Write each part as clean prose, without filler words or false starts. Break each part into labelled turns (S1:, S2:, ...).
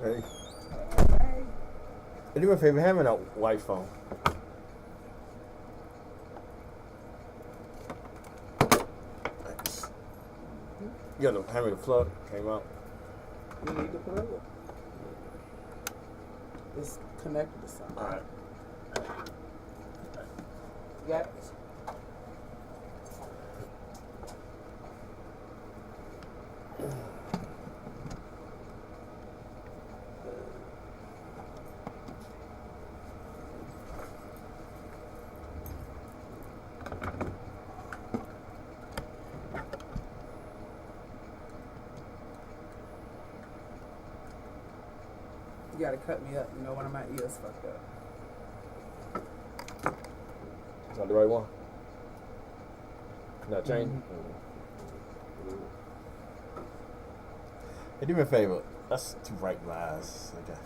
S1: Hey.
S2: Hey.
S1: And do me a favor, hand me a white phone. Thanks. You got to hand me the plug. Came out.
S2: You need to plug it. It's connected to something.
S1: All right.
S2: You got it? You gotta cut me up. You know, one of my ears fucked up.
S1: Is that the right one? Not change? Hey, do me a favor. That's too bright in my eyes. Okay.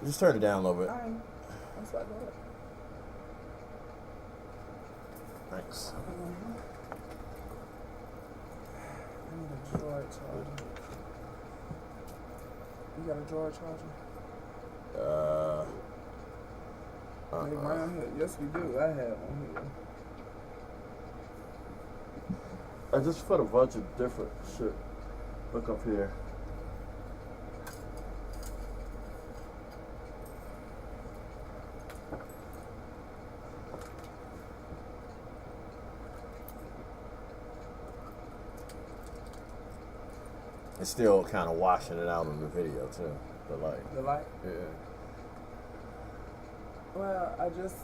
S1: Just turn it down a little bit.
S2: Alright. That's what I got.
S1: Thanks.
S2: I need a drawer charger. You got a drawer charger? Hey, around here. Yes, we do. I have one here.
S1: I just put a bunch of different shit. Look up here. It's still kind of washing it out in the video too. The light.
S2: The light?
S1: Yeah.
S2: Well, I just...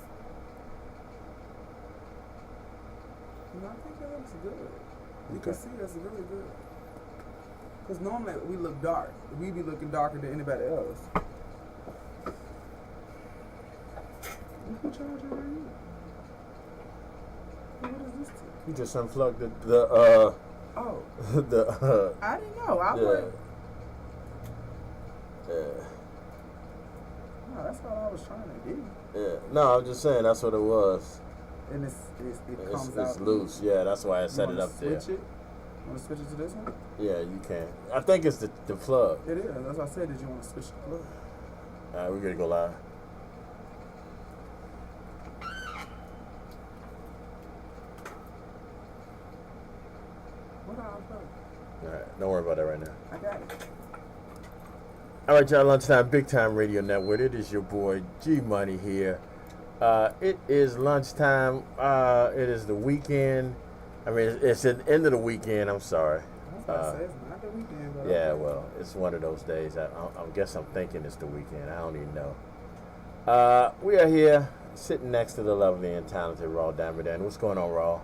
S2: I think it looks good. You can see it's really good. Because normally we look dark. We be looking darker than anybody else. You can charge it right here. What is this to?
S1: You just unplugged
S2: Oh.
S1: the
S2: I didn't know. I
S1: yeah.
S2: would.
S1: Yeah.
S2: No, that's all I was trying to do.
S1: Yeah. No, I'm just saying that's what it was.
S2: And it comes out.
S1: It's loose. Yeah, that's why I set it up there.
S2: Switch it? You want to switch it to this one?
S1: Yeah, you can. I think it's the plug.
S2: It is. That's why I said, did you want to switch the plug?
S1: All right, we're gonna go live.
S2: What are plug?
S1: All right, don't worry about that right now.
S2: I got it.
S1: All right, y'all, Lunchtime, Big Time Radio Network. It is your boy G Money here. It is lunchtime. It is the weekend. I mean, it's the end of the weekend. I'm sorry.
S2: I was about to say, it's not the weekend, but
S1: Yeah, well, it's one of those days. I guess I'm thinking it's the weekend. I don't even know. We are here sitting next to the lovely and talented Raw Diamond. And what's going on, Raw?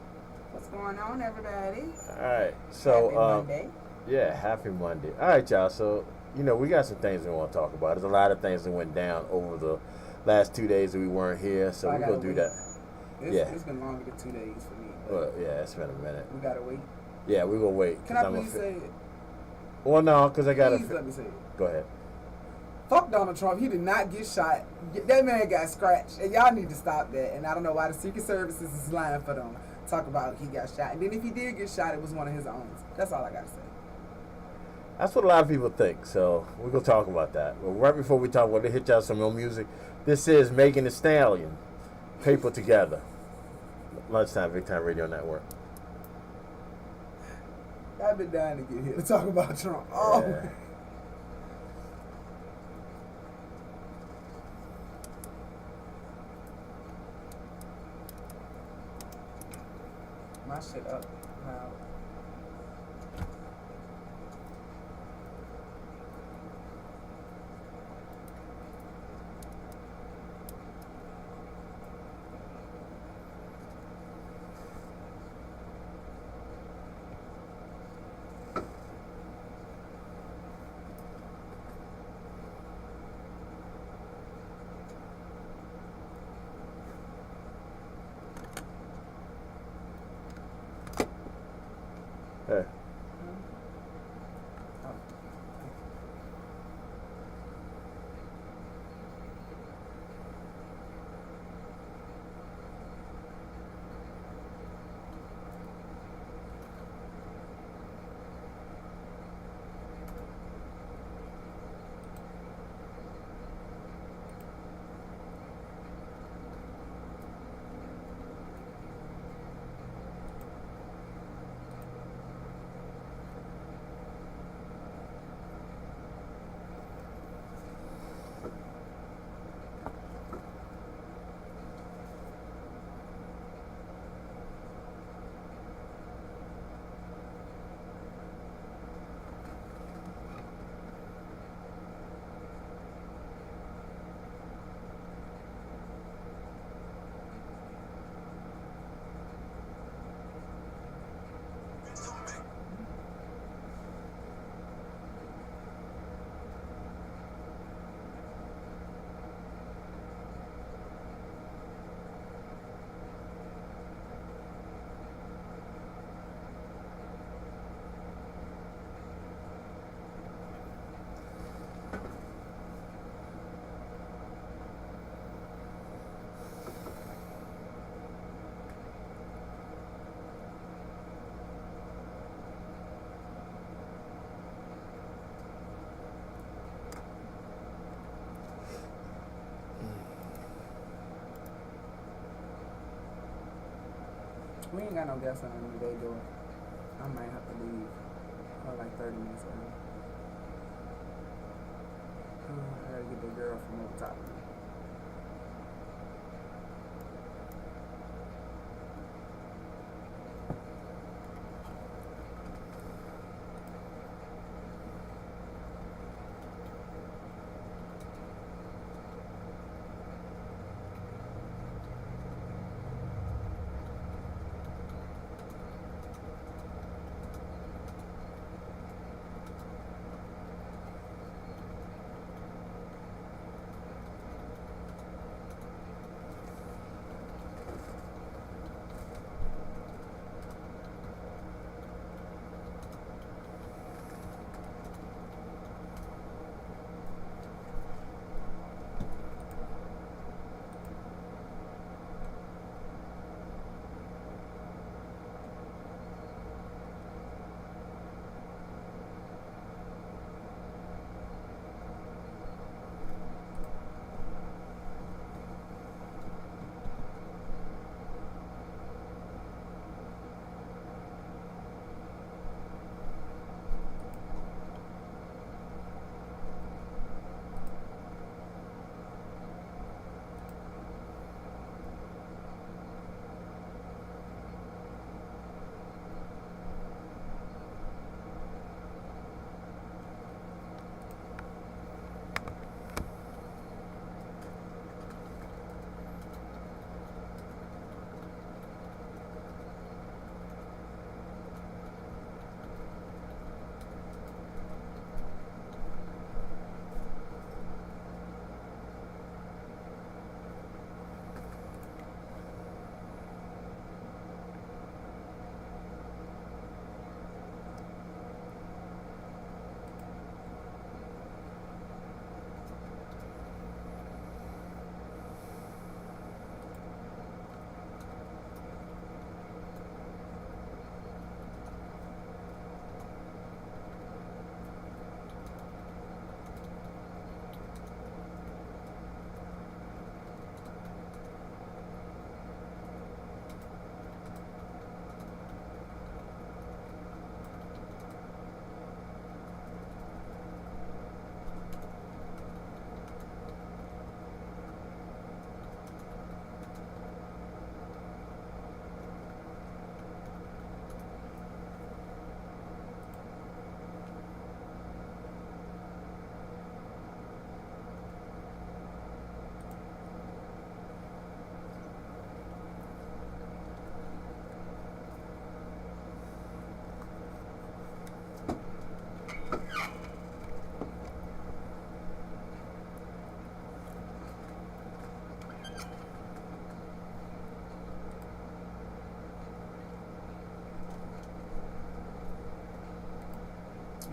S2: What's going on, everybody?
S1: All right, so
S2: Happy Monday.
S1: Yeah, happy Monday. All right, y'all. So we got some things we want to talk about. There's a lot of things that went down over the last 2 days that we weren't here, so we're gonna do that.
S2: It's been longer than 2 days for me.
S1: Well, yeah, it's been a minute.
S2: We gotta wait.
S1: Yeah, we gonna wait.
S2: Can I please say it?
S1: Well, no, because I gotta.
S2: Please let me say it.
S1: Go ahead.
S2: Fuck Donald Trump. He did not get shot. That man got scratched, and y'all need to stop that. And I don't know why the Secret Services is lying for them. Talk about he got shot, and then if he did get shot, it was one of his own. That's all I gotta say.
S1: That's what a lot of people think, so we're going to talk about that. But right before we talk about it, hit y'all some more music. This is Megan Thee Stallion, Paper Together. Lunchtime, Big Time Radio Network.
S2: I've been dying to get here to talk about Trump. Oh.
S1: Yeah.
S2: My shit up loud.
S1: Hey.
S2: We ain't got no gas on the day door. I might have to leave like 30 minutes early. I gotta get the girl from over top of me.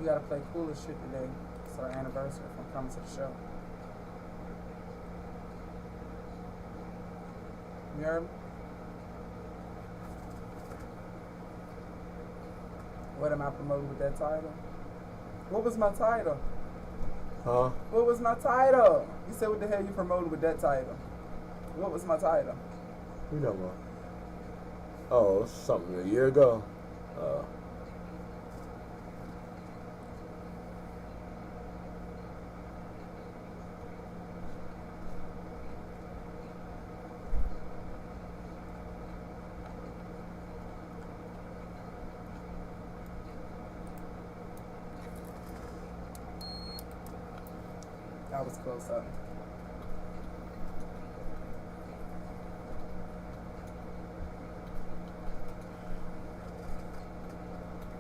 S2: You gotta play cool as shit today. It's our anniversary from coming to the show. You heard me? What am I promoting with that title? What was my title?
S1: Huh?
S2: What was my title? You said what the hell you promoted with that title? What was my title?
S1: You know what? Oh, something a year ago.
S2: I was close up.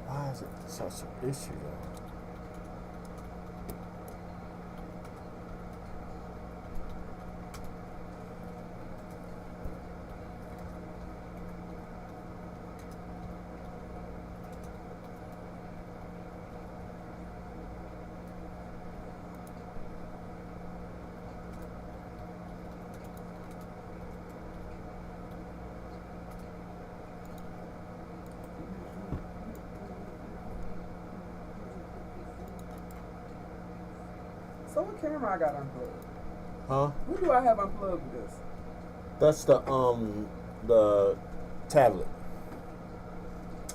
S1: Why is it such an issue though?
S2: So what camera I got unplugged?
S1: Huh?
S2: What do I have unplugged with this?
S1: That's the tablet.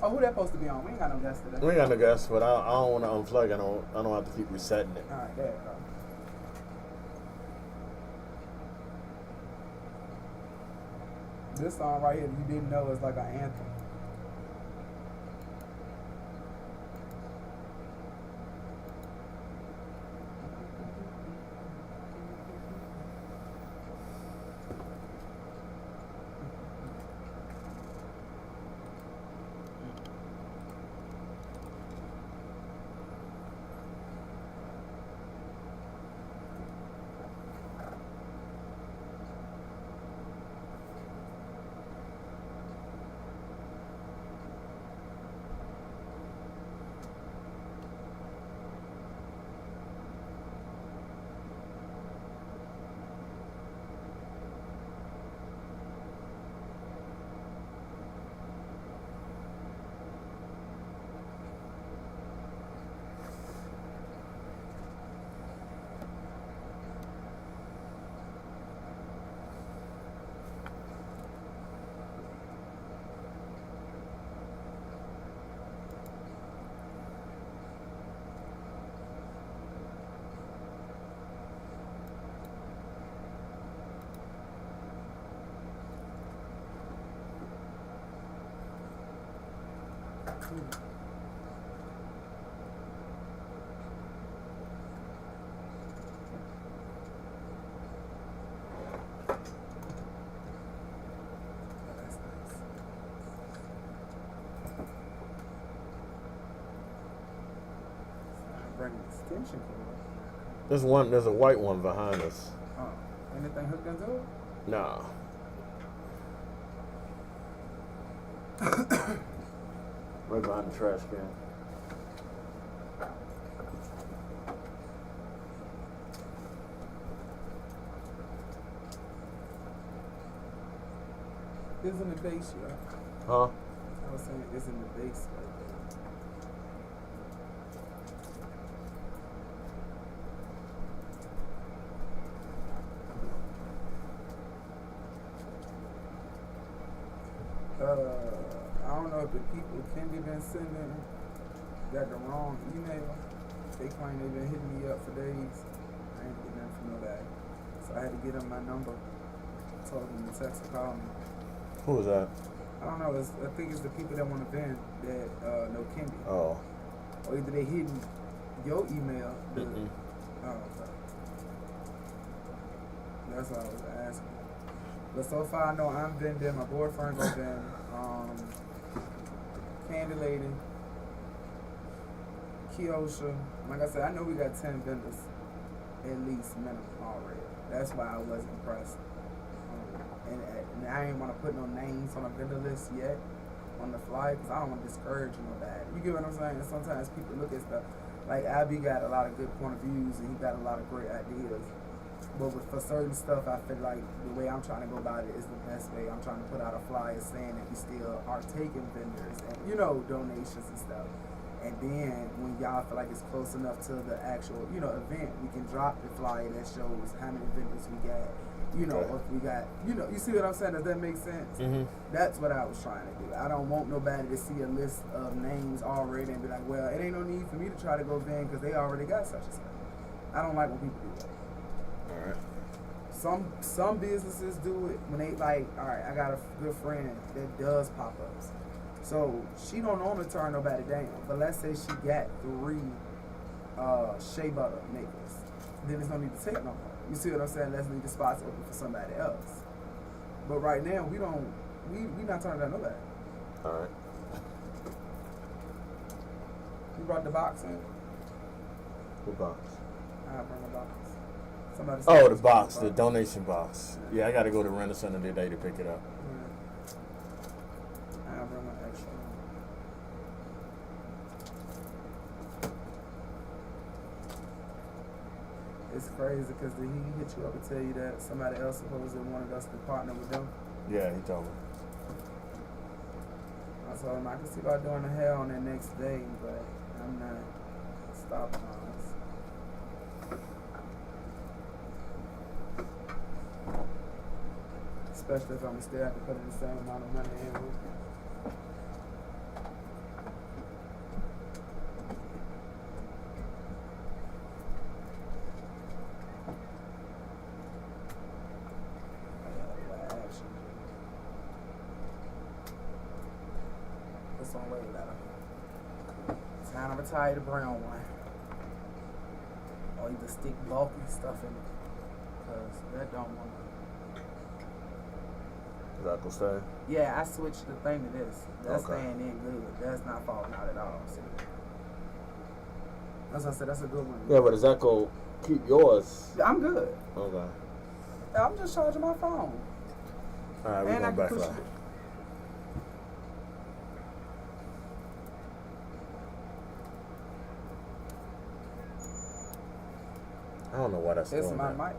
S2: Oh, who that supposed to be on? We ain't got no guests today.
S1: We ain't got no guests, but I don't want to unplug. I don't have to keep resetting it.
S2: All right, there you go. This song right here, you didn't know, is like an anthem. Bring extension cord.
S1: There's a white one behind us.
S2: Oh, anything hooked into it?
S1: Nah. Right behind the trash can.
S2: It's in the base, yeah.
S1: Huh?
S2: I was saying it's in the base right there. I don't know if the people Kendi been sending got the wrong email. They claim they've been hitting me up for days. I ain't getting nothing from nobody. So I had to get them my number. Told them to text or call me.
S1: Who was that?
S2: I don't know. I think it's the people that want to vend that know Kendi.
S1: Oh.
S2: Or either they hidden your email.
S1: Mm-mm.
S2: Oh, okay. That's what I was asking. But so far I know I'm vending. My boyfriend go vend. Candy Lady, Kiosha. Like I said, I know we got 10 vendors at least minimum already. That's why I was impressed. And I ain't want to put no names on a vendor list yet on the fly because I don't want to discourage nobody. You get what I'm saying? And sometimes people look at stuff like Abby got a lot of good point of views and he got a lot of great ideas. But for certain stuff, I feel like the way I'm trying to go about it is the best way. I'm trying to put out a flyer saying that we still are taking vendors and, donations and stuff. And then when y'all feel like it's close enough to the actual, event, we can drop the flyer that shows how many vendors we got. Or if we got, you see what I'm saying? Does that make sense?
S1: Mm-hmm.
S2: That's what I was trying to do. I don't want nobody to see a list of names already and be like, well, it ain't no need for me to try to go vend because they already got such and such. I don't like when people do that.
S1: All right.
S2: Some businesses do it when they like, all right, I got a good friend that does pop-ups. So she don't normally turn nobody down. But let's say she got 3 shea butter makers. Then there's no need to take no more. You see what I'm saying? Let's leave the spots open for somebody else. But right now we not turning down nobody.
S1: All right.
S2: You brought the box in?
S1: What box?
S2: I bring the box. Somebody
S1: Oh, the box, the donation box. Yeah, I got to go to Rent Center today to pick it up.
S2: Yeah. I'll bring my extra. It's crazy because did he hit you up and tell you that somebody else supposedly wanted us to partner with them?
S1: Yeah, he told me.
S2: I told him I can see about doing the hair on that next day, but I'm not stopping on us. Especially if I'm still have to put in the same amount of money in with one way better. Time to retire the brown one. Or either stick bulky stuff in it. Because that don't want to.
S1: Is that gonna stay?
S2: Yeah, I switched the thing to this. That's
S1: Okay.
S2: staying in good. That's not falling out at all. See? As I said, that's a good one.
S1: Yeah, but is that gonna keep yours?
S2: I'm good.
S1: Okay.
S2: I'm just charging my phone.
S1: All right, we're
S2: And I
S1: going
S2: can
S1: back
S2: push
S1: live.
S2: it.
S1: I don't know why that's
S2: It's
S1: doing
S2: my
S1: that.
S2: mic.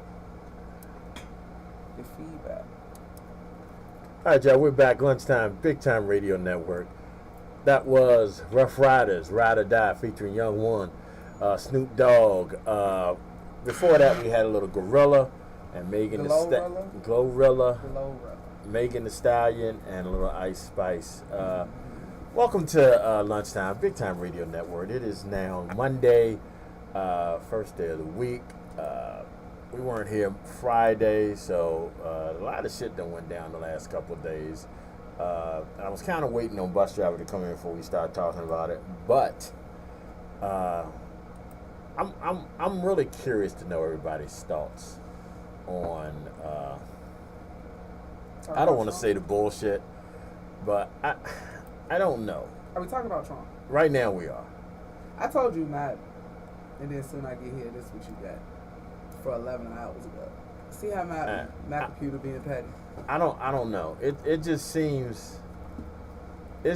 S2: The feedback.
S1: All right, y'all, we're back. Lunchtime, Big Time Radio Network. That was Rough Riders, Ride or Die, featuring Young One, Snoop Dogg. Before that, we had a little Gorilla and Megan the
S2: Glorilla?
S1: Glorilla,
S2: Below rubber.
S1: Megan the Stallion, and a little Ice Spice. Welcome to Lunchtime, Big Time Radio Network. It is now Monday, first day of the week. We weren't here Friday, so a lot of shit done went down the last couple of days. I was kind of waiting on bus driver to come in before we start talking about it, but I'm really curious to know everybody's thoughts on. I don't want to say the bullshit, but I don't know.
S2: Are we talking about Trump?
S1: Right now we are.
S2: I told you, Matt, and then soon I get here, this is what you got for 11 hours ago. See how my computer being petty?
S1: I don't know. It just seems a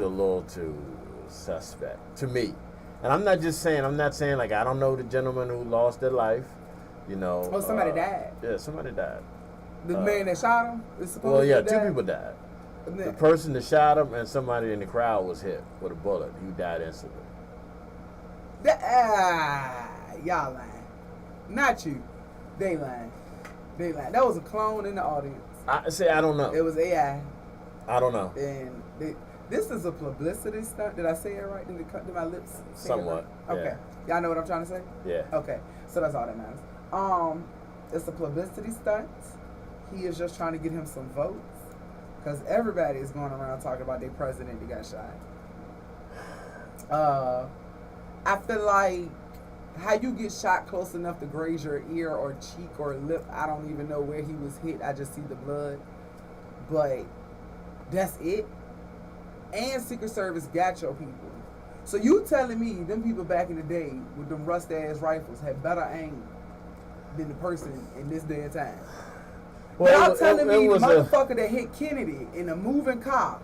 S1: little too suspect to me. And I'm not saying like I don't know the gentleman who lost their life, you know.
S2: Oh, somebody died.
S1: Yeah, somebody died.
S2: The man that shot him is supposed
S1: Well, yeah,
S2: to
S1: two
S2: die?
S1: people died.
S2: And
S1: The
S2: then-
S1: person that shot him and somebody in the crowd was hit with a bullet. He died instantly.
S2: Y'all lying. Not you. They lying. They lying. That was a clone in the audience.
S1: I don't know.
S2: It was AI.
S1: I don't know.
S2: And this is a publicity stunt. Did I say it right? Did my lips say it
S1: Somewhat,
S2: right? Okay. Y'all know what I'm trying to say?
S1: Yeah.
S2: Okay. So that's all that matters. It's a publicity stunt. He is just trying to get him some votes. Because everybody is going around talking about their president that got shot. I feel like how you get shot close enough to graze your ear or cheek or lip, I don't even know where he was hit. I just see the blood. But that's it. And Secret Service got your people. So you telling me them people back in the day with them rust-ass rifles had better aim than the person in this day and time?
S1: Well,
S2: Y'all telling me the
S1: was
S2: motherfucker that hit Kennedy in a moving car.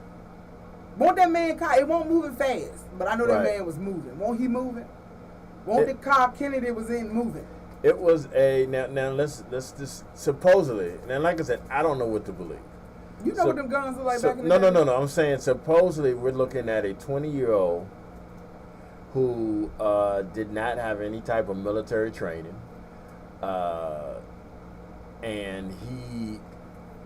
S2: Won't that man car? It won't moving fast, but I know that
S1: Right.
S2: man was moving. Won't he moving? Won't the car Kennedy was in moving?
S1: It was a now let's just supposedly, and like I said, I don't know what to believe.
S2: You know what them guns look like back in the
S1: no,
S2: day?
S1: no. I'm saying supposedly we're looking at a 20-year-old who did not have any type of military training, and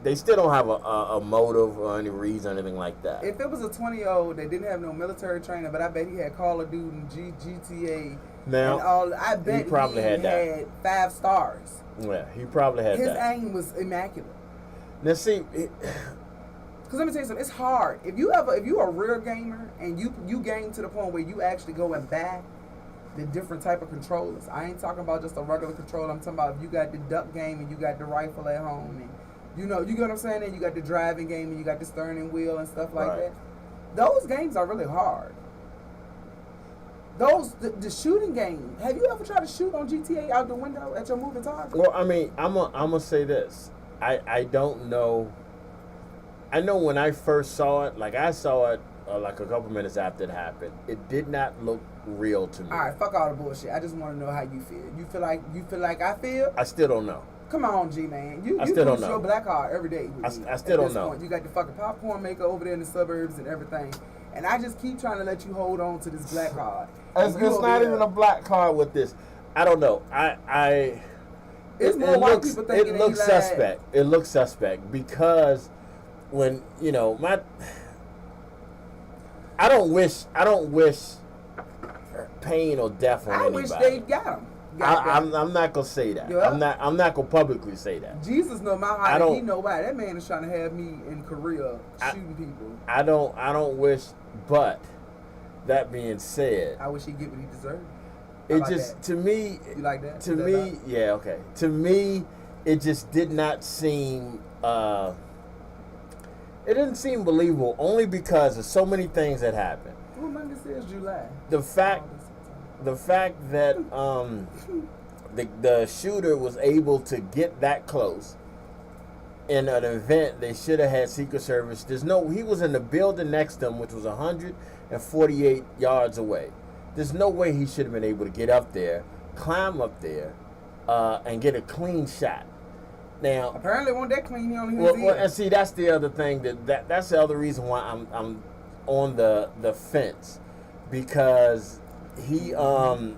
S1: they still don't have a motive or any reason or anything like that.
S2: If it was a 20-year-old that didn't have no military training, but I bet he had Call of Duty and GTA
S1: Now,
S2: and all, I bet
S1: he probably had that.
S2: had 5 stars.
S1: Yeah, he probably had
S2: His
S1: that.
S2: aim was immaculate.
S1: Now see,
S2: Cause let me tell you something, it's hard. If you a real gamer and you game to the point where you actually go and buy the different type of controllers. I ain't talking about just a regular controller. I'm talking about if you got the duck game and you got the rifle at home and you get what I'm saying, and you got the driving game and you got the steering wheel and stuff like
S1: Right.
S2: that. Those games are really hard. The shooting game. Have you ever tried to shoot on GTA out the window at your moving target?
S1: well, I mean, I'm gonna say this. I don't know. I know when I first saw it, like I saw it like a couple minutes after it happened. It did not look real to me.
S2: All right, fuck all the bullshit. I just want to know how you feel. You feel like I feel?
S1: I still don't know.
S2: Come on, G man. You
S1: still don't
S2: lose
S1: know.
S2: your black heart every day. With me
S1: I still
S2: at
S1: don't
S2: this
S1: know.
S2: Point. You got the fucking popcorn maker over there in the suburbs and everything, and I just keep trying to let you hold on to this black heart.
S1: It's not even a black card with this. I don't know.
S2: It's more white people thinking
S1: it looks
S2: that he lied.
S1: suspect. It looks suspect because when I don't wish pain or death on
S2: I
S1: anybody.
S2: wish they got him.
S1: I'm not gonna say that.
S2: Yeah.
S1: I'm not gonna publicly say that.
S2: Jesus know my
S1: I
S2: heart.
S1: don't-
S2: He know why. That man is trying to have me in Korea shooting people.
S1: I don't wish But that being said,
S2: I wish he'd get what he deserved.
S1: it just to me.
S2: You like that?
S1: To me, yeah, okay. To me, it just did not seem. It didn't seem believable only because of so many things that happened.
S2: Well, Monday says July.
S1: The fact that the shooter was able to get that close in an event they should have had Secret Service. He was in the building next to him, which was 148 yards away. There's no way he should have been able to get up there, climb up there, and get a clean shot. Now,
S2: apparently, wasn't that clean? He only hit his ear.
S1: And see, that's the other thing that's the other reason why I'm on the fence, because I'm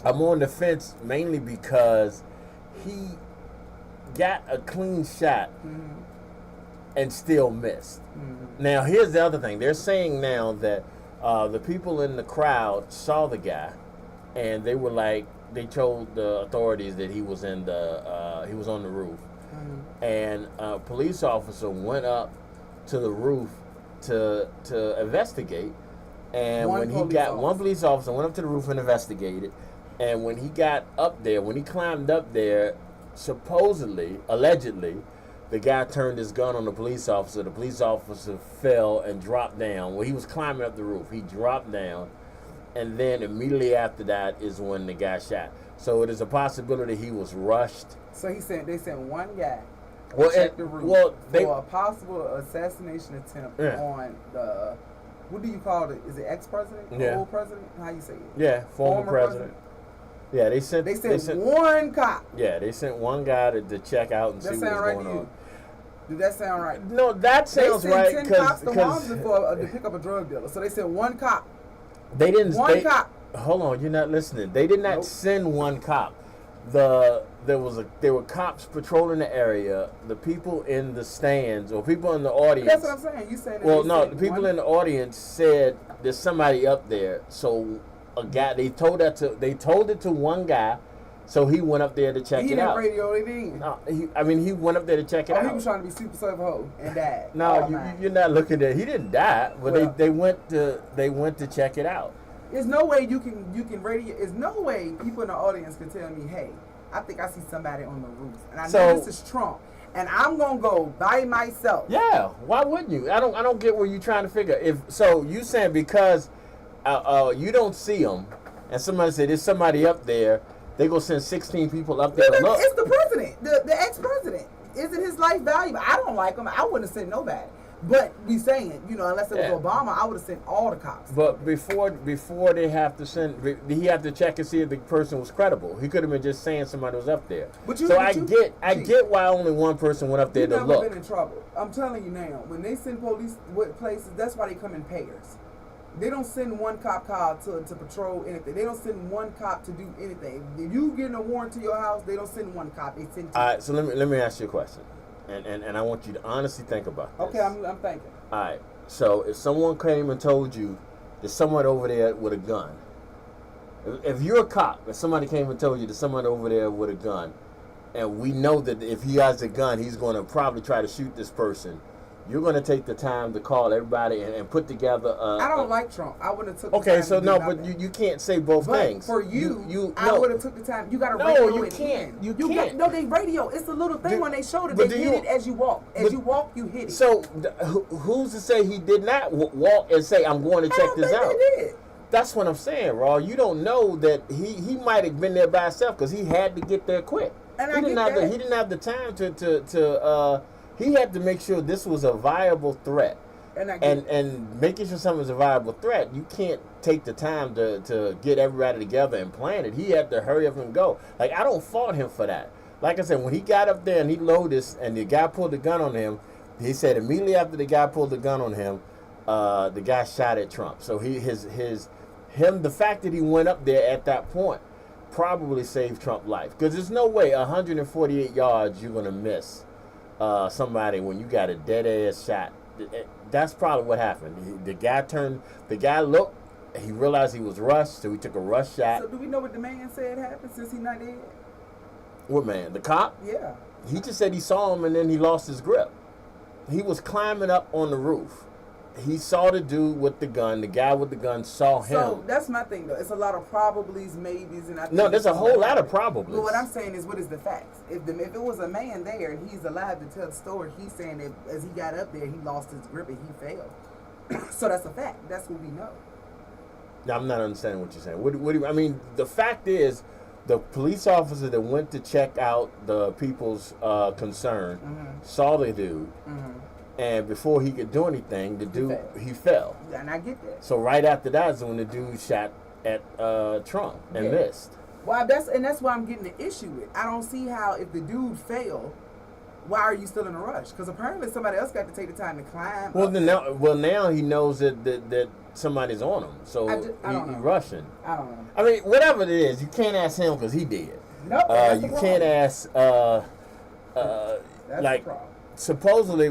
S1: on the fence mainly because he got a clean shot and still missed. Now, here's the other thing. They're saying now that the people in the crowd saw the guy, and they were like, they told the authorities that he was on the roof, and a police officer went up to the roof to investigate. And one police officer went up to the roof and investigated. And when he got up there, when he climbed up there, allegedly, the guy turned his gun on the police officer. The police officer fell and dropped down. Well, he was climbing up the roof. He dropped down. And then immediately after that is when the guy shot. So it is a possibility he was rushed.
S2: So they sent one guy
S1: to
S2: check the roof for a possible assassination attempt on the, what do you call it? Is it ex-president?
S1: Yeah.
S2: Old president? How you say it?
S1: Yeah, former president. Yeah, they sent
S2: one cop.
S1: Yeah, they sent one guy to check out and see what's going on.
S2: Did that sound right?
S1: No, that sounds right.
S2: They sent 10 cops to Walmart to pick up a drug dealer. So they sent one cop.
S1: They didn't.
S2: One cop.
S1: Hold on, you're not listening. They did not send one cop. There were cops patrolling the area. The people in the stands or people in the audience.
S2: That's what I'm saying. You saying?
S1: Well, no, the people in the audience said there's somebody up there. So a guy, they told it to one guy. So he went up there to check it out.
S2: He didn't radio it in.
S1: No, he went up there to check it out.
S2: He was trying to be super safe hoe and died.
S1: No, you're not looking at. He didn't die, but they went to check it out.
S2: There's no way you can radio. There's no way people in the audience can tell me, hey, I think I see somebody on the roof, and I know this is Trump, and I'm gonna go by myself.
S1: Yeah, why wouldn't you? I don't get what you're trying to figure. You saying because you don't see him, and somebody said there's somebody up there. They go send 16 people up there to look.
S2: It's the president, the ex-president. Isn't his life valuable? I don't like him. I wouldn't have sent nobody. But we saying, unless it was Obama, I would have sent all the cops.
S1: But before they have to send, he had to check and see if the person was credible. He could have been just saying somebody was up there. I get why only one person went up there to look.
S2: You've been in trouble. I'm telling you now. When they send police places, that's why they come in pairs. They don't send one cop car to patrol anything. They don't send one cop to do anything. If you getting a warrant to your house, they don't send one cop. They send two.
S1: All right, so let me ask you a question, and I want you to honestly think about this.
S2: Okay, I'm thinking.
S1: All right, so if someone came and told you there's someone over there with a gun, if you're a cop and somebody came and told you there's someone over there with a gun, and we know that if he has a gun, he's going to probably try to shoot this person. You're going to take the time to call everybody and put together.
S2: I don't like Trump. I would have took.
S1: Okay, so no, but you can't say both things.
S2: For I would have took the time. You got to
S1: radio
S2: it.
S1: No, you can't. You can't.
S2: No, they radio. It's a little thing when they showed it. They hit it as you walk. As you walk, you hit it.
S1: So who's to say he did not walk and say, "I'm going to check this out"?
S2: They did.
S1: That's what I'm saying, Raw. You don't know that he might have been there by himself because he had to get there quick.
S2: And
S1: he didn't have the time to. He had to make sure this was a viable threat. And making sure something was a viable threat, you can't take the time to get everybody together and plan it. He had to hurry up and go. Like, I don't fault him for that. Like I said, when he got up there and he loaded and the guy pulled the gun on him, he said immediately after the guy pulled the gun on him, the guy shot at Trump. So the fact that he went up there at that point probably saved Trump's life. Because there's no way 148 yards you're going to miss somebody when you got a dead ass shot. That's probably what happened. The guy looked, he realized he was rushed, so he took a rush shot.
S2: So do we know what the man said happened since he's not dead?
S1: What man? The cop?
S2: Yeah.
S1: He just said he saw him and then he lost his grip. He was climbing up on the roof. he saw the dude with the gun. The guy with the gun saw him.
S2: So that's my thing, though. It's a lot of probablys, maybes, and I think
S1: No, there's a whole lot of probablys.
S2: But what I'm saying is, what is the facts? If it was a man there and he's alive to tell the story, he's saying that as he got up there, he lost his grip and he fell. So that's a fact. That's what we know.
S1: Now, I'm not understanding what you're saying. What do you, I mean, the fact is, the police officer that went to check out the people's concern saw the dude, and before he could do anything, the dude he fell.
S2: And I get that.
S1: So right after that is when the dude shot at Trump and missed.
S2: Well, that's why I'm getting the issue with. I don't see how if the dude fell, why are you still in a rush? Because apparently somebody else got to take the time to climb.
S1: Now he knows that somebody's on him, so he's rushing.
S2: I don't know.
S1: I mean, whatever it is, you can't ask him because he did.
S2: Nope.
S1: You can't ask like supposedly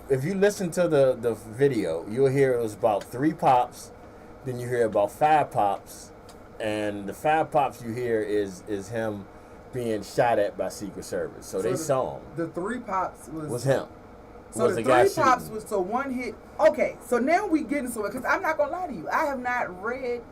S1: if you listen to the video, you'll hear it was about 3 pops, then you hear about 5 pops, and the 5 pops you hear is him being shot at by Secret Service. So they saw him.
S2: The 3 pops was
S1: him.
S2: So the 3 pops was one hit. Okay, so now we get into it because I'm not gonna lie to you. I have not read,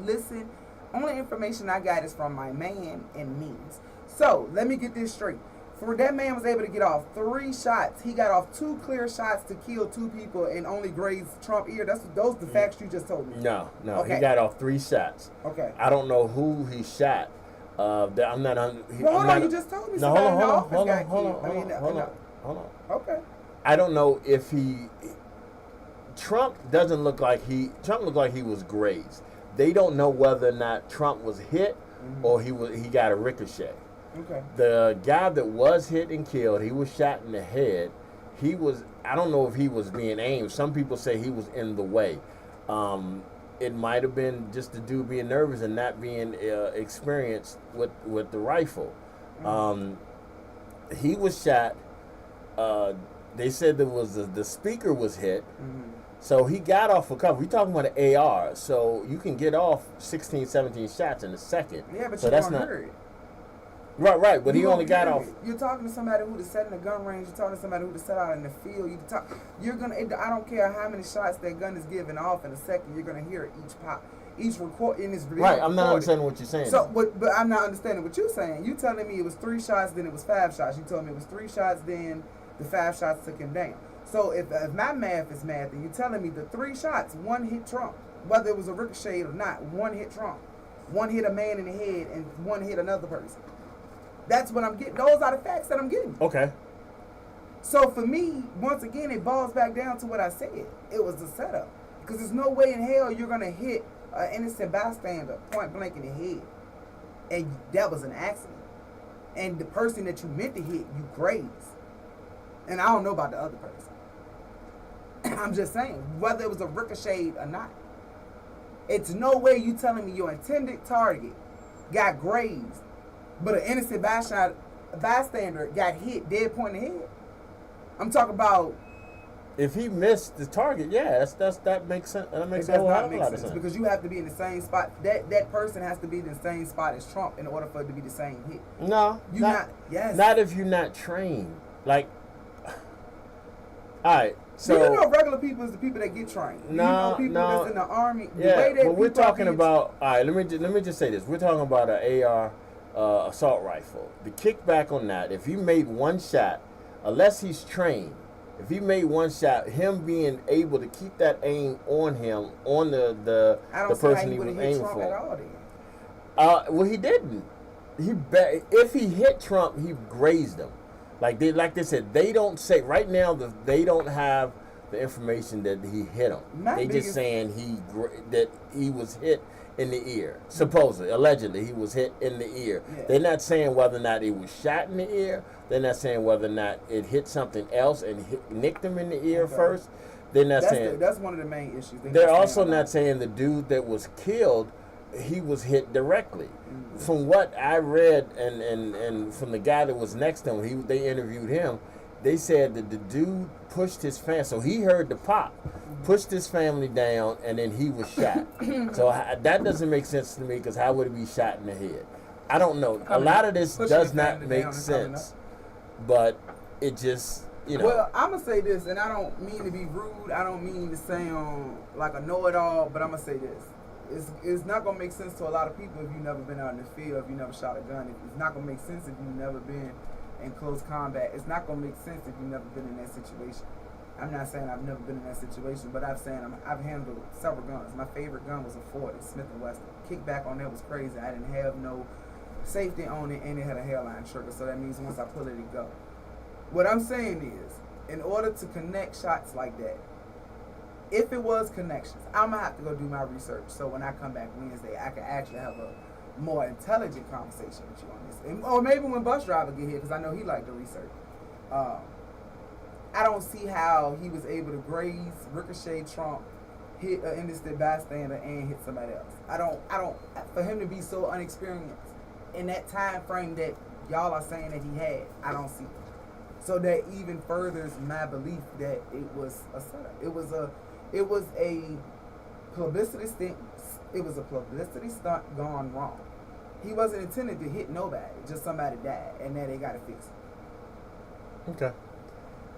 S2: listened. Only information I got is from my man and memes. So let me get this straight. For that man was able to get off 3 shots. He got off 2 clear shots to kill 2 people and only grazed Trump ear. Those the facts you just told me.
S1: No.
S2: Okay.
S1: He got off 3 shots.
S2: Okay.
S1: I don't know who he shot. I'm not.
S2: Hold on. You just told me.
S1: No, hold on.
S2: Okay.
S1: I don't know if Trump looked like he was grazed. They don't know whether or not Trump was hit or he got a ricochet.
S2: Okay.
S1: The guy that was hit and killed, he was shot in the head. I don't know if he was being aimed. Some people say he was in the way. It might have been just the dude being nervous and not being experienced with the rifle. He was shot. They said there was the speaker was hit. So he got off a couple. We're talking about an AR. So you can get off 16, 17 shots in a second.
S2: Yeah, but
S1: so
S2: you
S1: that's
S2: don't
S1: not
S2: hear it.
S1: Right, but he only got off.
S2: You're talking to somebody who just sat in the gun range. You're talking to somebody who just sat out in the field. I don't care how many shots that gun is giving off in a second. You're gonna hear each pop, each record in this video.
S1: Right, I'm not understanding what you're saying.
S2: So, but I'm not understanding what you're saying. You telling me it was 3 shots, then it was 5 shots. You told me it was 3 shots, then the 5 shots took him down. So if my math is math, then you're telling me the 3 shots, 1 hit Trump, whether it was a ricochet or not. 1 hit Trump, 1 hit a man in the head, and 1 hit another person. That's what I'm getting. Those are the facts that I'm getting.
S1: Okay.
S2: So for me, once again, it boils back down to what I said. It was a setup. Because there's no way in hell you're going to hit an innocent bystander point blank in the head. And that was an accident. And the person that you meant to hit, you grazed. And I don't know about the other person. I'm just saying, whether it was a ricochet or not. It's no way you telling me your intended target got grazed, but an innocent bystander got hit dead point in the head. I'm talking about.
S1: If he missed the target, yeah, that makes sense. That makes a whole lot of sense.
S2: Because you have to be in the same spot. That person has to be in the same spot as Trump in order for it to be the same hit.
S1: No, not if you're not trained. Like, all right. So
S2: you know, regular people is the people that get trained. You know, people that's in the army.
S1: Yeah, but we're talking about. All right, let me just say this. We're talking about an AR assault rifle. The kickback on that, if he made 1 shot, unless he's trained, if he made 1 shot, him being able to keep that aim on him, on the person he was aiming for.
S2: At all, then.
S1: Well, he didn't. If he hit Trump, he grazed him. Like they said, they don't say right now they don't have the information that he hit him. They just saying that he was hit in the ear. Supposedly, allegedly, he was hit in the ear. Yeah. They're not saying whether or not he was shot in the ear. They're not saying whether or not it hit something else and nicked him in the ear first. They're not saying
S2: that's one of the main issues.
S1: They're also not saying the dude that was killed, he was hit directly. From what I read and from the guy that was next to him, they interviewed him. They said that the dude pushed his family, so he heard the pop, pushed his family down, and then he was shot. So that doesn't make sense to me, because how would he be shot in the head? I don't know. A lot of this does not make sense, but it just
S2: Well, I'm gonna say this, and I don't mean to be rude. I don't mean to sound like a know-it-all, but I'm gonna say this: it's not gonna make sense to a lot of people if you've never been out in the field, if you never shot a gun. It's not gonna make sense if you've never been in close combat. It's not gonna make sense if you've never been in that situation. I'm not saying I've never been in that situation, but I've handled several guns. My favorite gun was a 40 Smith & Wesson. Kickback on that was crazy. I didn't have no safety on it, and it had a hairline trigger, so that means once I pull it, it go. What I'm saying is, in order to connect shots like that, if it was connections, I'm gonna have to go do my research. So when I come back Wednesday, I can actually have a more intelligent conversation with you on this, or maybe when Bus Driver get here, because I know he liked to research. I don't see how he was able to graze, ricochet Trump, hit an innocent bystander, and hit somebody else. I don't. For him to be so unexperienced in that time frame that y'all are saying that he had, I don't see it. So that even furthers my belief that it was a setup. It was a publicity stunt. It was a publicity stunt gone wrong. He wasn't intended to hit nobody. Just somebody died, and now they got to fix it.
S1: Okay.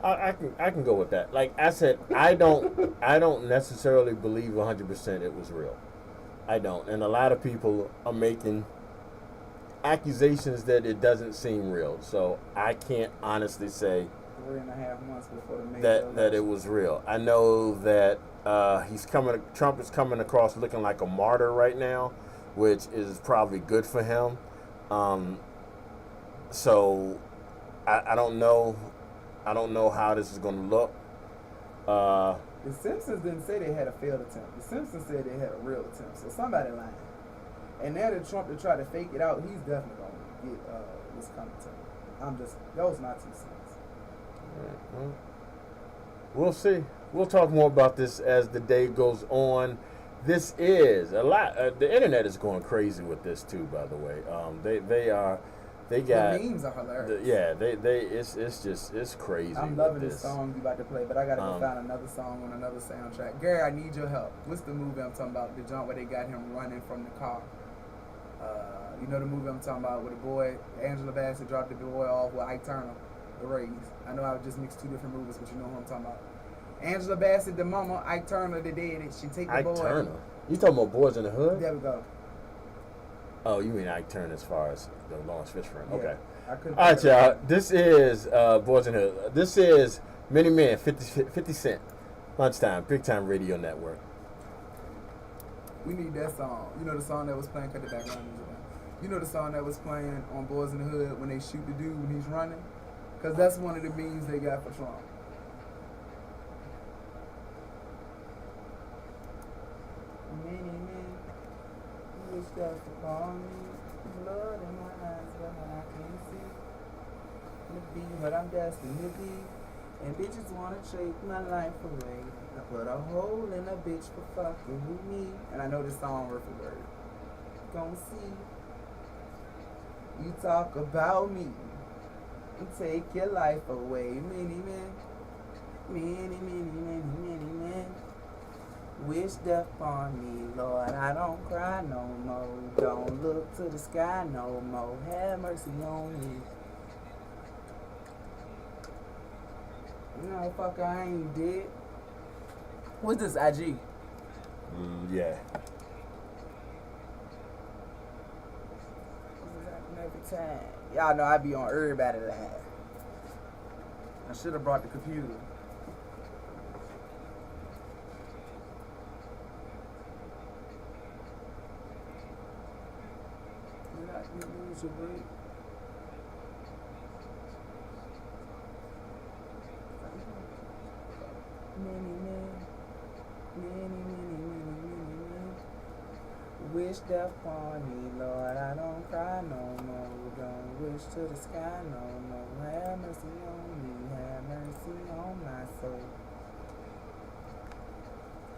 S1: I can go with that. Like I said, I don't necessarily believe 100% it was real. I don't, and a lot of people are making accusations that it doesn't seem real. So I can't honestly say
S2: 3.5 months before the
S1: that it was real. I know that Trump is coming across looking like a martyr right now, which is probably good for him. So I don't know. I don't know how this is going to look.
S2: The Simpsons didn't say they had a failed attempt. The Simpsons said they had a real attempt. So somebody lying. And now that Trump to try to fake it out, he's definitely going to get what's coming to him. Those my 2 cents.
S1: Right, well, we'll see. We'll talk more about this as the day goes on. This is a lot. The internet is going crazy with this too. By the way, They got
S2: the memes are hilarious.
S1: It's crazy.
S2: I'm loving this song you about to play, but I gotta go find another song on another soundtrack. Gary, I need your help. What's the movie I'm talking about? The joint where they got him running from the car. You know the movie I'm talking about where the boy Angela Bassett dropped the boy off with Ike Turner, the Rays. I know I just mixed 2 different movies, but you know who I'm talking about. Angela Bassett, the mama, Ike Turner, the daddy. She take the boy.
S1: Ike Turner. You talking about Boys in the Hood?
S2: There we go.
S1: Oh, you mean Ike Turner as far as the Lawrence Fishburne?
S2: Yeah,
S1: okay.
S2: All
S1: right, y'all. This is Boys in the Hood. This is Many Men, 50 Cent. Lunchtime, Big Time Radio Network.
S2: We need that song. You know the song that was playing, cut the background music down. You know the song that was playing on Boys in the Hood when they shoot the dude when he's running? Because that's one of the memes they got for Trump. Many men wish just upon me, blood in my eyes, but I can't see. To be what I'm destined to be, and bitches wanna take my life away. I put a hole in a bitch for fucking with me. And I know this song word for word. Gon' see. You talk about me and take your life away. Many men, many men wish death on me, Lord. I don't cry no more. Don't look to the sky no more. Have mercy on me. No, fucker, I ain't dead. What's this, IG?
S1: Yeah.
S2: Every time. Y'all know I be on everybody live. I should have brought the computer. You lose your break. Many men, wish death on me, Lord. I don't cry no more. Don't wish to the sky no more. Have mercy on me. Have mercy on my soul.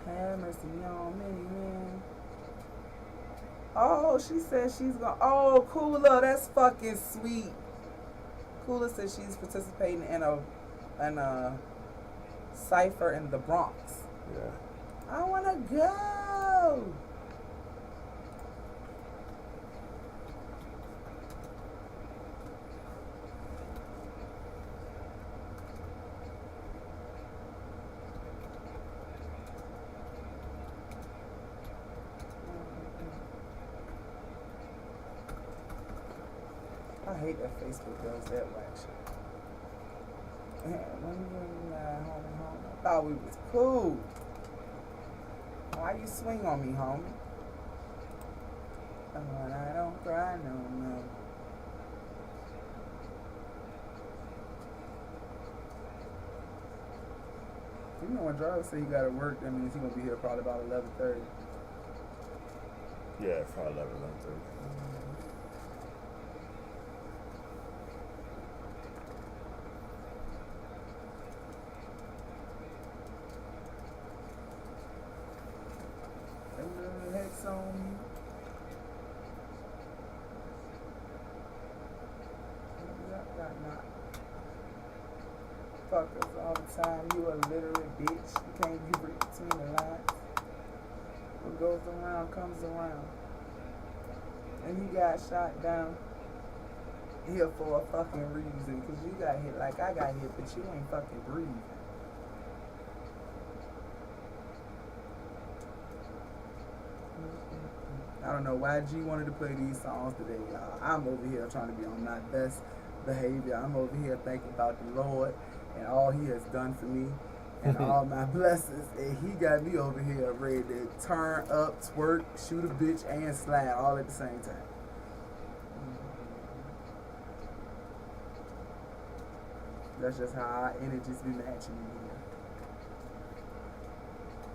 S2: Have mercy on many men. Oh, she said she's gonna. Oh, Kula, that's fucking sweet. Kula said she's participating in a cipher in the Bronx.
S1: Yeah.
S2: I wanna go. I hate that Facebook does that whack shit. When you home, I thought we was cool. Why you swing on me, homie? When I don't cry no more. You know when Jarvis say he gotta work, that means he gonna be here probably about 11:30.
S1: Yeah, probably 11:30.
S2: Hex on me. Got knocked. Fuckers all the time. You a literate bitch. You can't read between the lines. What goes around comes around. And he got shot down here for a fucking reason. Cause you got hit like I got hit, but you ain't fucking breathing. I don't know why G wanted to play these songs today, y'all. I'm over here trying to be on my best behavior. I'm over here thinking about the Lord and all he has done for me and all my blessings. And he got me over here ready to turn up, twerk, shoot a bitch, and slide all at the same time. That's just how our energies be matching in here.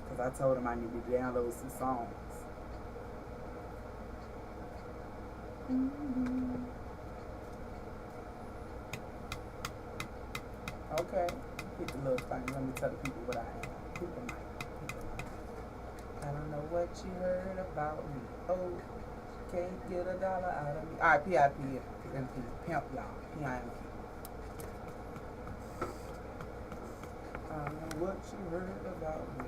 S2: Because I told him I needed to download some songs. Okay, hit the little thing. Let me tell the people what I am. People might. I don't know what you heard about me. Oh, can't get $1 out of me. Alright, PIP, pimp y'all. PIMP. I don't know what you heard about me.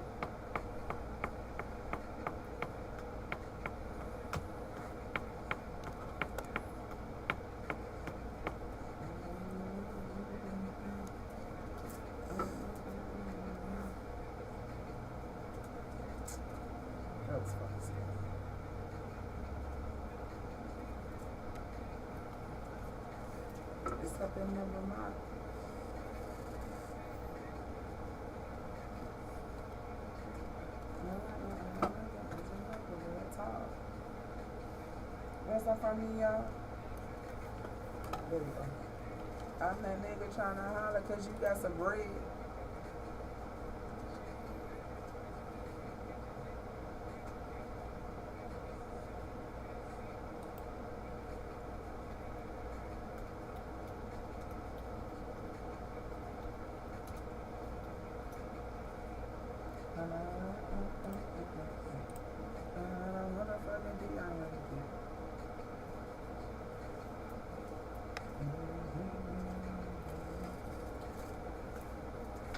S2: It's up in number mine. Where's that from me, y'all? There we go. I'm that nigga trying to holler cause you got some bread.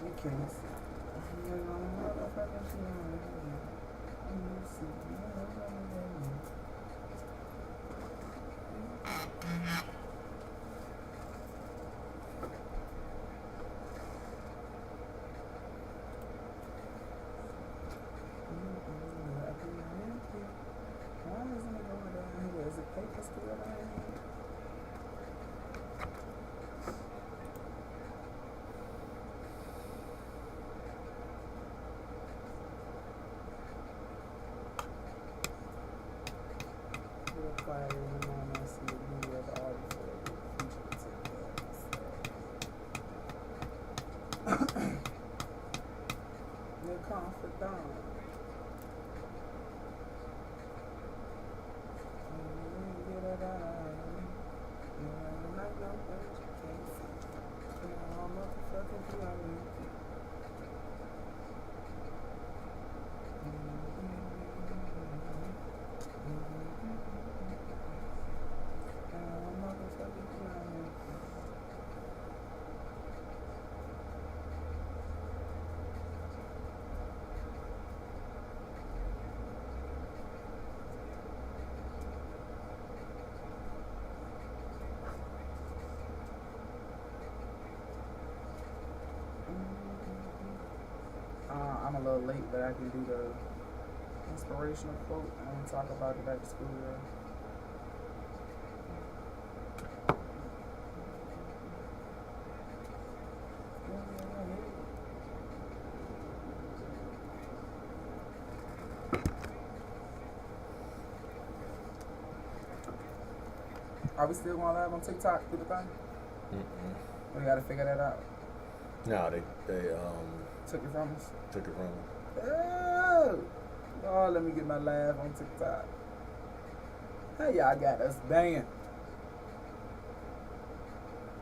S2: You can't see. Why isn't it going down here? Is it paper still down here? Quiet in the moment, I see the video of the artist the confidant. Get it out. I'm not gonna put you can't see. I'm motherfucking beyond. I'm a little late, but I can do the inspirational quote and talk about it back to school. Are we still going live on TikTok through the thing? We gotta figure that out.
S1: No, they
S2: Took it from us.
S1: took it from us.
S2: Oh, let me get my laugh on TikTok. Hey, y'all got us banned.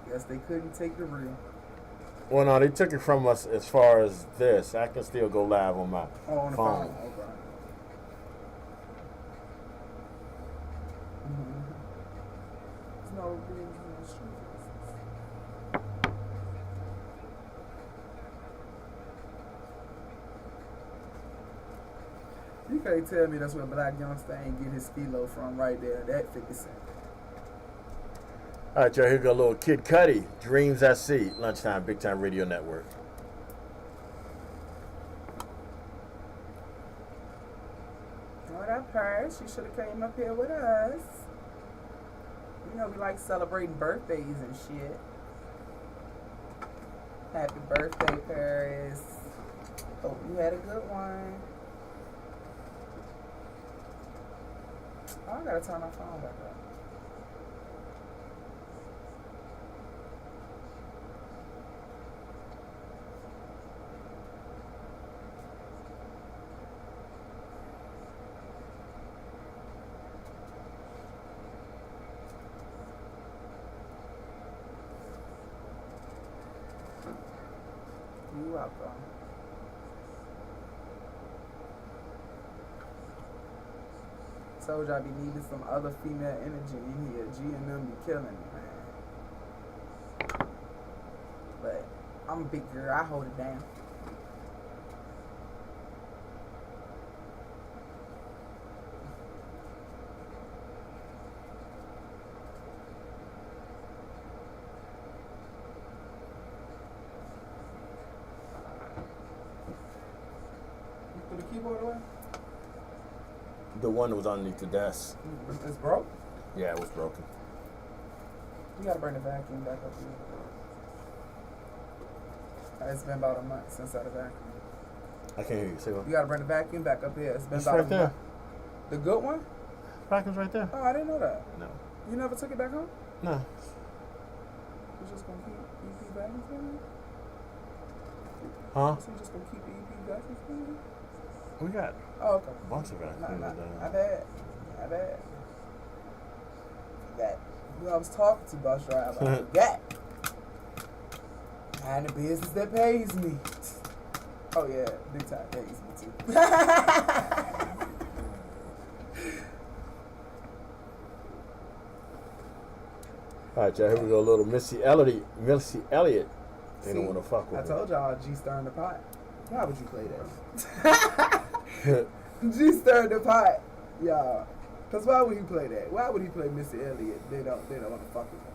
S2: Guess they couldn't take the real.
S1: Well, no, they took it from us as far as this. I can still go live on my
S2: On the phone. Okay. There's no rules in the streets. You can't tell me that's where Black Youngster ain't get his kilo from right there. That 50 cent.
S1: All right, y'all, here go a little Kid Cudi, Dreams I See, Lunchtime, Big Time Radio Network.
S2: What up, Purse? You should have came up here with us. You know we like celebrating birthdays and shit. Happy birthday, Paris. Hope you had a good one. Oh, I gotta turn my phone back up. You're welcome. Told you I be needing some other female energy in here. G and them be killing me, man. But I'm a big girl. I hold it down. You put the keyboard away?
S1: The one that was underneath the desk.
S2: It's broke?
S1: Yeah, it was broken.
S2: You gotta bring the vacuum back up here. It's been about a month since I had a vacuum.
S1: I can't hear you. Say what?
S2: You gotta bring the vacuum back up here. It's been
S1: It's
S2: about
S1: right
S2: a
S1: there.
S2: month. The good one?
S1: Vacuum's right there.
S2: Oh, I didn't know that.
S1: No.
S2: You never took it back home?
S1: No.
S2: You just gonna keep EP vacuum for me?
S1: Huh?
S2: So you just gonna keep the EP vacuum for me?
S1: We got
S2: Oh, okay.
S1: a bunch of vacuums.
S2: My bad. Forgot who I was talking to, bus driver. I forgot. And the business that pays me. Oh yeah, big time pays me too.
S1: All right, y'all. Here we go. A little Missy Elliott. They don't want to fuck with
S2: I
S1: me.
S2: told y'all G stirring the pot. Why would you play that? G stirring the pot, y'all. Cause why would he play that? Why would he play Missy Elliott? They don't want to fuck with him.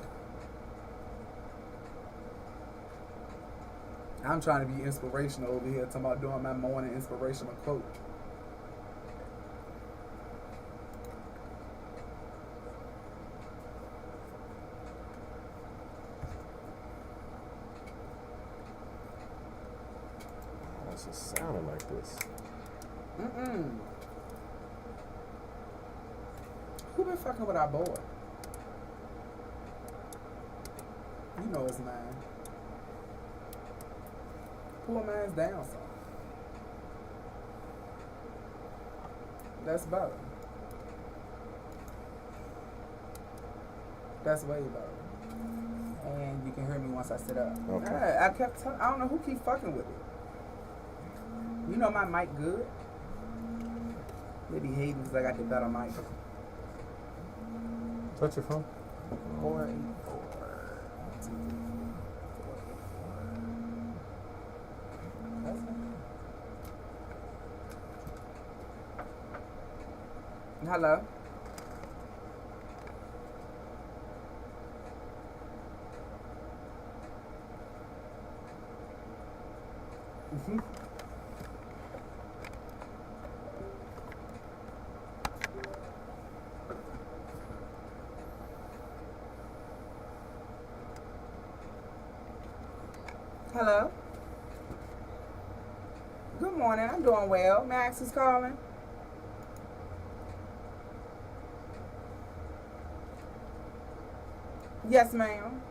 S2: I'm trying to be inspirational over here, talking about doing my morning inspirational quote.
S1: It's just sounding like this.
S2: Who been fucking with our boy? You know his name. Pull man's down some. That's better. That's way better. And you can hear me once I sit up.
S1: Okay.
S2: Alright, I kept telling, I don't know who keep fucking with it. You know my mic good? They be hating because I got the better mic.
S1: Touch your phone.
S2: 484. That's it. Hello. Hello. Good morning. I'm doing well. Max is calling. Yes, ma'am.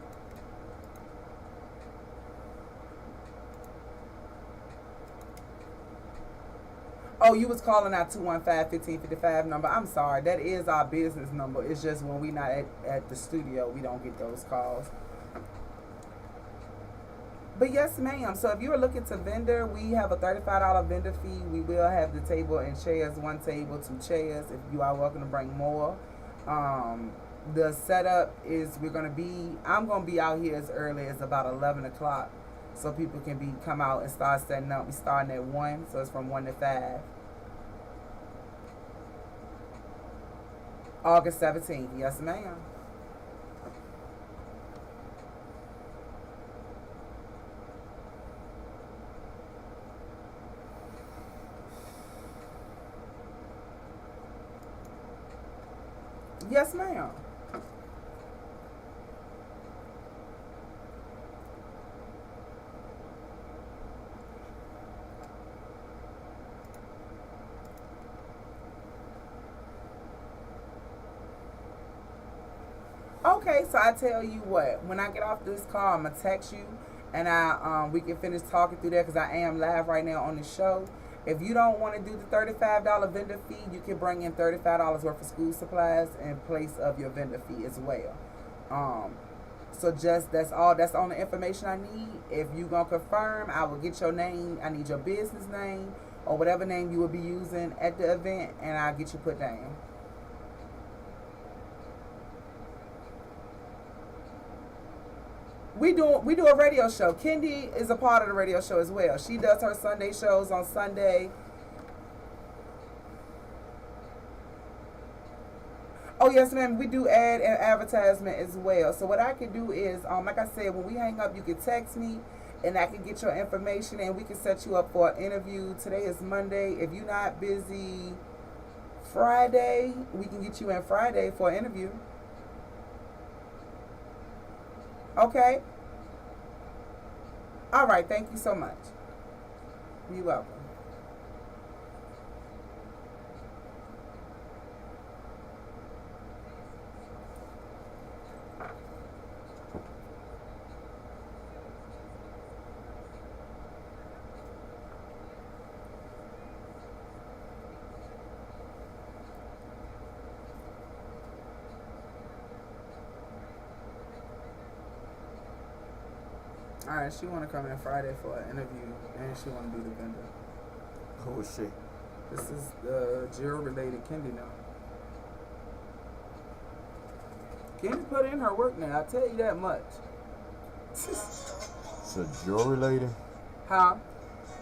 S2: Oh, you was calling out 215-1555 number. I'm sorry. That is our business number. It's just when we not at the studio, we don't get those calls. But yes, ma'am. So if you are looking to vendor, we have a $35 vendor fee. We will have the table and chairs, 1 table, 2 chairs. If you are welcome to bring more. The setup is I'm gonna be out here as early as about 11 o'clock, so people can come out and start setting up. We starting at 1, so it's from 1 to 5. August 17th. Yes, ma'am. Yes, ma'am. Okay, so I tell you what. When I get off this call, I'm gonna text you, and we can finish talking through there because I am live right now on the show. If you don't want to do the $35 vendor fee, you can bring in $35 worth of school supplies in place of your vendor fee as well. So that's all. That's the only information I need. If you gonna confirm, I will get your name. I need your business name or whatever name you will be using at the event, and I'll get you put down. We do a radio show. Kendi is a part of the radio show as well. She does her Sunday shows on Sunday. Oh yes, ma'am. We do ad and advertisement as well. So what I can do is, like I said, when we hang up, you can text me, and I can get your information, and we can set you up for an interview. Today is Monday. If you're not busy Friday, we can get you in Friday for an interview. Okay. All right. Thank you so much. You're welcome. All right. She want to come in Friday for an interview, and she want to do the vendor.
S1: Who is she?
S2: This is the Jill-related Kendi now. Kendi put in her work now. I tell you that much.
S1: It's a jewelry lady?
S2: Huh?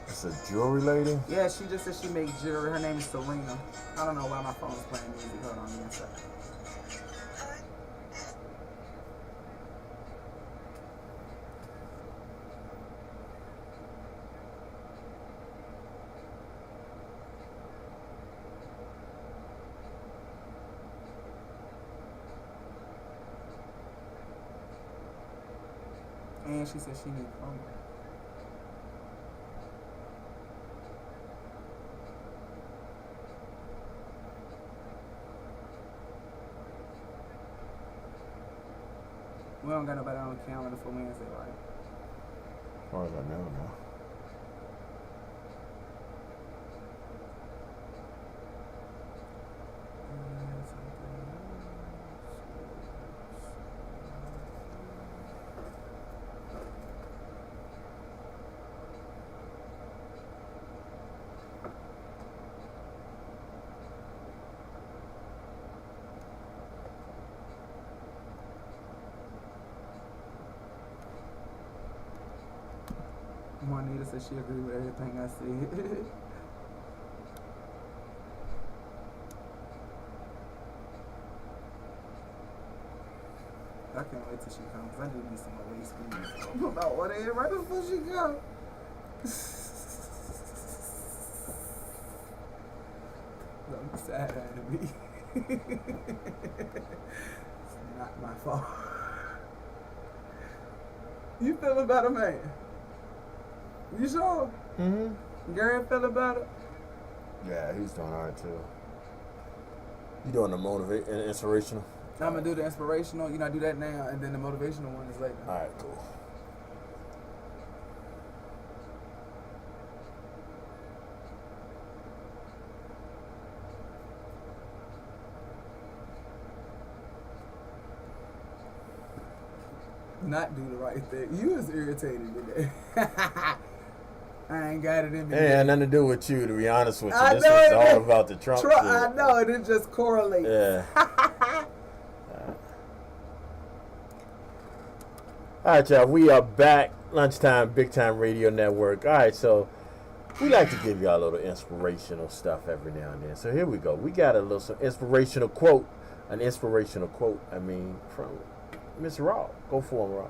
S1: It's a jewelry lady?
S2: Yeah, she just said she makes jewelry. Her name is Serena. I don't know why my phone's playing music. Hold on, give me a second. And she said she needs phone. We don't got nobody on the calendar for Wednesday, right?
S1: As far as I know, no.
S2: Juanita said she agreed with everything I said. I can't wait till she comes. I do need some more waist cream. I'm about to order it right before she comes. Don't be sad at me. It's not my fault. You feeling better, man? You sure?
S1: Mm-hmm.
S2: Gary feeling better?
S1: Yeah, he's doing all right, too. You doing the motivate and inspirational?
S2: I'm gonna do the inspirational. I do that now, and then the motivational one is later.
S1: All right, cool.
S2: Not do the right thing. You was irritated today. I ain't got it in me.
S1: It had nothing to do with you, to be honest with you.
S2: I
S1: This
S2: know
S1: was
S2: it
S1: all
S2: is.
S1: about the Trump shit.
S2: I know it just correlates.
S1: Yeah. All right, y'all. We are back. Lunchtime, Big Time Radio Network. All right, so we like to give y'all a little inspirational stuff every now and then. So here we go. We got a little some inspirational quote. An inspirational quote, from Miss Raw. Go for him, Raw.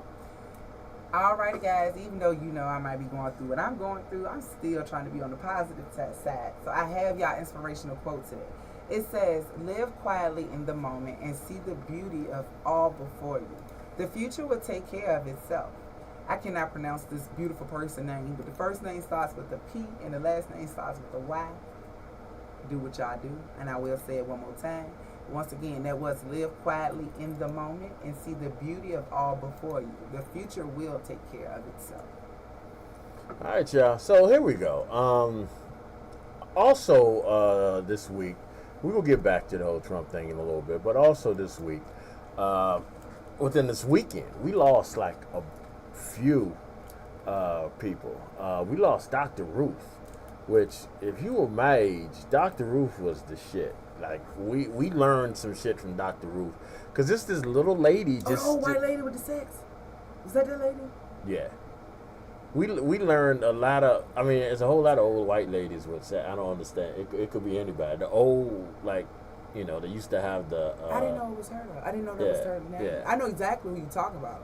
S2: Alrighty, guys. Even though I might be going through what I'm going through, I'm still trying to be on the positive side. So I have y'all inspirational quote today. It says, "Live quietly in the moment and see the beauty of all before you. The future will take care of itself." I cannot pronounce this beautiful person name, but the first name starts with a P and the last name starts with a Y. Do what y'all do, and I will say it one more time. Once again, that was live quietly in the moment and see the beauty of all before you. The future will take care of itself.
S1: All right, y'all. So here we go. Also, this week, we will get back to the whole Trump thing in a little bit, but also this week, within this weekend, we lost like a few people. We lost Dr. Ruth, which, if you were my age, Dr. Ruth was the shit. Like, we learned some shit from Dr. Ruth. Because this little lady just...
S2: Oh, white lady with the sex? Was that lady?
S1: Yeah. We learned a lot of... there's a whole lot of old white ladies with sex. I don't understand. It could be anybody. The old, they used to have the...
S2: I didn't know it was her, though. I didn't know that was her name.
S1: Yeah.
S2: I know exactly who you're talking about.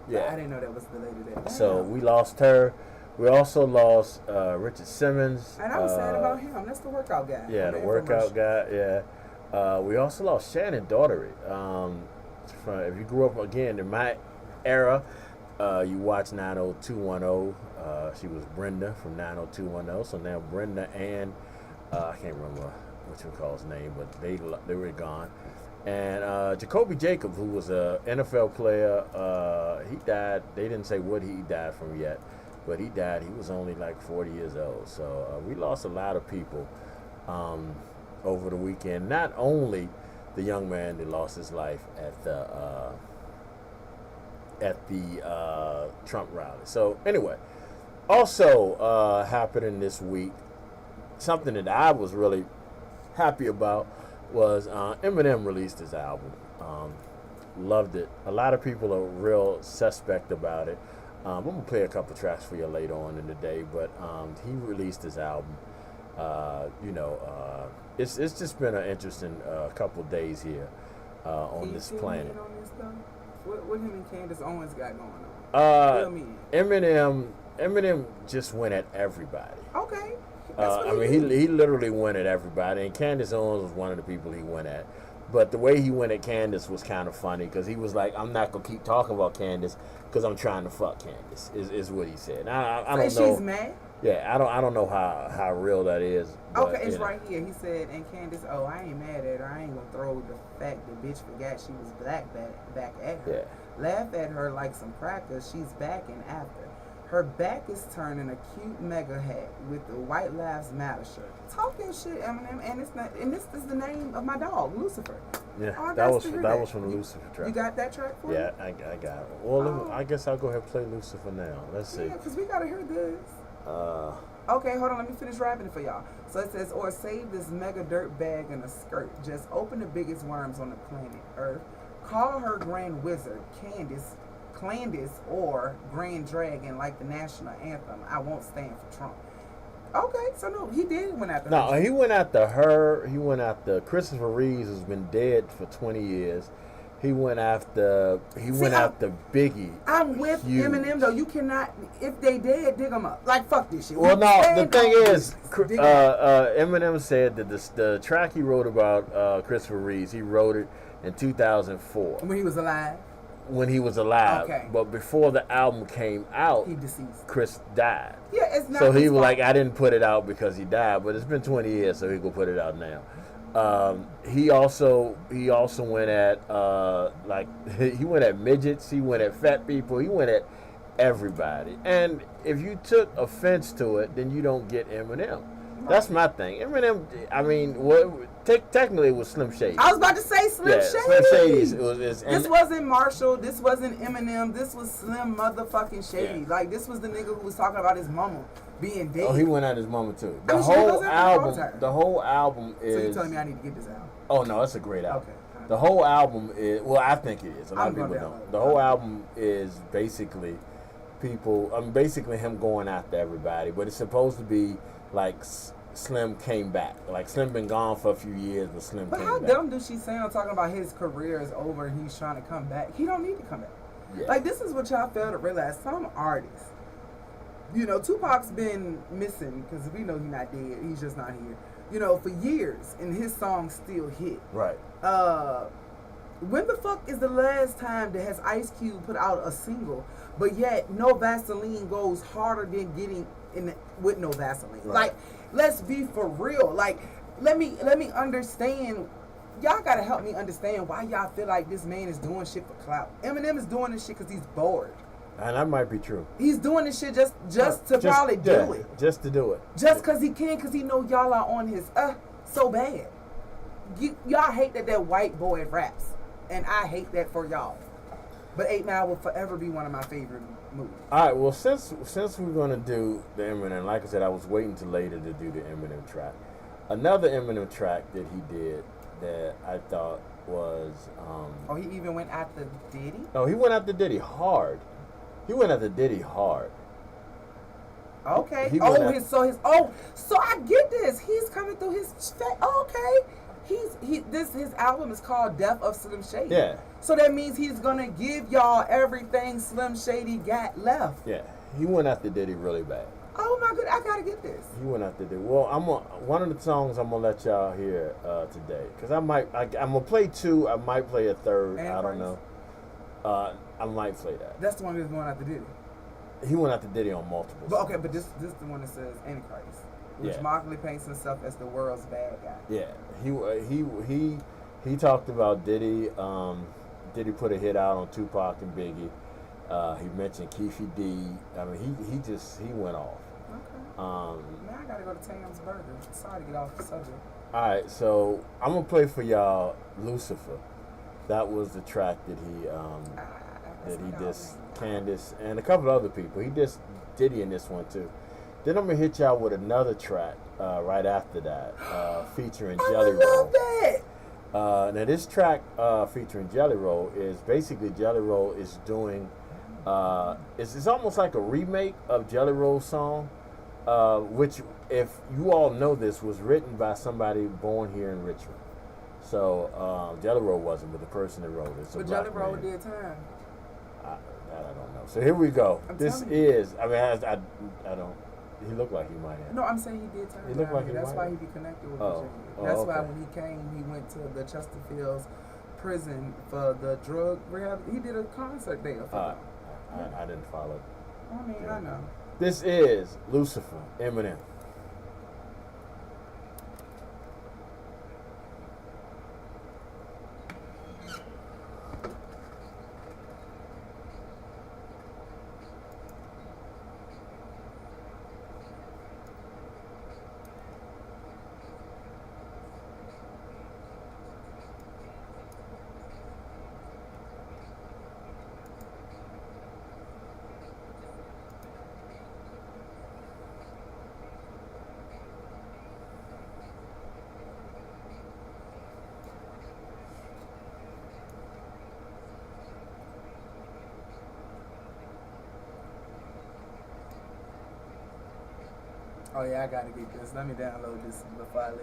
S1: Yeah.
S2: I didn't know that was the lady there.
S1: So we lost her. We also lost Richard Simmons.
S2: And I was sad about him. That's the workout guy.
S1: Yeah, the workout guy. Yeah. We also lost Shannon Daughtery. If you grew up again in my era, you watched 90210. She was Brenda from 90210. So now Brenda and I can't remember what you call his name, but they were gone. And Jacoby Jacobs, who was a NFL player, he died. They didn't say what he died from yet. But he died. He was only like 40 years old. So we lost a lot of people over the weekend. Not only the young man that lost his life at the Trump rally. So anyway, also happening this week, something that I was really happy about was Eminem released his album. Loved it. A lot of people are real suspect about it. I'm going to play a couple tracks for you later on in the day, but he released his album. It's just been an interesting couple days here on this planet.
S2: What him and Candace Owens got going on?
S1: Eminem just went at everybody.
S2: Okay.
S1: He literally went at everybody, and Candace Owens was one of the people he went at. But the way he went at Candace was kind of funny, because he was like, "I'm not gonna keep talking about Candace because I'm trying to fuck Candace." Is what he said. I don't know.
S2: She's mad.
S1: Yeah, I don't know how real that is. But,
S2: okay, it's right here. He said, and Candace, I ain't mad at her. I ain't gonna throw the fact that bitch forgot she was black back at her.
S1: Yeah.
S2: Laugh at her like some crackers. She's back and after. Her back is turning a cute mega hat with the White Lives Matter shirt. Talk your shit, Eminem, and it's not. And this is the name of my dog, Lucifer.
S1: Yeah, that was from the Lucifer track.
S2: You got that track for me?
S1: Yeah, I got it. Well, I guess I'll go ahead and play Lucifer now. Let's see.
S2: Yeah, because we gotta hear this. Okay, hold on. Let me finish rapping it for y'all. So it says, or save this mega dirt bag in a skirt. Just open the biggest worms on the planet Earth. Call her Grand Wizard, Clandis, or Grand Dragon like the national anthem. I won't stand for Trump. Okay, so no, he did went after her.
S1: No, he went after her. He went after Christopher Reeves, who's been dead for 20 years. He went after Biggie.
S2: I'm with Eminem though. You cannot, if they dead, dig them up. Like fuck this shit.
S1: Well, no, the thing is, Eminem said that the track he wrote about Christopher Reeves, he wrote it in 2004
S2: when he was alive.
S1: Okay. But before the album came out,
S2: he deceased.
S1: Chris died.
S2: Yeah, it's not.
S1: So he was like, I didn't put it out because he died, but it's been 20 years, so he could put it out now. He also went at like he went at midgets, he went at fat people, he went at everybody. And if you took offense to it, then you don't get Eminem. That's my thing. Eminem, I mean, technically it was Slim Shady.
S2: I was about to say Slim Shady.
S1: Slim Shady.
S2: This wasn't Marshall. This wasn't Eminem. This was Slim motherfucking Shady. Yeah. Like, this was the nigga who was talking about his mama being dead.
S1: Oh, he went at his mama too. The whole album is.
S2: So you're telling me I need to get this album?
S1: Oh no, it's a great album.
S2: Okay.
S1: The whole album is. Well, I think it is. A lot of people don't. The whole album is basically basically him going after everybody, but it's supposed to be like Slim came back. Like Slim been gone for a few years, but Slim came back. But how
S2: dumb does she sound talking about his career is over and he's trying to come back? He don't need to come back. Yeah. Like, this is what y'all fail to realize. Some artists, you know, Tupac's been missing because we know he's not dead. He's just not here. You know, for years, and his songs still hit.
S1: Right.
S2: When the fuck is the last time that has Ice Cube put out a single, but yet No Vaseline goes harder than getting in with No Vaseline? Right. Like, let's be for real. Like, let me understand. Y'all gotta help me understand why y'all feel like this man is doing shit for clout. Eminem is doing this shit because he's bored.
S1: And that might be true.
S2: He's doing this shit just to probably do it.
S1: Just to do it.
S2: Just because he can, because he know y'all are on his so bad. Y'all hate that white boy raps. And I hate that for y'all. But 8 Mile will forever be one of my favorite movies.
S1: All right, well, since we're going to do the Eminem, like I said, I was waiting till later to do the Eminem track. Another Eminem track that he did that I thought was...
S2: oh, he even went after Diddy?
S1: No, he went after Diddy hard. He went after Diddy hard.
S2: Okay. So I get this. He's coming through his... Okay. His album is called Death of Slim Shady.
S1: Yeah.
S2: So that means he's gonna give y'all everything Slim Shady got left.
S1: Yeah. He went after Diddy really bad.
S2: Oh my goodness, I gotta get this.
S1: He went after Diddy. Well, one of the songs I'm gonna let y'all hear today, because I'm gonna play 2. I might play a 3rd. I don't know. I might play that.
S2: That's the one that's going after Diddy.
S1: He went after Diddy on multiple.
S2: But okay, but this is the one that says Antichrist, which mockingly paints himself as the world's bad guy.
S1: Yeah, he talked about Diddy. Diddy put a hit out on Tupac and Biggie. He mentioned Keefy D. I mean, he went off.
S2: Okay. Now I gotta go to Tam's Burger. Sorry to get off the subject.
S1: All right, so I'm gonna play for y'all Lucifer. That was the track that he dissed Candace and a couple of other people. He dissed Diddy in this one too. Then I'm gonna hit y'all with another track right after that, featuring Jelly Roll.
S2: I love that.
S1: Now this track featuring Jelly Roll is basically Jelly Roll is doing. It's almost like a remake of Jelly Roll's song, which, if you all know this, was written by somebody born here in Richmond. So Jelly Roll wasn't, but the person that wrote it.
S2: But Jelly Roll did time.
S1: I don't know. So here we go. This is. I mean, I don't. He looked like he might have.
S2: No, I'm saying he did turn.
S1: He looked like he
S2: That's
S1: might
S2: why
S1: have.
S2: he be connected with Virginia. That's why when he came, he went to the Chesterfield's prison for the drug rehab. He did a concert there.
S1: I didn't follow.
S2: I mean, I know.
S1: This is Lucifer, Eminem.
S2: Oh yeah, I gotta get this. Let me download this before I leave.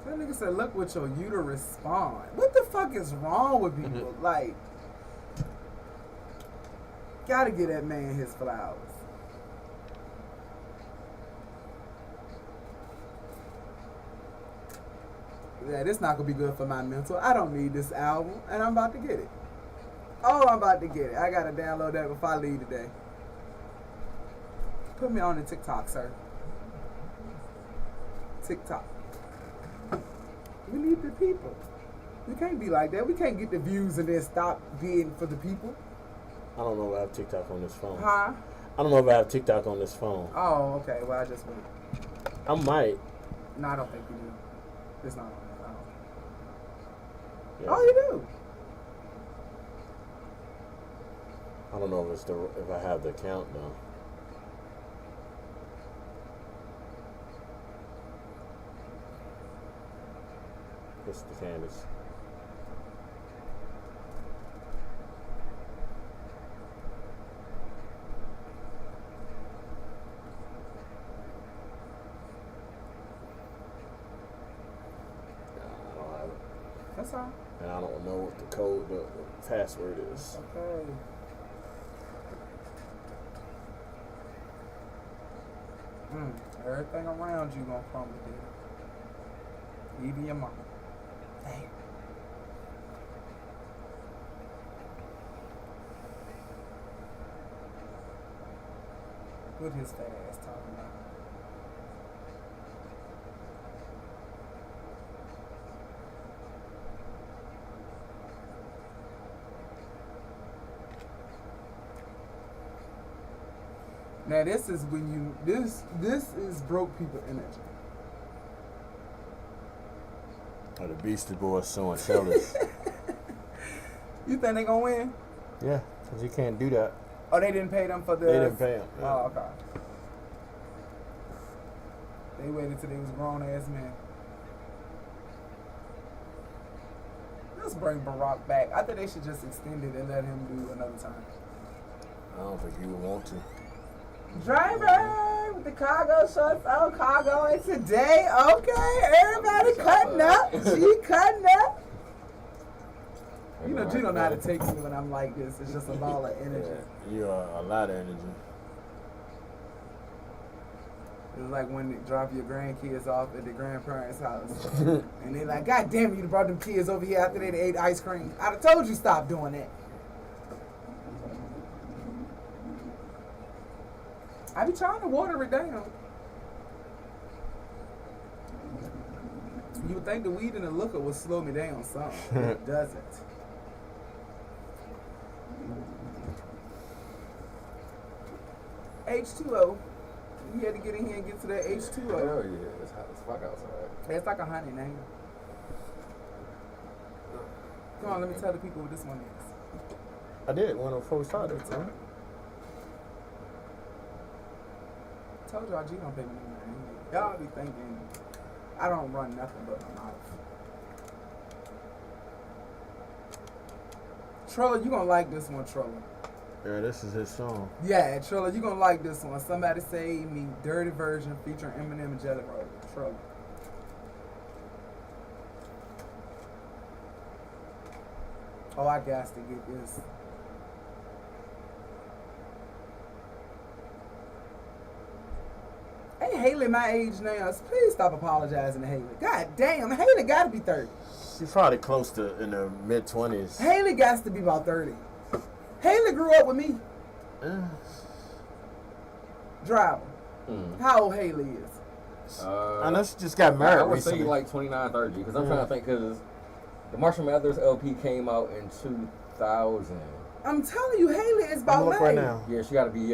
S2: That nigga said, look what your uterus spawned. What the fuck is wrong with people? Like, gotta give that man his flowers. Yeah, this not gonna be good for my mental. I don't need this album, and I'm about to get it. Oh, I'm about to get it. I gotta download that before I leave today. Put me on the TikTok, sir. TikTok. We need the people. We can't be like that. We can't get the views and then stop being for the people.
S1: I don't know if I have TikTok on this phone.
S2: Huh?
S1: I don't know if I have TikTok on this phone.
S2: Oh, okay. Well, I just went.
S1: I might.
S2: No, I don't think you do. It's not on there.
S1: Yeah.
S2: Oh, you do.
S1: I don't know if I have the account though. It's the Candace. I don't have it.
S2: That's all.
S1: And I don't know what the password is.
S2: Okay. Everything around you gonna crumble, dude. Even your mama. Damn. What his fat ass talking about? Now this is when you this is broke people energy.
S1: Oh, the Beastie Boys showing sellers.
S2: You think they gonna win?
S1: Yeah, because you can't do that.
S2: Oh, they didn't pay them for the.
S1: They didn't pay them. Yeah.
S2: Oh, okay. They waited till they was grown ass men. Let's bring Barack back. I think they should just extend it and let him do another time.
S1: I don't think you would want to.
S2: Driver with the cargo shorts on, cargo in today. Okay, everybody cutting up. She cutting up. You know, G don't know how to take me when I'm like this. It's just a ball of energy.
S1: Yeah, you are a lot of energy.
S2: It's like when you drop your grandkids off at the grandparents' house. And they're like, God damn it, you brought them kids over here after they ate ice cream. I'd have told you stop doing that. I be trying to water it down. You would think the weed and the liquor would slow me down some. It doesn't. H2O. You had to get in here and get to that H2O.
S3: Hell yeah, it's hot as fuck outside.
S2: It's like 100 now. Come on, let me tell the people what this one is.
S1: I did when I first started.
S2: Told y'all G don't pay me no money. Y'all be thinking I don't run nothing but my mouth. Trilla, you gonna like this one, Trilla.
S1: Yeah, this is his song.
S2: Yeah, Trilla, you gonna like this one. Somebody Save Me, Dirty Version featuring Eminem and Jelly Roll. Trilla. Oh, I got to get this. Hey, Haley, my age now. Please stop apologizing to Haley. God damn, Haley got to be 30.
S1: She's probably close to in the mid-20s.
S2: Haley got to be about 30. Haley grew up with me. Driver. How old Haley is?
S1: I know she just got married
S3: I would
S1: recently.
S3: say like 29, 30. Because I'm trying to think, because the Marshall Mathers LP came out in 2000.
S2: I'm telling you, Haley is about
S1: I'm looking right now.
S3: Yeah, she got to be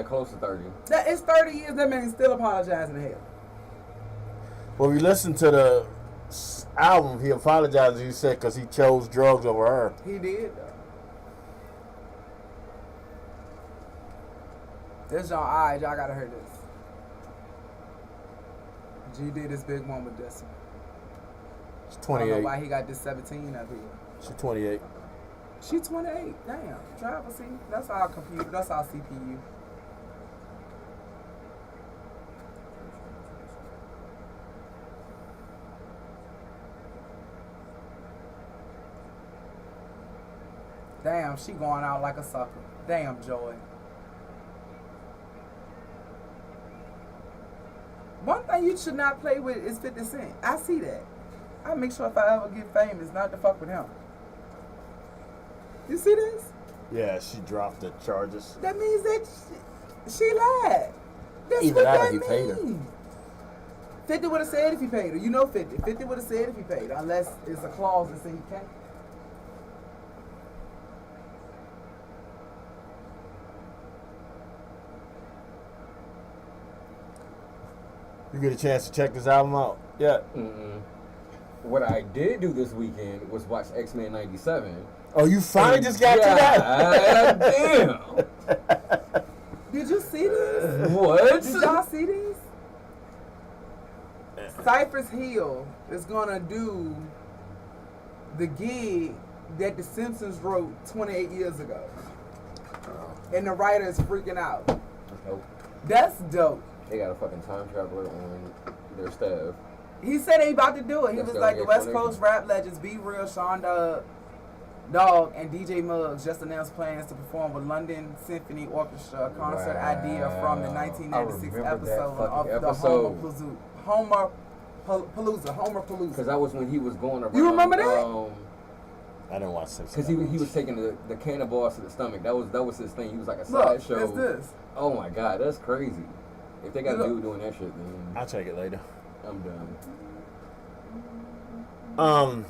S3: close to 30.
S2: That is 30 years. That man is still apologizing to Haley.
S1: Well, if you listen to the album, he apologized. He said because he chose drugs over her.
S2: He did. This y'all, alright, y'all gotta hear this. G did his big one with this one.
S1: She's
S2: I don't know
S1: 28.
S2: why he got this 17 up here.
S1: She's 28.
S2: She 28. Damn. Driver, see? That's our computer. That's our CPU. Damn, she going out like a sucker. Damn, Joy. One thing you should not play with is 50 Cent. I see that. I make sure if I ever get famous, not to fuck with him. You see this?
S1: Yeah, she dropped the charges.
S2: That means that she lied. That's
S1: Either
S2: what
S1: that or
S2: that
S1: he paid her.
S2: means. 50 would have said if he paid her. You know 50. 50 would have said if he paid her, unless it's a clause that says he can't.
S1: You get a chance to check this album out? Yeah.
S3: Mm-mm. What I did do this weekend was watch X-Men 97.
S1: Oh, you finally just got to that?
S3: Damn.
S2: Did you see this?
S3: What?
S2: Did y'all see this? Cypress Hill is gonna do the gig that The Simpsons wrote 28 years ago. And the writer is freaking out.
S3: Nope.
S2: That's dope.
S3: They got a fucking time traveler on their staff.
S2: He said he about to do it. He
S3: That's
S2: was
S3: the
S2: like, the
S3: only
S2: West Coast rap legends Be Real, Sean Dog, and DJ Muggs just announced plans to perform with London Symphony Orchestra, a concert idea from the 1996
S3: I remember that
S2: episode of
S3: fucking
S2: the
S3: episode.
S2: Homer Palooza.
S3: Because that was when he was going around.
S2: You remember that?
S1: I didn't watch Six.
S3: Because he was taking the cannonballs to the stomach. That was his thing. He was like a
S2: Look,
S3: sideshow.
S2: it's this.
S3: Oh my god, that's crazy. If they got a
S2: Look.
S3: dude doing that shit, then
S1: I'll check it later.
S3: I'm done.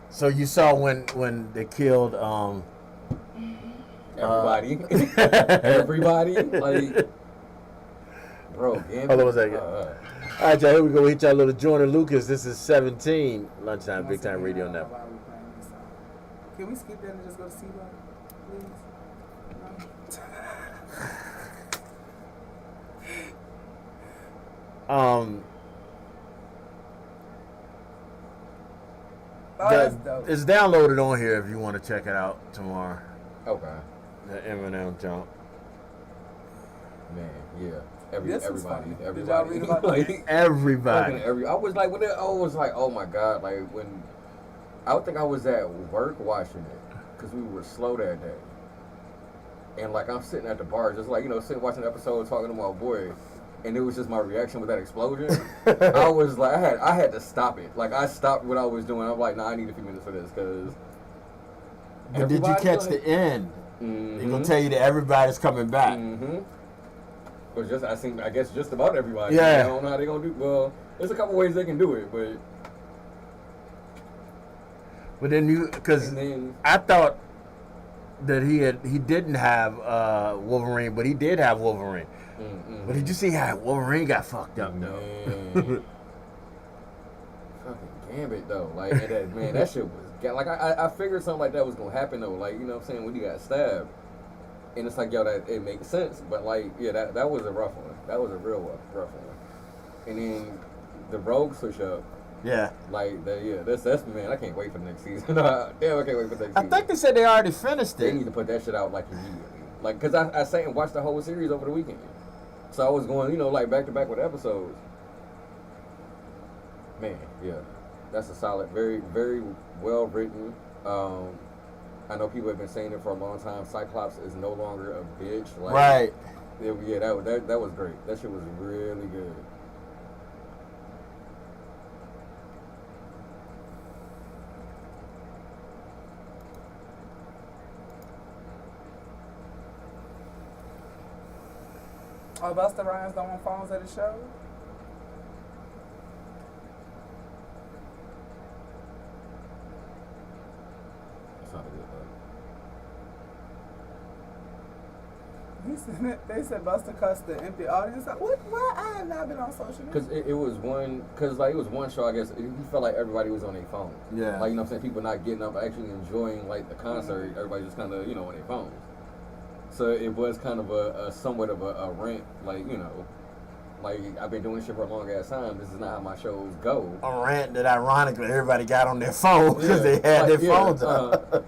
S1: So you saw when they killed
S3: Everybody, everybody, like, bro.
S1: Hold on one second. All right, y'all. Here we go. We hit y'all little Jordan and Lucas. This is 17 Lunchtime Big Time Radio Network.
S2: Can we skip that and just go to C-Bar, please? Oh, that's dope.
S1: It's downloaded on here if you want to check it out tomorrow.
S3: Okay.
S1: The Eminem jump.
S3: Man, yeah.
S2: This was
S3: Everybody.
S2: funny. Did y'all read about that?
S3: Like,
S1: Everybody.
S3: I was like, oh my god, like when I would think I was at work watching it because we were slow that day, and like I'm sitting at the bar, just like sitting watching the episode, talking to my boy, and it was just my reaction with that explosion. I was like, I had to stop it. Like I stopped what I was doing. I'm like, nah, I need a few minutes for this because.
S1: But did you catch the end?
S3: Mm-hmm.
S1: They're gonna tell you that everybody's coming back.
S3: Mm-hmm. I guess just about everybody.
S1: Yeah.
S3: I don't know how they're gonna do. Well, there's a couple ways they can do it,
S1: But then because I thought that he didn't have Wolverine, but he did have Wolverine.
S3: Mm-hmm.
S1: But did you see how Wolverine got fucked up though?
S3: Man. Fucking Gambit though, like that shit was like I figured something like that was gonna happen though, like what I'm saying, when he got stabbed, and it's like that it makes sense, but like that was a rough one. That was a real rough one. And then the Rogue switch up. Yeah. Like that's man. I can't wait for the next season. Damn, I can't wait for the next season.
S1: I think they said they already finished it.
S3: They need to put that shit out like immediately, like because I sat and watched the whole series over the weekend, so I was going like back to back with episodes. Man, yeah. That's a solid, very, very well written. I know people have been saying it for a long time. Cyclops is no longer a bitch. Like,
S1: right.
S3: Yeah, that was great. That shit was really good.
S2: Oh, Busta Rhymes don't want phones at the show? They said Busta cussed the empty audience. What? Why I have not been on social media?
S3: Because it was one show. I guess he felt like everybody was on their phones.
S1: Yeah.
S3: Like what I'm saying, people not getting up, actually enjoying like the concert. Mm-hmm. Everybody just kind of on their phones. So it was kind of a somewhat of a rant, like like I've been doing this shit for a long ass time. This is not how my shows go.
S1: A rant that ironically everybody got on their phone because they had their phones up.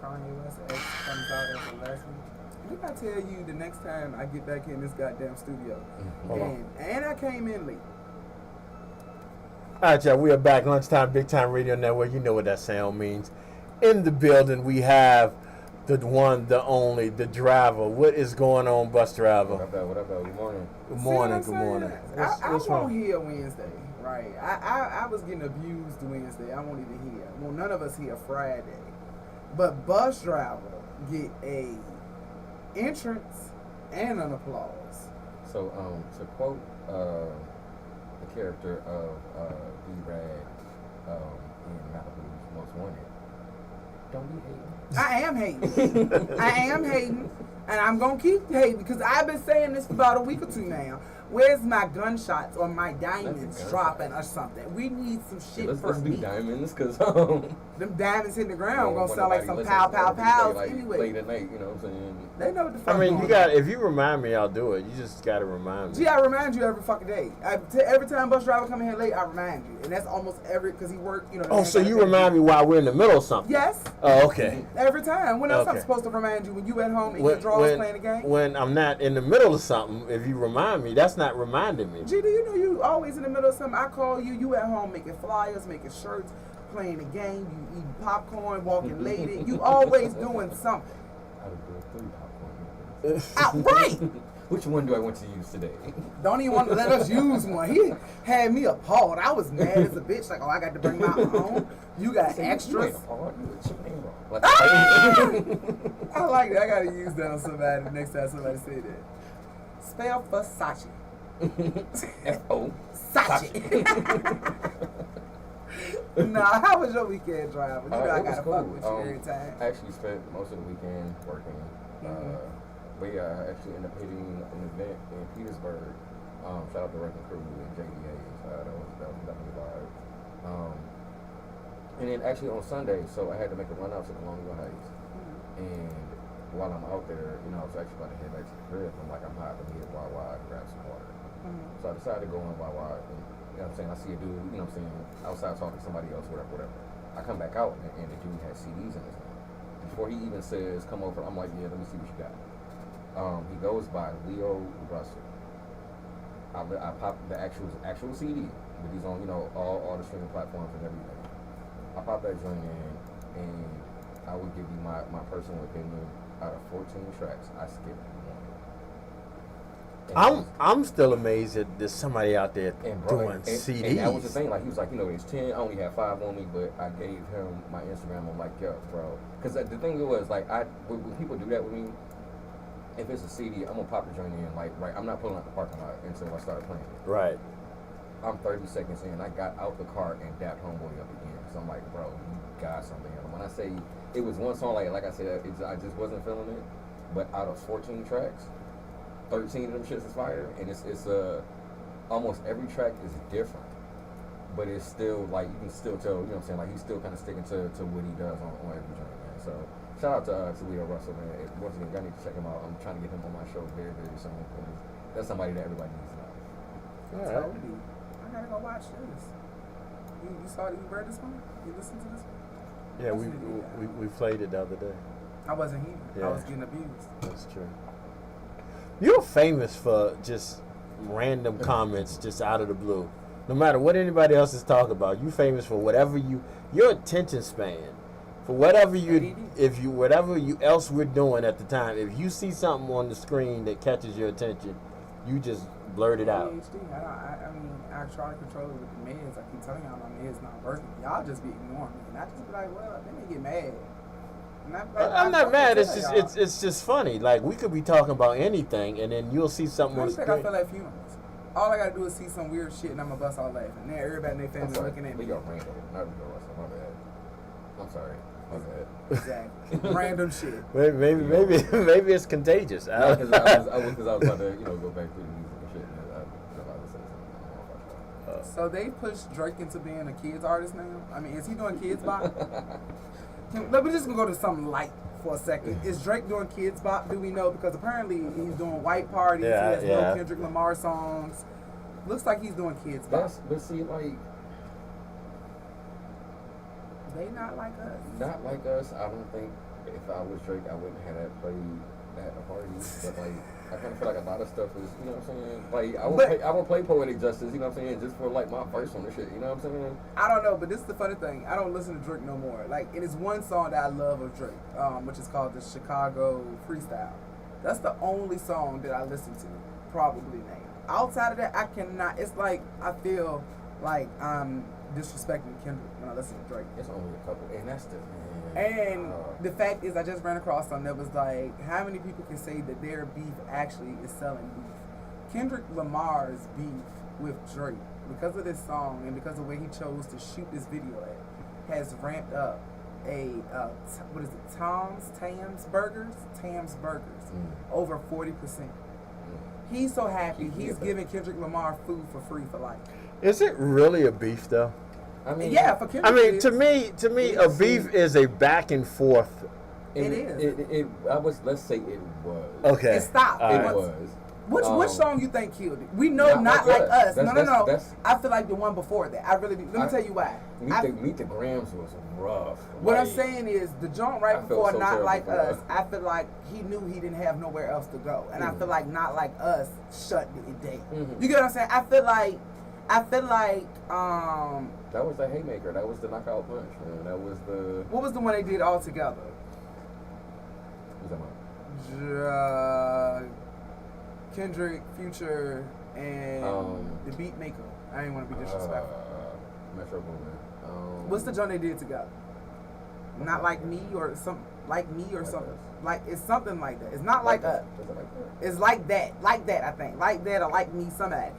S2: Kanye West X comes out as a lesbian. Didn't I tell you the next time I get back in this goddamn studio? And I came in late.
S1: All right, y'all. We are back. Lunchtime, Big Time Radio Network. You know what that sound means. In the building, we have the one, the only, the driver. What is going on, bus driver?
S3: What up, Good morning.
S1: Good morning. Good morning.
S2: I won't hear Wednesday, right? I was getting abused Wednesday. I won't even hear. Well, none of us hear Friday. But bus driver get a entrance and an applause.
S3: So, to quote the character of B-Rad in Malibu's Most Wanted, don't be hating.
S2: I am hating. I am hating. And I'm going to keep hating because I've been saying this for about a week or two now. Where's my gunshots or my diamonds dropping or something? We need some shit
S3: let's
S2: from
S3: do
S2: me.
S3: diamonds because
S2: them diamonds hitting the ground gonna sound like some pow pow pows anyway.
S3: Late at night, you know what I'm saying?
S2: They know what the fuck.
S1: I mean, you got. If you remind me, I'll do it. You just got to remind me.
S2: Gee, I remind you every fucking day. Every time bus driver come in here late, I remind you, and that's almost every because he work. You know.
S1: Oh, so you remind me while we're in the middle of something?
S2: Yes.
S1: Oh, okay.
S2: Every time. When else I'm
S1: Okay.
S2: supposed to remind you when you at home and your drawers playing the game?
S1: When I'm not in the middle of something, if you remind me, that's not reminding me.
S2: Gee, do you know you always in the middle of something? I call you. You at home making flyers, making shirts, playing the game. You eating popcorn, walking late. You always doing something.
S3: I would do 3 popcorn.
S2: Outright.
S3: Which one do I want to use today?
S2: Don't even want to let us use one. He had me appalled. I was mad as a bitch. Like, oh, I got to bring my own. You got extras. I like that. I got to use that on somebody the next time somebody say that. Spell Versace.
S3: F-O.
S2: Sachi. Nah, how was your weekend driving? You know I got to fuck with you every time.
S3: I actually spent most of the weekend working. But yeah, I actually ended up hitting an event in Petersburg. Shout out to Wrecking Crew and JDA. That was definitely vibe. And then actually on Sunday, so I had to make a run out to the Colonial Heights. And while I'm out there, you know, I was actually about to head back to the crib. I'm like, I'm hot. Let me hit Wawa and grab some water. So I decided to go in Wawa. And, you know what I'm saying? I see a dude, you know what I'm saying, outside talking to somebody else, whatever. I come back out, and the dude has CDs in his hand. Before he even says, come over, I'm like, yeah, let me see what you got. He goes by Leo Russell. I popped the actual CD, but he's on, you know, all the streaming platforms and everything. I popped that joint in, and I would give you my personal opinion. Out of 14 tracks, I skipped one.
S1: I'm still amazed that there's somebody out there doing CDs.
S3: And that was the thing. Like, he was like, you know, there's 10. I only had 5 on me, but I gave him my Instagram. I'm like, yo, bro. Because the thing was, like, when people do that with me, if it's a CD, I'm gonna pop the joint in. Like, right, I'm not pulling out the parking lot until I start playing it.
S1: Right.
S3: I'm 30 seconds in. I got out the car and dapped homeboy up again. So I'm like, bro, you got something. And when I say it was one song, like I said, I just wasn't feeling it. But out of 14 tracks, 13 of them shits is fire, and it's almost every track is different, but it's still like you can still tell, you know what I'm saying, like he's still kind of sticking to what he does on every joint, man. So shout out to Leo Russell, man. Once again, y'all need to check him out. I'm trying to get him on my show very, very soon. That's somebody that everybody needs to know.
S2: All right. I gotta go watch this. You saw it? You read this one? You listened to this one?
S1: Yeah, we played it the other day.
S2: I wasn't here.
S1: Yeah.
S2: I was getting abused.
S1: That's true. You're famous for just random comments just out of the blue. No matter what anybody else is talking about, you famous for whatever your attention span. For whatever whatever else we're doing at the time, if you see something on the screen that catches your attention, you just blurt it out.
S2: I mean, I try to control it with the meds. I keep telling y'all my meds not working. Y'all just be ignoring me, and I just be like, well, then they get mad.
S1: I'm not mad. It's just funny. Like, we could be talking about anything, and then you'll see something on the screen.
S2: I feel like funerals. All I gotta do is see some weird shit, and I'm gonna bust all laughing. And then everybody in their family looking at me.
S3: We got random, not Leo Russell. My bad. I'm sorry. My bad.
S2: Exactly. Random shit.
S1: Maybe it's contagious.
S3: Because I was about to, go back through the music and shit. And I was about to say something.
S2: So they pushed Drake into being a kids artist now. I mean, is he doing kids bop? Let me just go to something light for a second. Is Drake doing kids bop? Do we know? Because apparently he's doing white parties.
S1: Yeah,
S2: he has no Kendrick Lamar songs. Looks like he's doing kids bop.
S3: But see, like,
S2: They not like us.
S3: Not like us. I don't think if I was Drake, I wouldn't have that played at a party. But like, I kind of feel like a lot of stuff is, you know what I'm saying? Like, I would play Poetic Justice, you know what I'm saying, just for like my verse on the shit, you know what I'm saying?
S2: I don't know, but this is the funny thing. I don't listen to Drake no more. Like, it is one song that I love of Drake, which is called the Chicago Freestyle. That's the only song that I listen to, probably name. Outside of that, I cannot. It's like I feel like I'm disrespecting Kendrick when I listen to Drake.
S3: It's only a couple, and that's the.
S2: And the fact is, I just ran across something that was like, how many people can say that their beef actually is selling beef? Kendrick Lamar's beef with Drake, because of this song and because of the way he chose to shoot this video at, has ramped up what is it, Tam's Burgers, over 40%. He's so happy he's giving Kendrick Lamar food for free for life.
S1: Is it really a beef though?
S3: I mean,
S2: yeah, for Kendrick.
S1: I mean, to me, a beef is a back and forth.
S2: It is.
S3: Let's say it was.
S1: Okay.
S2: It stopped.
S3: It was.
S2: Which song you think killed it? We know not like us. No. I feel like the one before that. I really do. Let me tell you why.
S3: Meet the Grams was rough.
S2: What
S3: like,
S2: I'm saying is the joint right before
S3: so
S2: Not Like Us,
S3: that.
S2: I feel like he knew he didn't have nowhere else to go. And I feel like Not Like Us shut it down.
S3: Mm-hmm.
S2: You get what I'm saying? I feel like
S3: that was the haymaker. That was the knockout punch, man. That was the.
S2: What was the one they did all together?
S3: Who's that one?
S2: Kendrick, Future, and the Beat Maker. I didn't want to be disrespectful.
S3: Metro Boomin.
S2: What's the joint they did together? Not Like Me or something. Like Me or something. Like, it's something like that. It's not like us. It's like that. Like that, I think. Like that or Like Me, some of that.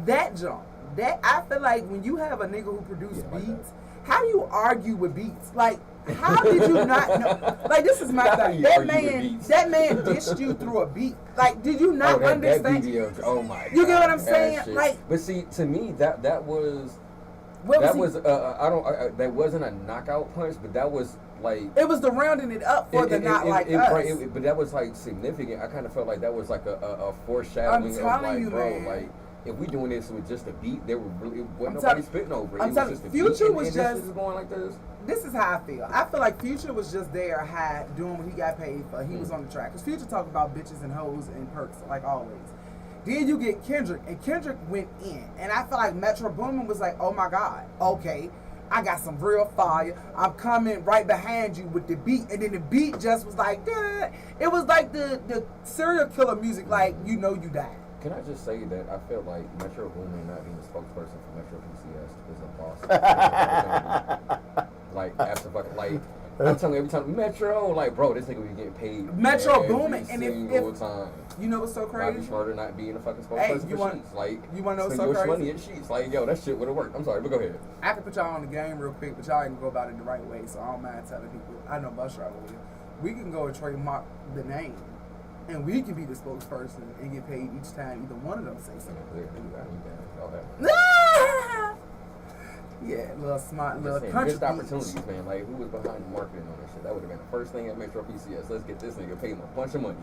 S2: That joint. That, I feel like when you have a nigga who produces beats, how do you argue with beats? Like, how did you not know? Like, this is my thing. That man dished you through a beat. Like, did you not understand?
S3: That video, oh my God.
S2: You get what I'm saying?
S3: Shit.
S2: Like,
S3: but see, to me, that was that wasn't a knockout punch, but that was like
S2: it was the rounding it up for the Not Like Us.
S3: But that was like significant. I kind of felt like that was like a foreshadowing of like,
S2: you,
S3: bro,
S2: man.
S3: like. If we doing this with just a beat, there wasn't nobody spitting over it.
S2: I'm telling you, Future was just
S3: this is going like this.
S2: This is how I feel. I feel like Future was just there, doing what he got paid for. He was on the track. Because Future talked about bitches and hoes and perks, like always. Then you get Kendrick, and Kendrick went in. And I feel like Metro Boomin was like, oh my God, okay, I got some real fire. I'm coming right behind you with the beat. And then the beat just was like, duh. It was like the serial killer music, like, you know you died.
S3: Can I just say that I feel like Metro Boomin not being the spokesperson for Metro PCS is a boss. Like, absolutely, like, I'm telling you every time, Metro, like, bro, this nigga be getting paid.
S2: Metro Boomin, and
S3: if time.
S2: You know what's so crazy?
S3: Bobby Schmurder not being a fucking spokesperson for Sheets. Like,
S2: you want to know what's so
S3: your
S2: crazy?
S3: money at Sheets. Like, yo, that shit would have worked. I'm sorry, but go ahead.
S2: I can put y'all on the game real quick, but y'all ain't go about it the right way, so I don't mind telling people. I know Bus Driver will. We can go and trademark the name. And we can be the spokesperson and get paid each time either one of them say something. Yeah, little smart, little country.
S3: Missed opportunities, man. Like, who was behind the marketing on this shit? That would have been the first thing at Metro PCS. Let's get this nigga, pay him a bunch of money.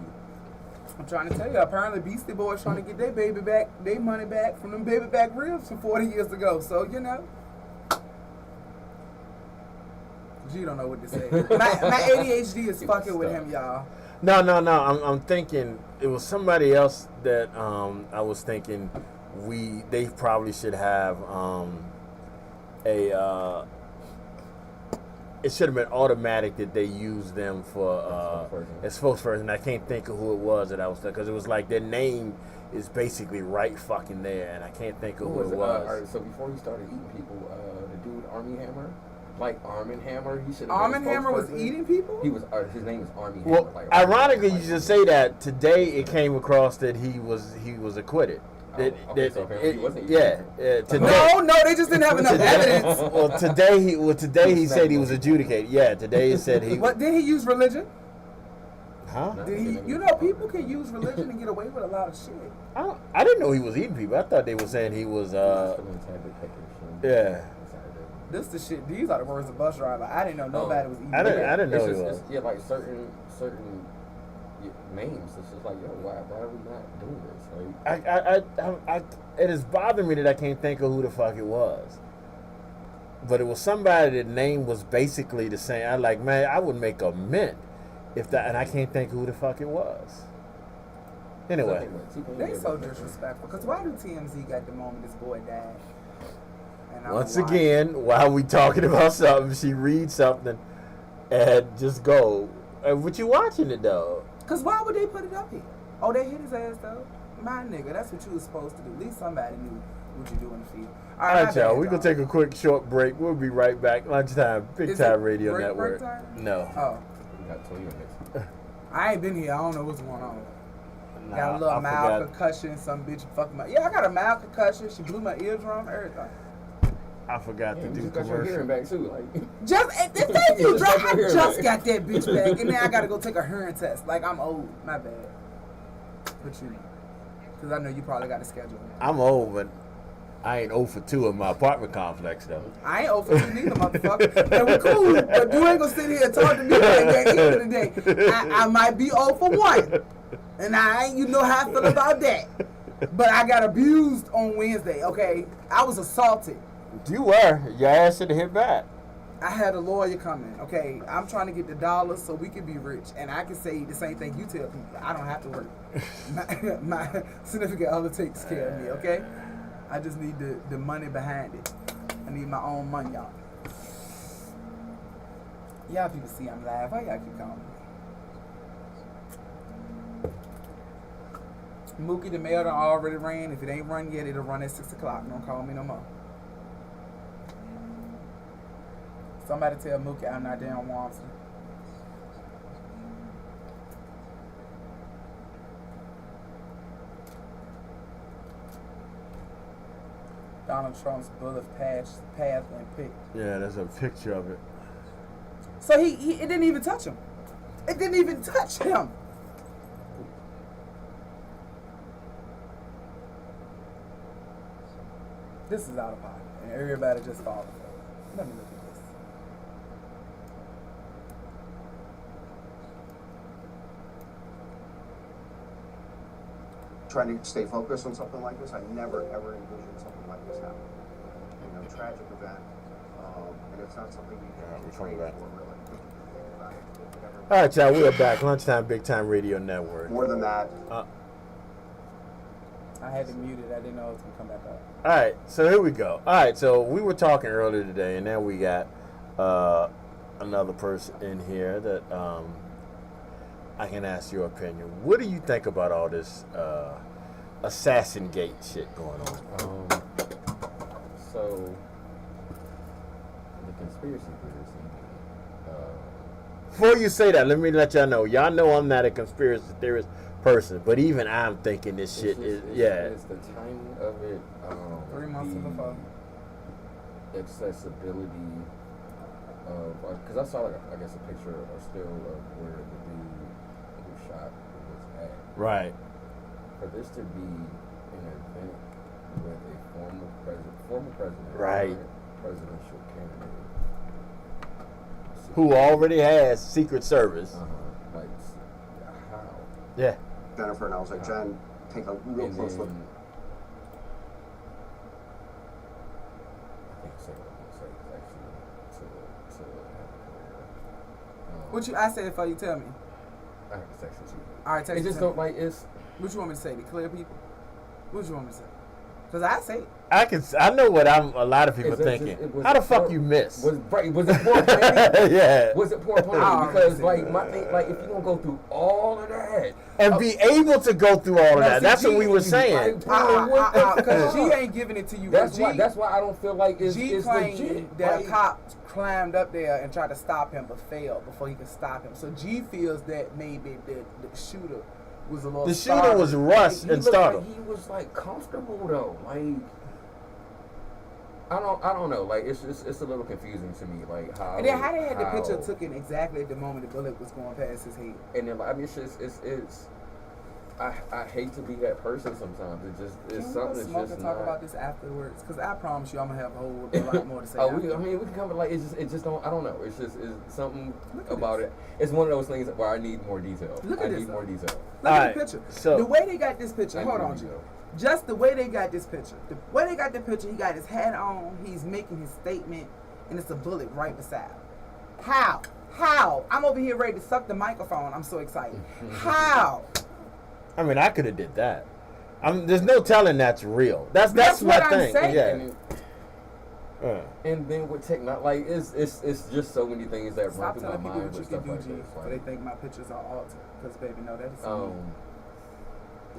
S2: I'm trying to tell you, apparently Beastie Boys trying to get their money back from them baby back ribs from 40 years ago. So, you know. G don't know what to say. My ADHD is fucking with him, y'all.
S1: No. I'm thinking it was somebody else that I was thinking they probably should have it should have been automatic that they use them for a spokesperson. I can't think of who it was that I was because it was like their name is basically right fucking there, and I can't think of who it was.
S3: All right, so before he started eating people, the dude Army Hammer. Like Arm & Hammer, he should have.
S2: Arm & Hammer was eating people.
S3: He was. His name is Army Hammer.
S1: Well,
S3: like,
S1: ironically, you just say that today. It came across that he was acquitted.
S3: So he wasn't eating
S1: today.
S2: No, they just didn't have enough evidence.
S1: Well, today he said he was adjudicated. Yeah, today he said he.
S2: What did he use religion?
S1: Huh?
S2: Did he? You know, people can use religion and get away with a lot of shit.
S1: I didn't know he was eating people. I thought they were saying he was. Yeah.
S2: This the shit. These are the words of Bus Driver. I didn't know nobody was eating.
S1: I didn't know he was.
S3: Yeah, like certain names. It's just like, yo, why are we not doing this? Like,
S1: It is bothering me that I can't think of who the fuck it was. but it was somebody that name was basically the same. I like, man, I would make a mint if that, and I can't think who the fuck it was. Anyway,
S2: They so disrespectful. Cause why do TMZ got the moment this boy died? And
S1: once again, while we talking about something, she reads something and just go. What you watching it though?
S2: Cause why would they put it up here? Oh, they hit his ass though. My nigga, that's what you was supposed to do. At least somebody knew what you do in the field.
S1: All right, y'all. We're gonna take a quick short break. We'll be right back. Lunchtime, Big Time Radio Network.
S2: Break time?
S1: No.
S2: Oh,
S3: We got 20 minutes.
S2: I ain't been here. I don't know what's going on.
S1: Nah,
S2: Got a little
S1: I
S2: mild
S1: forgot.
S2: concussion. Some bitch fucking my. Yeah, I got a mild concussion. She blew my eardrum. Everything.
S1: I forgot to
S3: You
S1: do
S3: just got your hearing
S1: commercial.
S3: back too. Like,
S2: Thank you,
S3: Just
S2: Dre.
S3: got your
S2: I
S3: hearing
S2: just
S3: back.
S2: got that bitch back, and then I gotta go take a hearing test. Like I'm old. My bad. What you? Because I know you probably got a schedule.
S1: I'm old, but I ain't 0 for 2 in my apartment complex though.
S2: I ain't over you neither, motherfucker. And we're cool, but you ain't gonna sit here and talk to me like that either today. I might be 0 for 1. And you know how I feel about that. But I got abused on Wednesday, okay? I was assaulted.
S1: You were. Your ass should have hit back.
S2: I had a lawyer coming, okay? I'm trying to get the dollars so we can be rich. And I can say the same thing you tell people. I don't have to work. My significant other takes care of me, okay? I just need the money behind it. I need my own money, y'all. Y'all people see I'm live. Why y'all keep calling me? Mookie, the mail done already ran. If it ain't run yet, it'll run at 6 o'clock. Don't call me no more. Somebody tell Mookie I'm not down Wamsley. Donald Trump's bullet path and pick.
S1: Yeah, there's a picture of it.
S2: So it didn't even touch him. It didn't even touch him. This is out of pocket, and everybody just followed it. Let me look at this.
S4: Trying to stay focused on something like this, I never ever envisioned something like this happening. You know, tragic event, and it's not something you can
S1: we're
S4: train
S1: coming back.
S4: for, really.
S1: All right, y'all. We are back. Lunchtime, Big Time Radio Network.
S4: More than that,
S2: I had to mute it. I didn't know it was gonna come back up.
S1: All right, so here we go. All right, so we were talking earlier today, and now we got another person in here that I can ask your opinion. What do you think about all this Assassin Gate shit going on?
S3: So, the conspiracy theories.
S1: Before you say that, let me let y'all know. Y'all know I'm not a conspiracy theorist person, but even I'm thinking this shit
S3: It's the timing of it.
S2: 3 months before.
S3: Accessibility of, because I saw like I guess a picture or still of where the dude who shot was at.
S1: Right.
S3: For this to be an event with a former president,
S1: Right.
S3: presidential candidate,
S1: Who already has Secret Service.
S3: like how?
S1: Yeah.
S4: Jennifer and I was like, Jen, take a real
S3: And
S4: close look.
S3: then- I can't say what I'm gonna say 'cause actually to have a career.
S2: What you? I said it for you. Tell me.
S3: I have a section too.
S2: All right, tell
S3: It
S2: me.
S3: just don't like it's.
S2: What you want me to say? To clear people? What you want me to say? Cause I say it.
S1: I know what a lot of people
S3: Is it
S1: thinking.
S3: just- it was
S1: How the
S3: a
S1: fuck
S3: poor-
S1: you miss?
S3: Was it poor planning?
S1: Yeah.
S3: Was it poor
S2: I
S3: planning?
S2: already
S3: Because
S2: said
S3: like
S2: that.
S3: my thing, like if you gonna go through all of that,
S1: And be able to go through all of
S3: No,
S1: that.
S3: see,
S1: That's what we
S3: G,
S1: were
S3: you-
S1: saying.
S2: Because G ain't giving it to you.
S3: That's
S2: G,
S3: why I don't feel like it's
S2: G
S3: it's
S2: claimed
S3: legit.
S2: that
S3: Like,
S2: a cop climbed up there and tried to stop him, but failed before he could stop him. So G feels that maybe the shooter was a little.
S1: The shooter
S2: startled.
S1: was rushed
S3: he
S1: and
S3: looked
S1: startled.
S3: Like he was like comfortable though. Like I don't know. Like it's a little confusing to me. Like how.
S2: And then how they had the picture
S3: how-
S2: taken exactly at the moment the bullet was going past his head.
S3: And then like, I mean it's just it's. I hate to be that person sometimes. It's
S2: Can
S3: something
S2: we
S3: that's
S2: smoke
S3: just
S2: and talk
S3: not.
S2: about this afterwards? Because I promise you, I'm gonna have a lot more to say.
S3: Oh,
S2: after.
S3: I mean, we can come, but like, it just don't. I don't know. It's something
S2: Look at
S3: about
S2: this.
S3: it. It's one of those things where I need more detail.
S2: Look at
S3: I
S2: this,
S3: need more
S2: though.
S3: detail.
S2: Look
S1: All
S2: at
S1: right,
S2: the picture.
S1: so-
S2: The way they got this picture,
S3: I
S2: hold
S3: need
S2: on, G.
S3: detail.
S2: Just the way they got this picture. The way they got the picture, he got his hat on. He's making his statement. and it's a bullet right beside him. How? How? I'm over here ready to suck the microphone. I'm so excited. How?
S1: I mean, I could have did that. There's no telling that's real. That's
S2: what
S1: my
S2: I'm
S1: thing.
S2: saying.
S1: Yeah.
S3: And then with technology, like it's just so many things that run
S2: Stop
S3: through my
S2: telling people
S3: mind
S2: what you
S3: with
S2: can
S3: stuff
S2: do,
S3: like
S2: G.
S3: this.
S2: But they think my pictures are altered. Because, baby, no, that is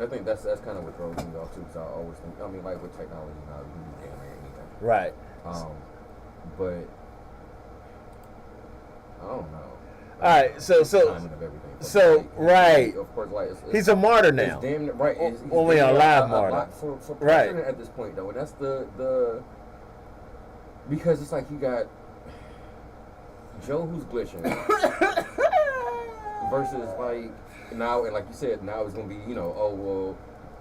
S3: I think that's kind of what throws me off too. Because I always think, I mean, like with technology now, you can do damn near anything.
S1: Right.
S3: But I don't know.
S1: All right. So
S3: Timing of everything.
S1: So, right.
S3: Of course, like
S1: he's a martyr now.
S3: It's damn right. It's
S1: Only a live martyr.
S3: For
S1: Right.
S3: president at this point though, and that's the because it's like you got Joe who's glitching versus like now, and like you said, now it's gonna be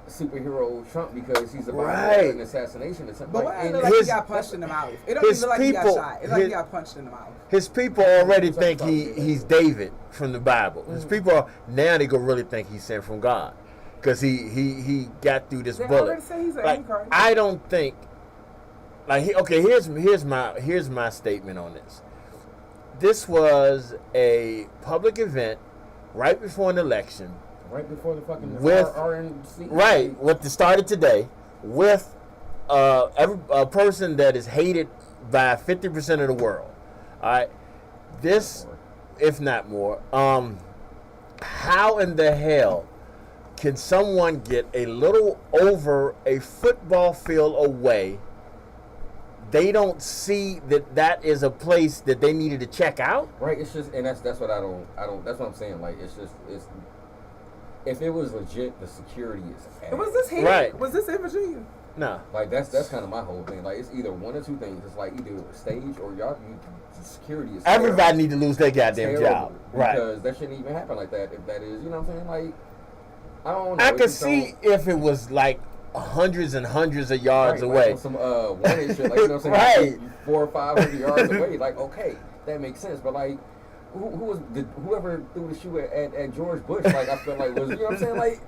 S3: superhero Trump because he's about an assassination or something.
S2: But
S3: like,
S2: why look like he got punched in the mouth? It don't even look like he got shot. It's like he got punched in the mouth.
S1: His people already think he's David from the Bible. His people now they gonna really think he's sent from God because he got through this
S2: They
S1: bullet.
S2: already say he's an
S1: Like,
S2: incarnate.
S1: I don't think here's my statement on this. This was a public event right before an election.
S3: right before the fucking
S1: With-
S3: RNC.
S1: Right, with the start of today, with a person that is hated by 50% of the world. All right, this, if not more, how in the hell can someone get a little over a football field away? They don't see that is a place that they needed to check out.
S3: Right, it's just, and that's what I don't. That's what I'm saying. Like, it's if it was legit, the security is ass.
S2: Was this here?
S1: Right.
S2: Was this in Virginia?
S1: No.
S3: Like that's kind of my whole thing. Like it's either one or two things. It's like either stage or security is
S1: Everybody need to lose their goddamn job. Right.
S3: Because that shouldn't even happen like that. If that is, you know what I'm saying? Like I don't know.
S1: I could see if it was like hundreds and hundreds of yards away.
S3: Like some wanted shit, like you know what I'm saying?
S1: Right.
S3: Like 400 or 500 yards away. Like okay, that makes sense. But like. Whoever threw the shoe at George Bush, like I feel like was, you know what I'm saying, like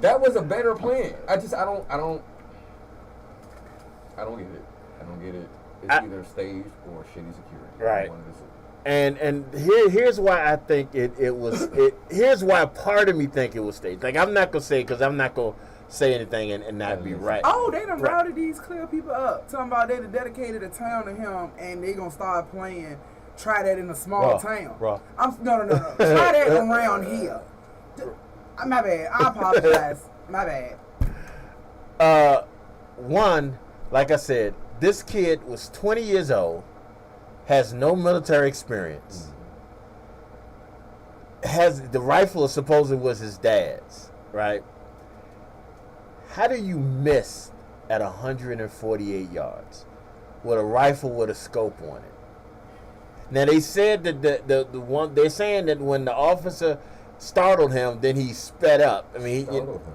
S3: that was a better plan. I don't get it. I don't get it. It's either staged or shitty security.
S1: Right. And here's why I think it was. Here's why part of me think it was staged. Like I'm not gonna say because I'm not gonna say anything and not be right.
S2: Oh, they done routed these clear people up. Talking about they done dedicated a town to him and they gonna start playing. Try that in a small town.
S1: Bro.
S2: No. Try that around here. My bad. I apologize. My bad.
S1: One, like I said, this kid was 20 years old, has no military experience. Has the rifle supposedly was his dad's, right? How do you miss at 148 yards with a rifle with a scope on it? Now they said that the one they're saying that when the officer startled him, then he sped up. I mean,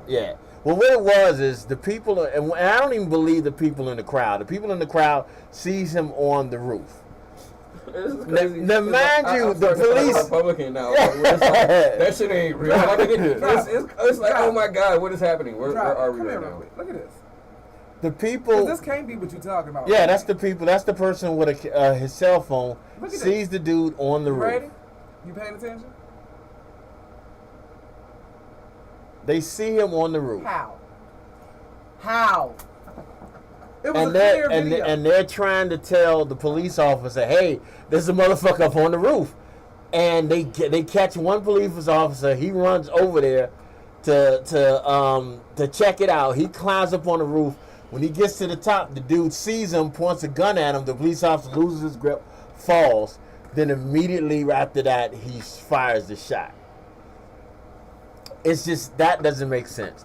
S1: yeah. Well, what it was is the people, and I don't even believe the people in the crowd. The people in the crowd sees him on the roof. Now mind you, the police.
S3: Republican now. Like, that shit ain't real. Like, it's like, oh my God, what is happening? Where are we right now?
S2: Look at this.
S1: The people.
S2: This can't be what you're talking about.
S1: Yeah, that's the people. That's the person with his cell phone sees the dude on the roof.
S2: Ready? You paying attention?
S1: They see him on the roof.
S2: How? It was a clear video.
S1: And they're trying to tell the police officer, "Hey, there's a motherfucker up on the roof." And they catch one police officer. He runs over there to check it out. He climbs up on the roof. When he gets to the top, the dude sees him, points a gun at him. The police officer loses his grip, falls. Then immediately after that, he fires the shot. It's just, that doesn't make sense.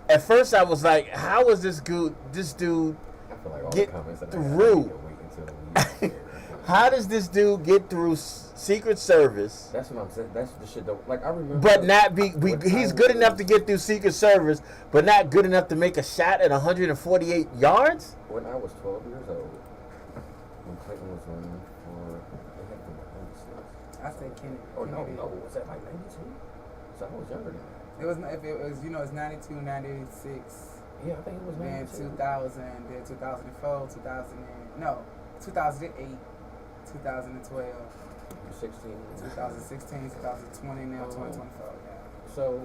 S1: At first, I was like, how is this dude get through? How does this dude get through Secret Service?
S3: That's what I'm saying. That's the shit though. Like I remember.
S1: But not be. He's good enough to get through Secret Service, but not good enough to make a shot at 148 yards.
S3: When I was 12 years old, when Clinton was running for,
S2: I said Kennedy.
S3: Oh no, was that like 92? So I was younger than that.
S2: It was, if it was, it's 92, 96.
S3: Yeah, I think it was 92.
S2: Then 2000, then 2004, 2008. 2012,
S3: 16.
S2: 2016, 2020, now 2024. Yeah.
S3: So,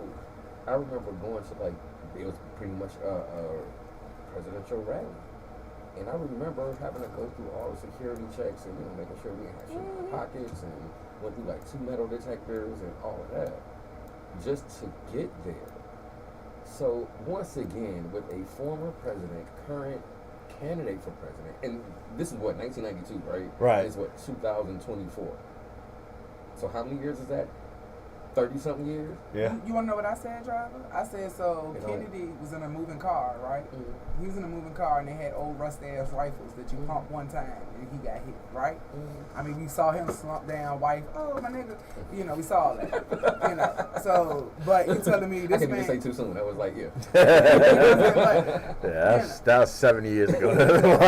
S3: I remember going to like, it was pretty much a presidential rally. And I remember having to go through all the security checks and, making sure we had shit in our pockets and went through like 2 metal detectors and all of that just to get there. So once again, with a former president, current candidate for president, and this is what, 1992, right?
S1: Right.
S3: It's what, 2024. So how many years is that? 30-something years?
S1: Yeah.
S2: You want to know what I said, driver? I said, so
S3: You know.
S2: Kennedy was in a moving car, right?
S3: Mm-hmm.
S2: He was in a moving car, and they had old rust-ass rifles that you pump one time, and he got hit, right?
S3: Mm-hmm.
S2: I mean, we saw him slump down, wife, oh, my nigga. We saw that. So, but you telling me
S3: I
S2: this
S3: didn't
S2: man...
S3: even say too soon. That was like, yeah.
S1: Yeah, that was 7 years ago.
S2: No,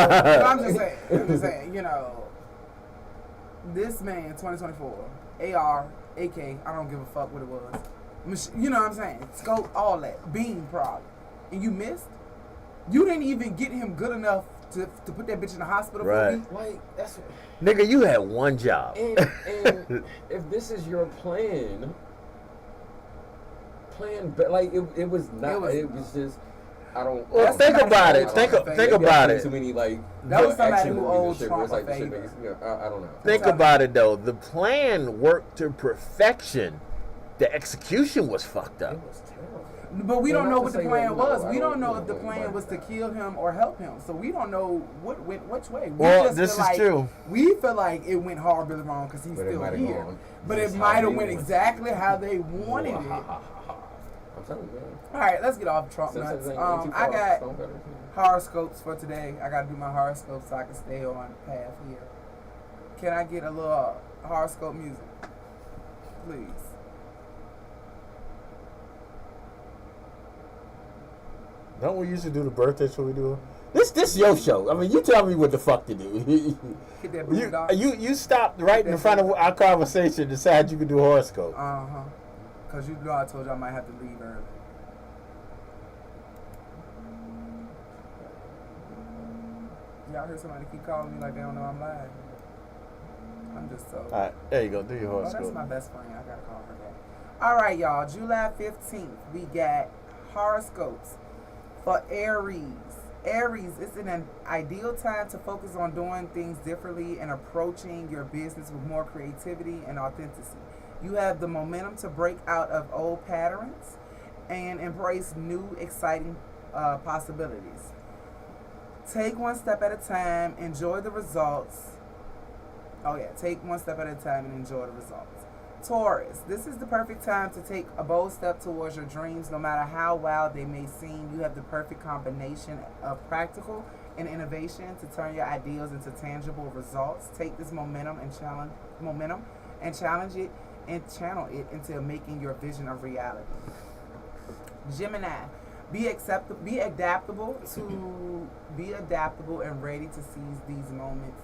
S2: I'm just saying, this man, 2024, AR, AK, I don't give a fuck what it was. You know what I'm saying? Scope, all that. Beam problem. And you missed? You didn't even get him good enough to put that bitch in the hospital for a
S1: Right.
S2: week?
S3: Like, that's...
S1: Nigga, you had one job.
S3: And if this is your plan, like, it was not, it was just... I don't.
S1: Well,
S3: I don't
S1: think
S3: know.
S1: about it.
S3: I
S1: Think
S3: don't know.
S1: about
S3: Maybe I've
S1: it.
S3: seen too many like
S2: That was somebody
S3: action
S2: who
S3: movies and
S2: owed
S3: shit
S2: Trump
S3: where it's like
S2: a
S3: the shit
S2: favor.
S3: makes, I don't know.
S1: Think about it though. The plan worked to perfection. The execution was fucked
S3: It
S1: up.
S3: was terrible.
S2: But we
S3: Well,
S2: don't
S3: not
S2: know
S3: to
S2: what the
S3: say
S2: plan
S3: that, no,
S2: was.
S3: I
S2: We don't
S3: don't
S2: know
S3: know
S2: if the
S3: what
S2: plan
S3: anybody
S2: was to
S3: does.
S2: kill him or help him. So we don't know what went which way. We
S1: Well,
S2: just
S1: this
S2: feel
S1: is
S2: like
S1: true.
S2: We feel like it went horribly wrong because he's
S3: But it
S2: still
S3: might have
S2: here.
S3: gone
S2: But it
S3: just
S2: might
S3: how
S2: have
S3: they
S2: went
S3: want.
S2: exactly how they wanted it.
S3: I'm telling you, man.
S2: All right, let's get off Trump
S3: Simpsons
S2: nuts.
S3: ain't too
S2: I
S3: far.
S2: got
S3: Stone better.
S2: horoscopes for today. I got to do my horoscope so I can stay on path here. Can I get a little horoscope music, please?
S1: Don't we usually do the birthday show we do? This your show. I mean, you tell me what the fuck to do.
S2: Hit that boom dog.
S1: you stopped right in front of our conversation and decided you could do horoscope.
S2: Because you know I told you I might have to leave early. Y'all heard somebody keep calling me like they don't know I'm live. I'm just so...
S1: All right, there you go. Do your
S2: Oh,
S1: horoscope.
S2: that's my best friend. I gotta call her back. All right, y'all. July 15th, we got horoscopes for Aries. Aries, it's an ideal time to focus on doing things differently and approaching your business with more creativity and authenticity. You have the momentum to break out of old patterns and embrace new, exciting possibilities. Take one step at a time. Enjoy the results. Oh yeah, take one step at a time and enjoy the results. Taurus, this is the perfect time to take a bold step towards your dreams. No matter how wild they may seem, you have the perfect combination of practical and innovation to turn your ideals into tangible results. Take this momentum and challenge it and channel it into making your vision a reality. Gemini, be adaptable and ready to seize these moments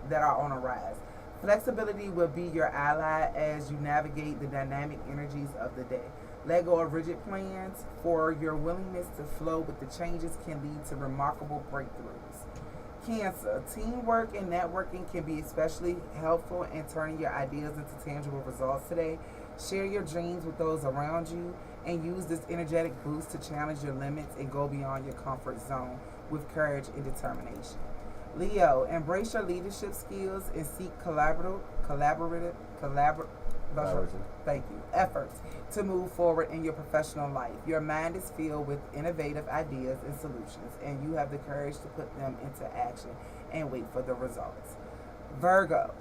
S2: that are on a rise. Flexibility will be your ally as you navigate the dynamic energies of the day. Let go of rigid plans, for your willingness to flow with the changes can lead to remarkable breakthroughs. Cancer, teamwork and networking can be especially helpful in turning your ideas into tangible results today. Share your dreams with those around you and use this energetic boost to challenge your limits and go beyond your comfort zone with courage and determination. Leo, embrace your leadership skills and seek efforts to move forward in your professional life. Your mind is filled with innovative ideas and solutions, and you have the courage to put them into action and wait for the results. Virgo,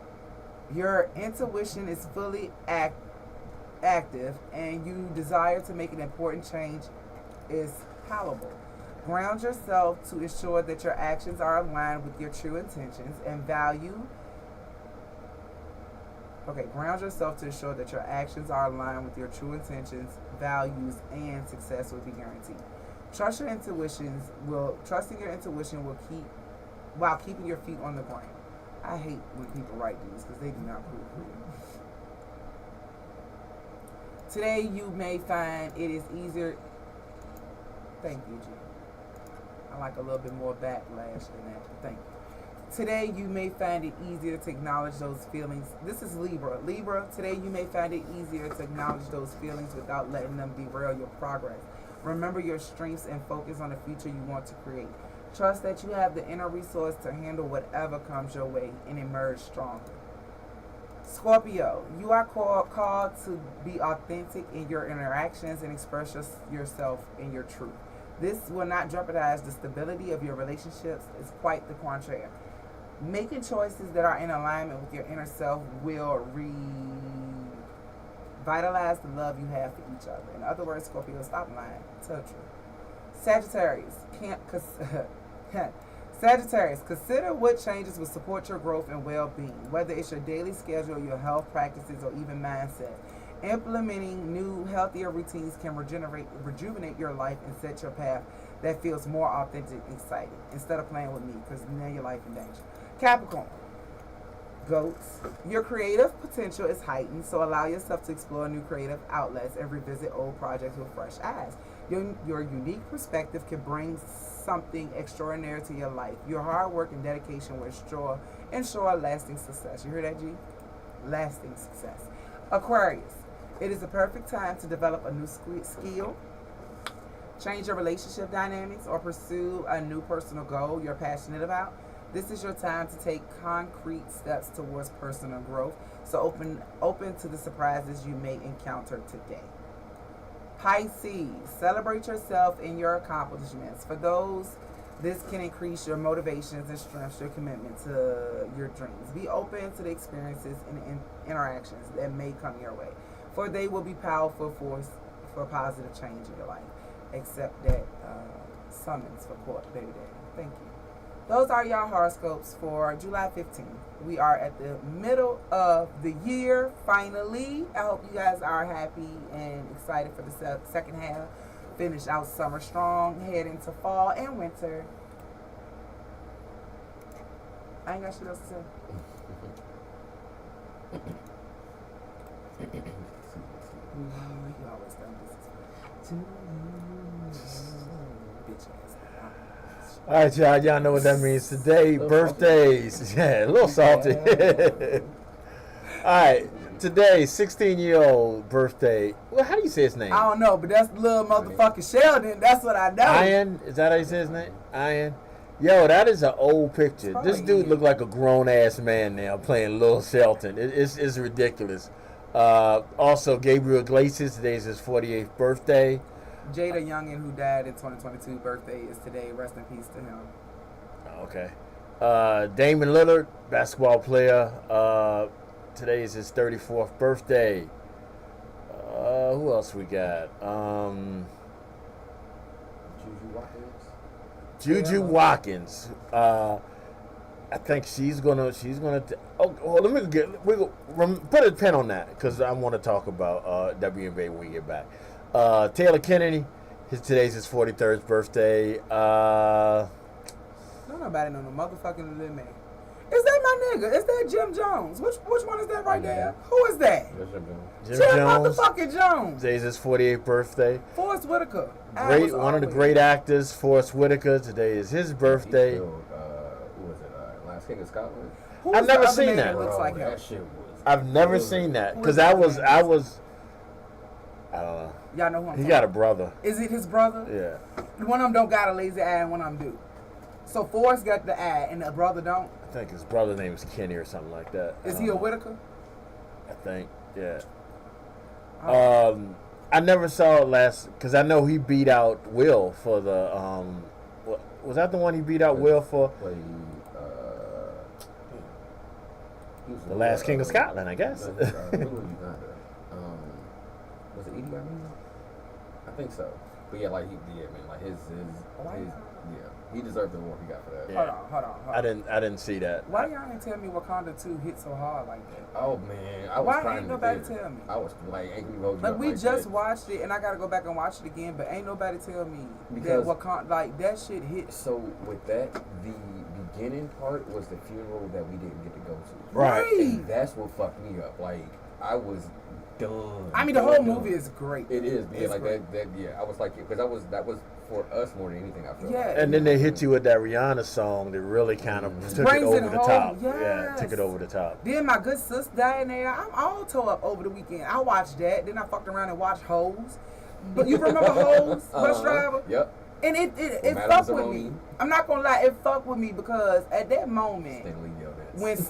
S2: your intuition is fully active, and you desire to make an important change is palpable. Ground yourself to ensure that your actions are aligned with your true intentions and value. Ground yourself to ensure that your actions are aligned with your true intentions, values, and success will be guaranteed. Trusting your intuition will keep while keeping your feet on the ground. I hate when people write these because they do not prove. Today you may find it is easier. Thank you, G. I like a little bit more backlash than that. Thank you. Today you may find it easier to acknowledge those feelings. This is Libra. Libra, today you may find it easier to acknowledge those feelings without letting them derail your progress. Remember your strengths and focus on the future you want to create. Trust that you have the inner resource to handle whatever comes your way and emerge stronger. Scorpio, you are called to be authentic in your interactions and express yourself in your truth. This will not jeopardize the stability of your relationships. It's quite the contrary. Making choices that are in alignment with your inner self will revitalize the love you have for each other. In other words, Scorpio, stop lying. Tell the truth. Sagittarius, consider what changes will support your growth and well-being, whether it's your daily schedule, your health practices, or even mindset. Implementing new, healthier routines can rejuvenate your life and set your path that feels more authentic and exciting, instead of playing with me, because now your life in danger. Capricorn, goats, your creative potential is heightened, so allow yourself to explore new creative outlets and revisit old projects with fresh eyes. Your unique perspective can bring something extraordinary to your life. Your hard work and dedication will ensure lasting success. You hear that, G? Lasting success. Aquarius, it is the perfect time to develop a new skill, change your relationship dynamics, or pursue a new personal goal you're passionate about. This is your time to take concrete steps towards personal growth, so open to the surprises you may encounter today. Pisces, celebrate yourself and your accomplishments. For those, this can increase your motivations and strengthen your commitment to your dreams. Be open to the experiences and interactions that may come your way, for they will be powerful force for positive change in your life. Accept that summons for court, baby daddy. Thank you. Those are your horoscopes for July 15th. We are at the middle of the year, finally. I hope you guys are happy and excited for the second half. Finish out summer strong, head into fall and winter. I ain't got shit else to say. You always done this. Bitch ass.
S1: All right, y'all know what that means. Today, birthdays. Yeah, a little salty. All right, today, 16-year-old birthday. Well, how do you say his name?
S2: I don't know, but that's little motherfucking Sheldon. That's what I know.
S1: Ian? Is that how you say his name? Ian? Yo, that is an old picture. This dude look like a grown-ass man now playing Lil Shelton. It's ridiculous. Also, Gabriel Iglesias, today is his 48th birthday.
S2: Jada Youngin, who died in 2022, birthday is today. Rest in peace to him.
S1: Okay. Damon Lillard, basketball player. Today is his 34th birthday. Who else we got? Juju Watkins. I think she's gonna. Let me put a pin on that because I want to talk about WNBA when we get back. Taylor Kennedy, today's his 43rd birthday.
S2: No, nobody know no motherfucking little man. Is that my nigga? Is that Jim Jones? Which one is that right there? Who is that?
S1: Jim
S2: Jim
S1: Jones.
S2: motherfucking Jones.
S1: Today's his 48th birthday.
S2: Forrest Whitaker.
S1: One of the great actors, Forrest Whitaker. Today is his birthday.
S3: Who was it? Last King of Scotland.
S1: I've never seen that.
S2: Looks like
S3: that
S2: him?
S3: shit was.
S1: I've never seen that because I was. I don't know.
S2: Y'all know who I'm
S1: He
S2: talking
S1: got a
S2: about.
S1: brother.
S2: Is it his brother?
S1: Yeah.
S2: One of them don't got a lazy eye and one of them do. So Forrest got the eye and the brother don't?
S1: I think his brother's name is Kenny or something like that.
S2: Is he a Whitaker?
S1: I think, yeah.
S2: Oh.
S1: I never saw it last because I know he beat out Will for the was that the one he beat out Will for? The Last King of Scotland, I guess.
S3: Was it Edie Armenia? I think so. But yeah, he deserved the award he got for that.
S1: Yeah.
S2: Hold on.
S1: I didn't see that.
S2: Why y'all didn't tell me Wakanda 2 hit so hard like that?
S3: Oh man, I was
S2: Why
S3: crying.
S2: ain't nobody tell me?
S3: I was like, ain't gonna hold you
S2: Like
S3: up
S2: we
S3: like
S2: just
S3: that.
S2: watched it and I gotta go back and watch it again, but ain't nobody tell me
S3: Because-
S2: that Wakanda, like that shit hit.
S3: So with that, the beginning part was the funeral that we didn't get to go to.
S1: Right.
S3: And that's what fucked me up. Like I was done.
S2: I mean, the whole movie is great.
S3: It is, yeah,
S2: It's
S3: like
S2: great.
S3: that. Yeah, I was like, because that was for us more than anything. I felt.
S2: Yeah.
S3: Like.
S1: And then they hit you with that Rihanna song that really kind of took it
S2: Brings
S1: over
S2: it
S1: the
S2: home,
S1: top.
S2: yes.
S1: Yeah, took it over the top.
S2: Then my good sis died there. I'm all tore up over the weekend. I watched that. Then I fucked around and watched Hoes. But you remember Hoes, Bus Driver?
S3: Yep.
S2: And it
S3: Madame
S2: fucked with me.
S3: Zeroni.
S2: I'm not gonna lie, it fucked with me because at that moment,
S3: Stanley Yo, that's.
S2: with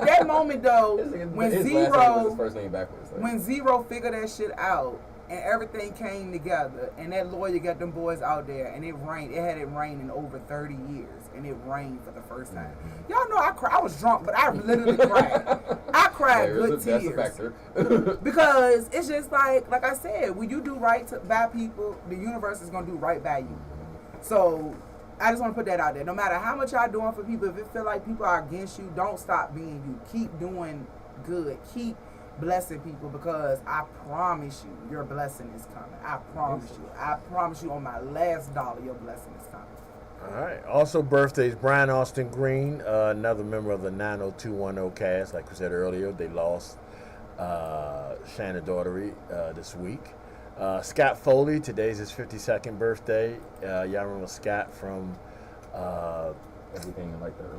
S2: that moment though, when
S3: his last name was his first name backwards. Like.
S2: when Zero figured that shit out and everything came together and that lawyer got them boys out there and it rained. It hadn't rained in over 30 years and it rained for the first time. Y'all know I was drunk, but I literally cried. I cried good
S3: That's
S2: tears.
S3: a factor.
S2: Because it's just like I said, when you do right by people, the universe is gonna do right by you. So I just want to put that out there. No matter how much y'all doing for people, if it feel like people are against you, don't stop being you. Keep doing good. Keep blessing people because I promise you, your blessing is coming. I promise you. I promise you on my last dollar, your blessing is coming.
S1: All right. Also, birthdays: Brian Austin Green, another member of the 90210 cast. Like we said earlier, they lost Shannon Daughtery this week. Scott Foley, today's his 52nd birthday. Y'all remember Scott from
S3: Everything in like the early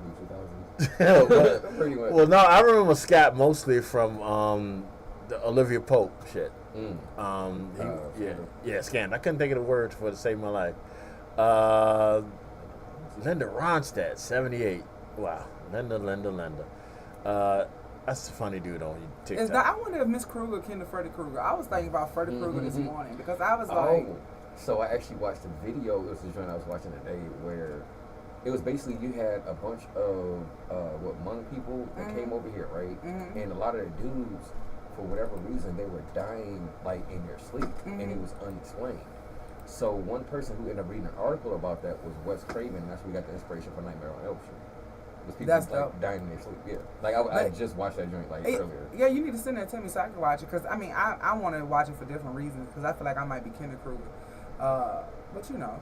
S3: 2000s. Pretty much.
S1: well, no, I remember Scott mostly from the Olivia Pope shit. Scandal. I couldn't think of the words for to save my life. Linda Ronstadt, 78. Wow, Linda. That's a funny dude on TikTok.
S2: I wonder if Miss Kruger kin to Freddy Krueger. I was thinking about Freddy Krueger this morning because I was like,
S3: so I actually watched a video. It was the joint I was watching today where it was basically you had a bunch of Hmong people that came over here, right? And a lot of the dudes, for whatever reason, they were dying like in their sleep, and it was unexplained. So one person who ended up reading an article about that was Wes Craven. And that's where we got the inspiration for Nightmare on Elm Street. Was people like dying in their sleep? Yeah, like I just watched that joint like earlier.
S2: Yeah, you need to send that to me so I can watch it because I mean I want to watch it for different reasons because I feel like I might be Kinder Kruger, but you know.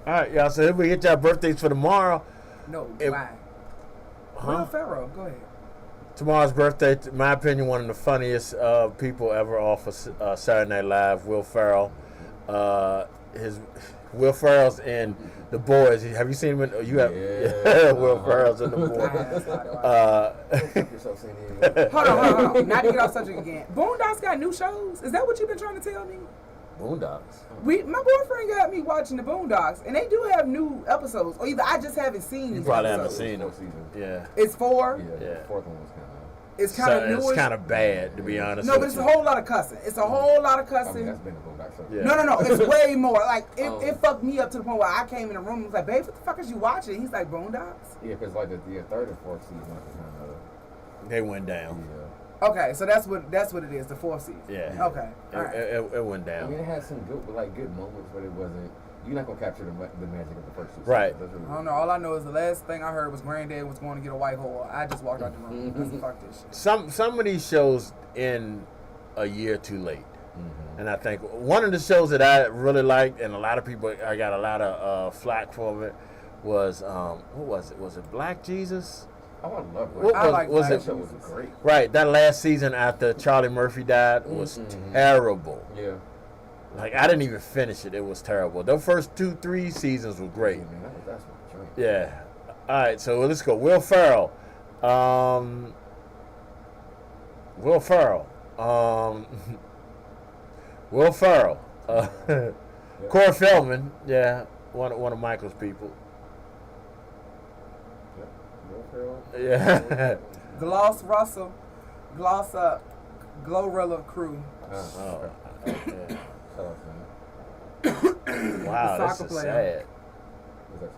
S1: All right, y'all. So if we hit y'all birthdays for tomorrow.
S2: No, why? Will Ferrell, go ahead.
S1: Tomorrow's birthday, in my opinion, one of the funniest people ever off of Saturday Night Live, Will Ferrell. Will Ferrell's in The Boys. Have you seen him? Yeah. Will Ferrell's in The Boys.
S2: Hold on. Not to get off subject again. Boondocks got new shows. Is that what you've been trying to tell me?
S3: Boondocks.
S2: My boyfriend got me watching the Boondocks, and they do have new episodes. Or either I just haven't seen these
S1: probably
S2: episodes.
S1: haven't seen them. Yeah.
S2: It's 4.
S3: Yeah. The fourth one was kind of.
S2: It's kind of newish.
S1: It's kind of bad, to be honest.
S2: No, but it's a whole lot of cussing. It's a whole lot of cussing.
S3: I mean, that's been the Boondocks. So.
S1: Yeah.
S2: No. It's way more. Like, it fucked me up to the point where I came in the room and was like, babe, what the fuck is you watching? He's like, Boondocks?
S3: Yeah, because like the third and fourth season was kind of.
S1: They went down.
S3: Yeah.
S2: Okay, so that's what it is, the 4th season.
S1: Yeah.
S2: Okay. All right.
S1: It went down.
S3: I mean, it had some good moments, but it wasn't. You're not gonna capture the magic of the first two.
S1: Right.
S3: Really
S2: I don't know. All I know is the last thing I heard was Granddad was going to get a white whore. I just walked out the room. I said, fuck this shit.
S1: Some of these shows end a year too late. And I think one of the shows that I really liked, and a lot of people, I got a lot of flack for it, was, what was it? Was it Black Jesus?
S3: Oh, I love it.
S2: That
S3: show was great.
S1: Right, that last season after Charlie Murphy died was terrible.
S3: Yeah.
S1: Like, I didn't even finish it. It was terrible. The first 2-3 seasons were great.
S3: Yeah, man, that's my joint.
S1: Yeah. All right, so let's go. Will Ferrell. Corey Feldman. Yeah, one of Michael's people.
S3: Will Ferrell.
S1: Yeah.
S2: Gloss Russell. Gloss up. Glorilla crew.
S1: Oh. Yeah.
S3: Shout out to him.
S1: Wow,
S2: The
S1: this
S2: soccer
S1: is
S2: player.
S1: sad.
S3: Was that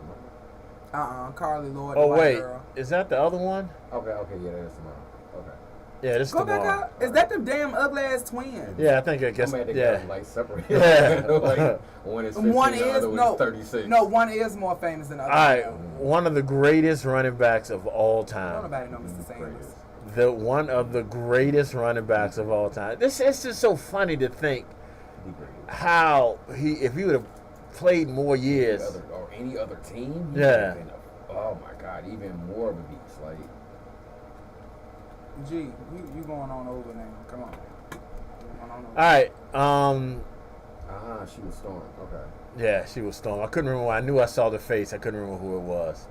S3: tomorrow?
S2: Carly Lloyd.
S1: Oh
S2: the white
S1: wait,
S2: girl.
S1: is that the other one?
S3: Okay, yeah, that is tomorrow. Okay.
S1: Yeah, this is
S2: Go
S1: tomorrow.
S2: back out. Is that them damn ugly ass twins?
S1: Yeah, I think I guess.
S3: I'm mad they
S1: Yeah.
S3: got them, like separated.
S1: Yeah.
S3: Like, one is 15,
S2: One
S3: the
S2: is
S3: other one is 36.
S2: No, one is more famous than the other.
S1: All right, one of the greatest running backs of all
S2: Don't
S1: time.
S2: nobody know Mr. Sanders.
S1: One of the greatest running backs of all time. It's just so funny to think how if he would have played more years.
S3: Or any other team.
S1: Yeah.
S3: Oh my God, even more of a beast. Like.
S2: G, you going on over now? Come on. You going on over.
S1: All right.
S3: She was Storm. Okay.
S1: Yeah, she was Storm. I couldn't remember. I knew I saw the face. I couldn't remember who it was.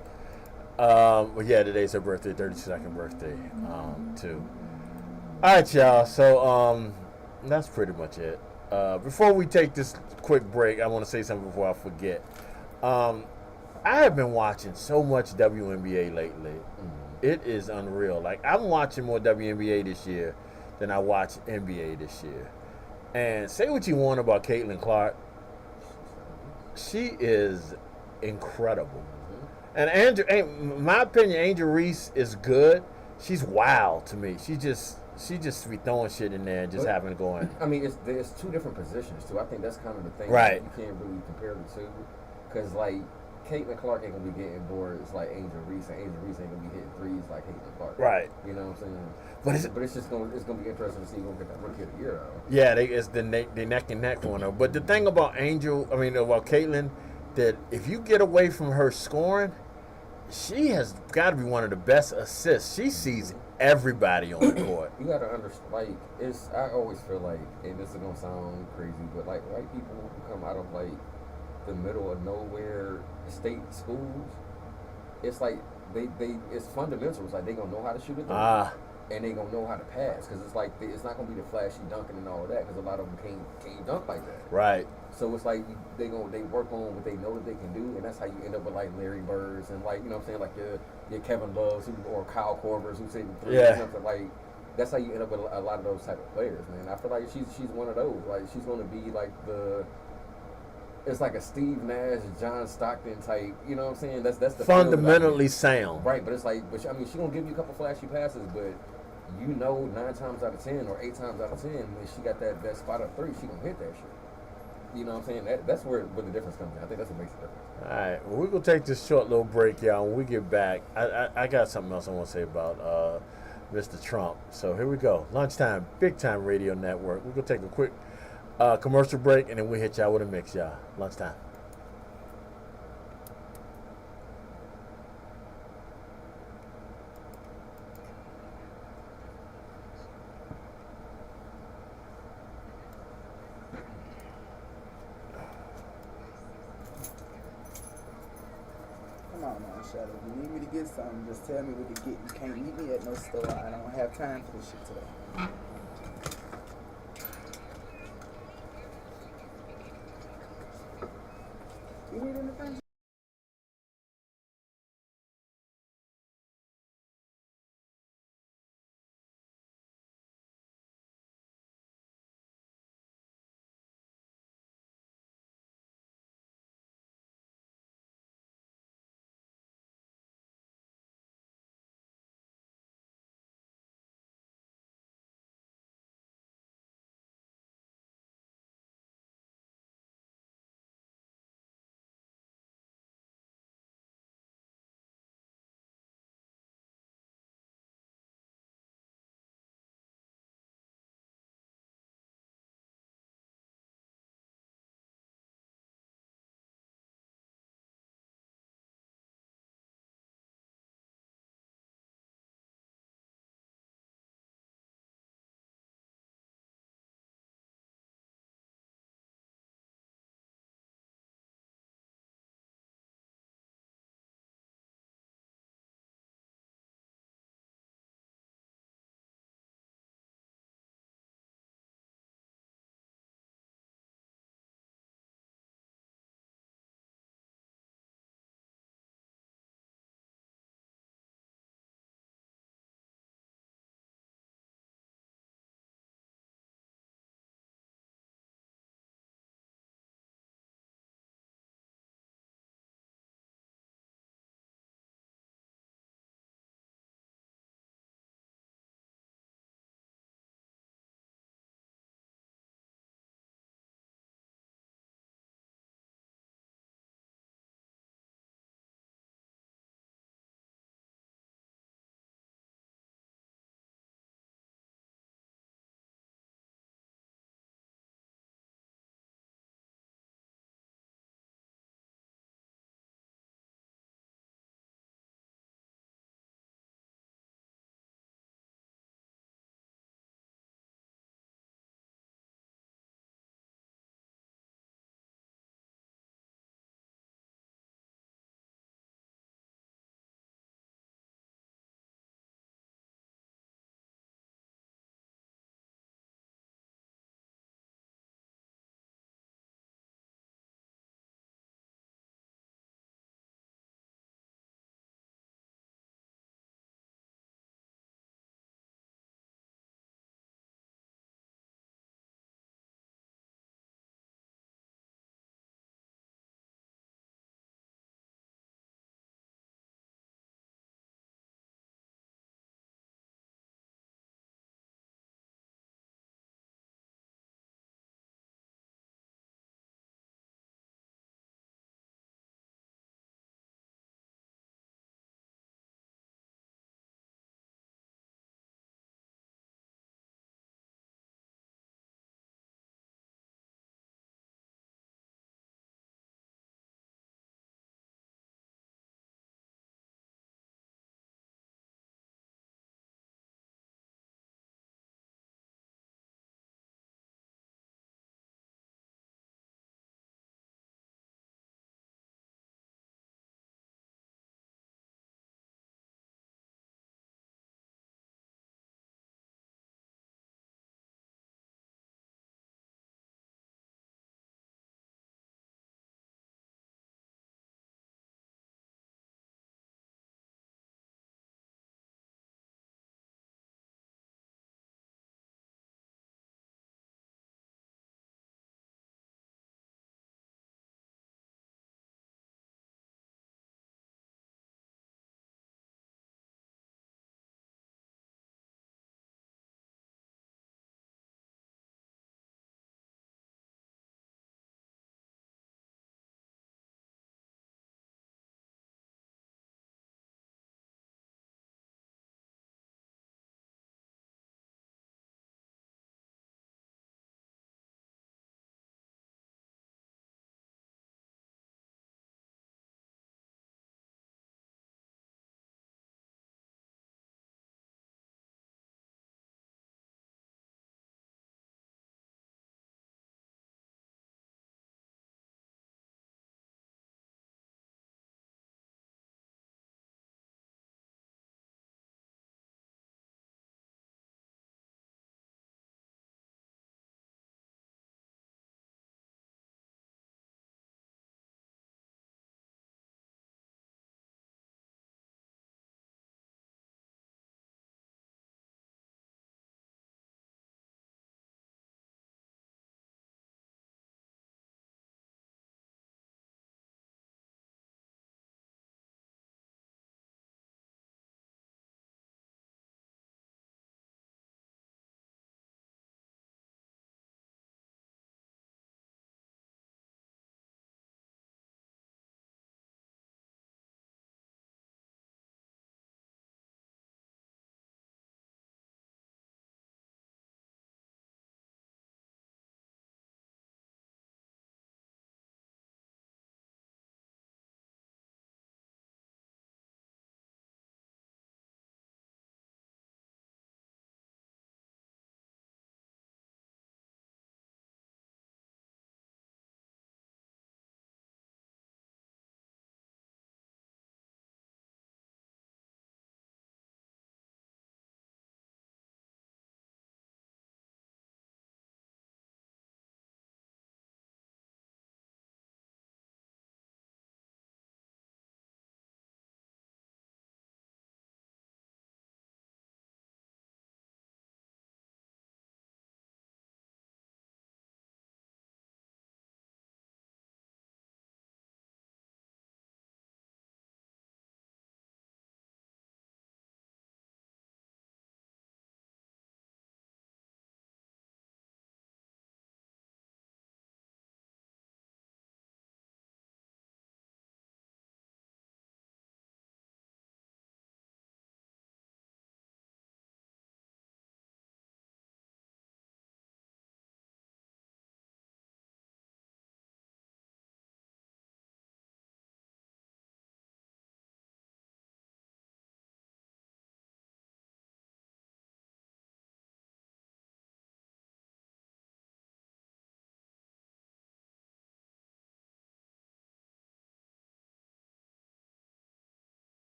S1: But yeah, today's her birthday, 32nd birthday, too. All right, y'all. So that's pretty much it. Before we take this quick break, I want to say something before I forget. I have been watching so much WNBA lately. It is unreal. Like, I'm watching more WNBA this year than I watched NBA this year. And say what you want about Caitlin Clark, she is incredible. And in my opinion, Angel Reese is good. She's wild to me. She just be throwing shit in there and just having it going.
S3: I mean, there's two different positions too. I think that's kind of the thing.
S1: Right.
S3: You can't really compare the two, because like Caitlin Clark ain't gonna be getting boards like Angel Reese, and Angel Reese ain't gonna be hitting threes like Caitlin Clark.
S1: Right.
S3: You know what I'm saying?
S1: But
S3: it's gonna be interesting to see who's gonna get that Rookie of the Year though.
S1: Yeah, it's the neck and neck one. But the thing about about Caitlin, that if you get away from her scoring, she has got to be one of the best assists. She sees everybody on the court.
S3: You gotta understand, like, I always feel like, and this is gonna sound crazy, but like white people who come out of like the middle of nowhere state schools, it's like it's fundamentals. Like, they gonna know how to shoot it, and they gonna know how to pass, because it's like it's not gonna be the flashy dunking and all of that, because a lot of them can't dunk like that.
S1: Right.
S3: So it's like they work on what they know that they can do, and that's how you end up with like Larry Birds and, like, you know what I'm saying, like your Kevin Loves or Kyle Korvers who's hitting threes.
S1: Yeah.
S3: Or something. Like, that's how you end up with a lot of those type of players, man. I feel like she's one of those. Like, she's gonna be like it's like a Steve Nash, John Stockton type. You know what I'm saying? That's the
S1: fundamentally sound.
S3: Right, but it's like, I mean, she's gonna give you a couple flashy passes, but you know, 9 times out of 10 or 8 times out of 10, when she got that spot up three, she gonna hit that shit. You know what I'm saying? That's where the difference comes in. I think that's what makes the difference.
S1: All right, well, we're going to take this short little break, y'all. When we get back, I got something else I want to say about Mr. Trump. So here we go. Lunchtime, Big Time Radio Network. We're going to take a quick commercial break, and then we'll hit y'all with a mix, y'all. Lunchtime.
S2: Come on now, Shadow. If you need me to get something, just tell me what to get. You can't meet me at no store. I don't have time for this shit today. You need anything?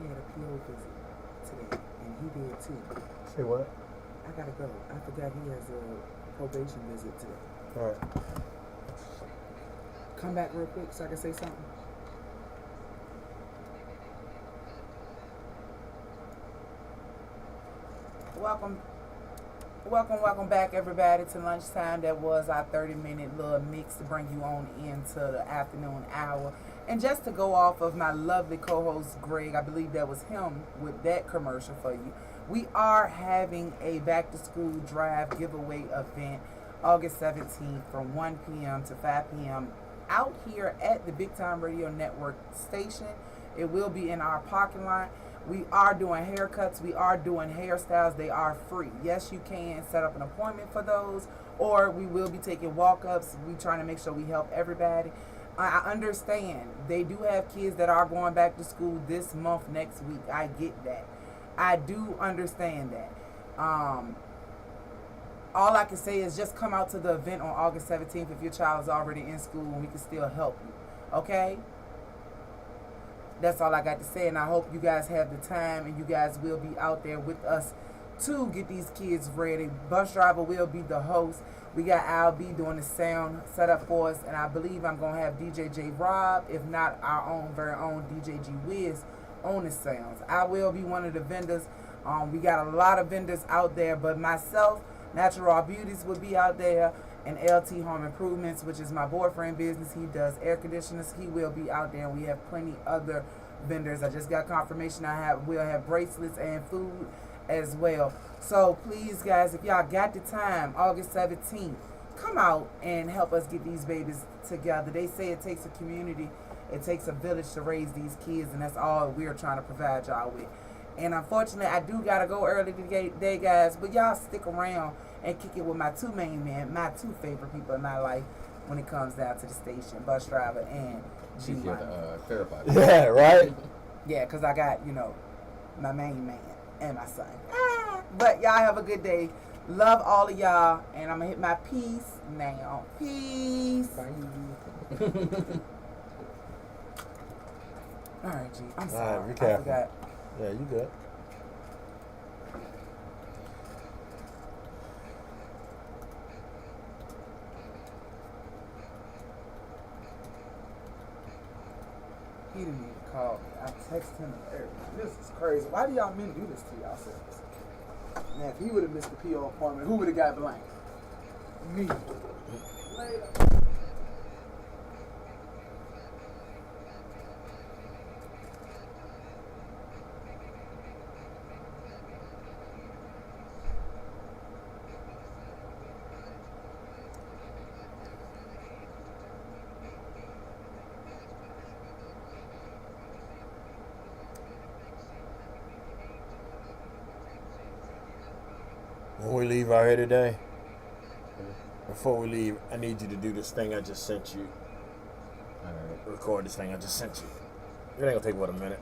S2: he had a PO visit today, and he did too.
S1: Say what?
S2: I gotta go. I forgot he has a probation visit today.
S1: All right.
S2: Come back real quick so I can say something. Welcome back, everybody, to Lunchtime. That was our 30-minute little mix to bring you on into the afternoon hour. And just to go off of my lovely co-host, Greg, I believe that was him with that commercial for you. We are having a back-to-school drive giveaway event August 17th from 1 p.m. to 5 p.m. out here at the Big Time Radio Network station. It will be in our parking lot. We are doing haircuts. We are doing hairstyles. They are free. Yes, you can set up an appointment for those, or we will be taking walk-ups. We're trying to make sure we help everybody. I understand they do have kids that are going back to school this month, next week. I get that. I do understand that. All I can say is just come out to the event on August 17th if your child is already in school, and we can still help you. Okay? That's all I got to say, and I hope you guys have the time and you guys will be out there with us to get these kids ready. Bus driver will be the host. We got Al B doing the sound setup for us, and I believe I'm going to have DJ J Rob, if not our own very own DJ G Wiz, on the sounds. I will be one of the vendors. We got a lot of vendors out there, but myself, Natural Raw Beauties will be out there, and LT Home Improvements, which is my boyfriend business. He does air conditioners. He will be out there, and we have plenty other vendors. I just got confirmation we'll have bracelets and food as well. So please, guys, if y'all got the time, August 17th, come out and help us get these babies together. They say it takes a community, it takes a village to raise these kids, and that's all we're trying to provide y'all with. And unfortunately, I do got to go early today, guys, but y'all stick around and kick it with my two main men, my two favorite people in my life when it comes down to the station, bus driver and G Money.
S3: Clarify.
S1: Yeah, right?
S2: Yeah, because I got, my main man and my son. But y'all have a good day. Love all of y'all, and I'm going to hit my peace now. Peace.
S3: Bye.
S2: All right, G. I'm
S1: All
S2: sorry.
S1: right, be
S2: I
S1: careful.
S2: forgot.
S1: Yeah, you good.
S2: He didn't even call me. I texted him and everything. This is crazy. Why do y'all men do this to y'all selves? Man, if he would have missed the PO appointment, who would have got blank? Me. Later.
S1: When we leave out here today, before we leave, I need you to do this thing I just sent you.
S3: All right.
S1: Record this thing I just sent you. It ain't gonna take about a minute.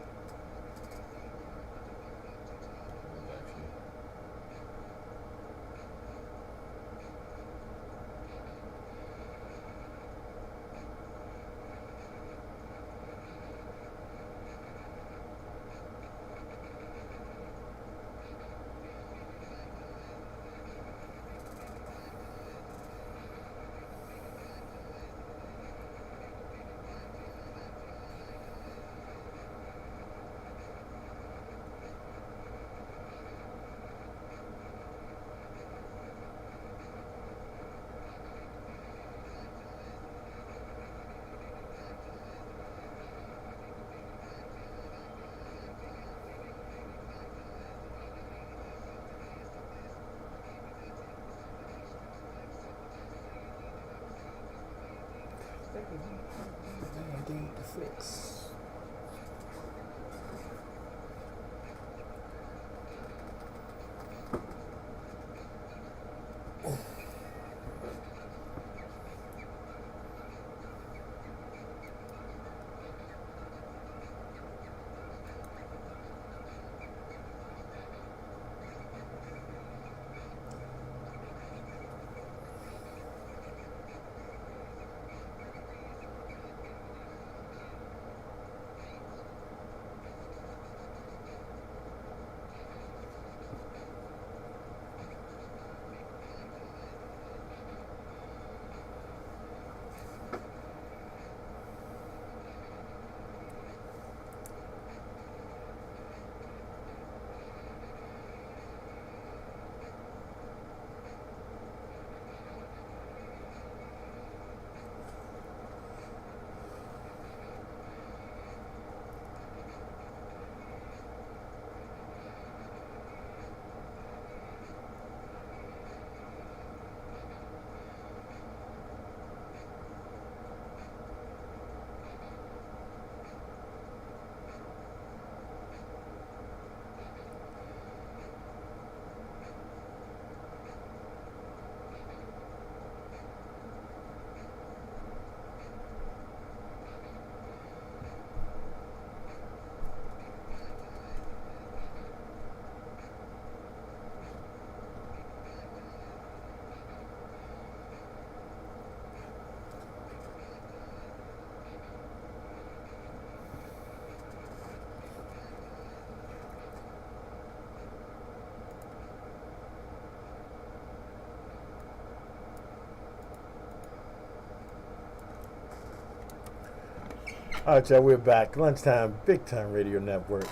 S1: All right, y'all, we're back. Lunchtime, Big Time Radio Network.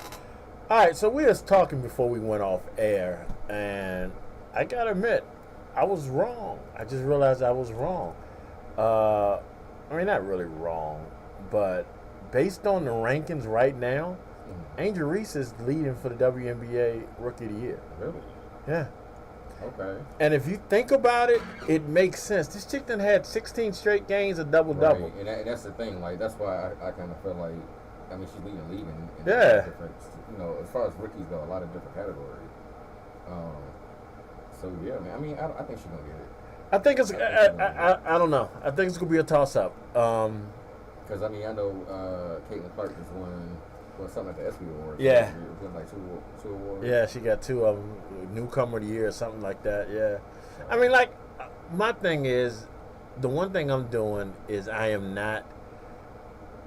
S1: All right, so we was talking before we went off air, and I gotta admit, I was wrong. I just realized I was wrong. I mean, not really wrong, but based on the rankings right now, Angel Reese is leading for the WNBA Rookie of the Year.
S3: Really?
S1: Yeah.
S3: Okay.
S1: And if you think about it, it makes sense. This chick done had 16 straight games of double-double.
S3: Right. And that's the thing. Like, that's why I kind of feel like, I mean, she's leading the league in
S1: Yeah.
S3: different, you know, as far as rookies go, a lot of different categories. So, yeah, man. I mean, I think she's going to get it.
S1: I think it's, I don't know. I think it's going to be a toss-up.
S3: Because, I mean, I know Caitlin Clark just won, well, something at the ESPY Awards.
S1: Yeah.
S3: She won like two awards.
S1: Yeah, she got 2 of them. Newcomer of the Year or something like that, yeah. I mean, like, my thing is, the one thing I'm doing is I am not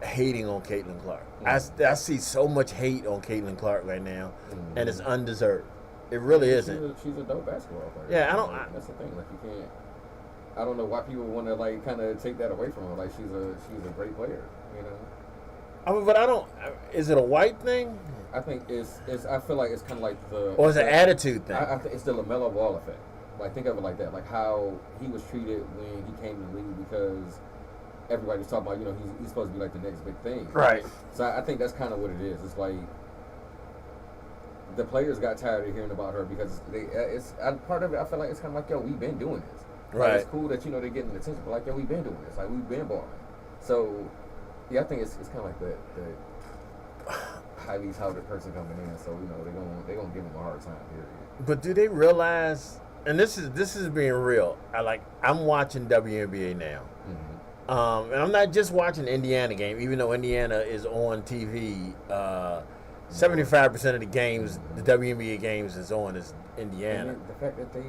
S1: hating on Caitlin Clark.
S3: Mm-hmm.
S1: I see so much hate on Caitlin Clark right now, and it's undeserved. It really isn't.
S3: She's a dope basketball player.
S1: Yeah,
S3: that's the thing. Like, you can't. I don't know why people want to like kind of take that away from her. Like, she's a great player. You know.
S1: I mean, but I don't. Is it a white thing?
S3: I think it's. I feel like it's kind of like the.
S1: Or is it an attitude thing?
S3: I think it's the LaMelo Ball effect. Like, think of it like that. Like how he was treated when he came to the league because everybody was talking about, you know, he's supposed to be like the next big thing.
S1: Right.
S3: So I think that's kind of what it is. It's like the players got tired of hearing about her because part of it. I feel like it's kind of like, yo, we've been doing this. Like,
S1: Right.
S3: it's cool that, you know, they're getting attention, but like, yo, we've been doing this. Like, we've been balling. So yeah, I think it's kind of like the highly touted person coming in. So, you know, they're gonna give him a hard time. Period.
S1: But do they realize? And this is being real. I'm watching WNBA now.
S3: Mm-hmm.
S1: And I'm not just watching Indiana game, even though Indiana is on TV. 75% of the games, the WNBA games is on is Indiana.
S3: And the fact that they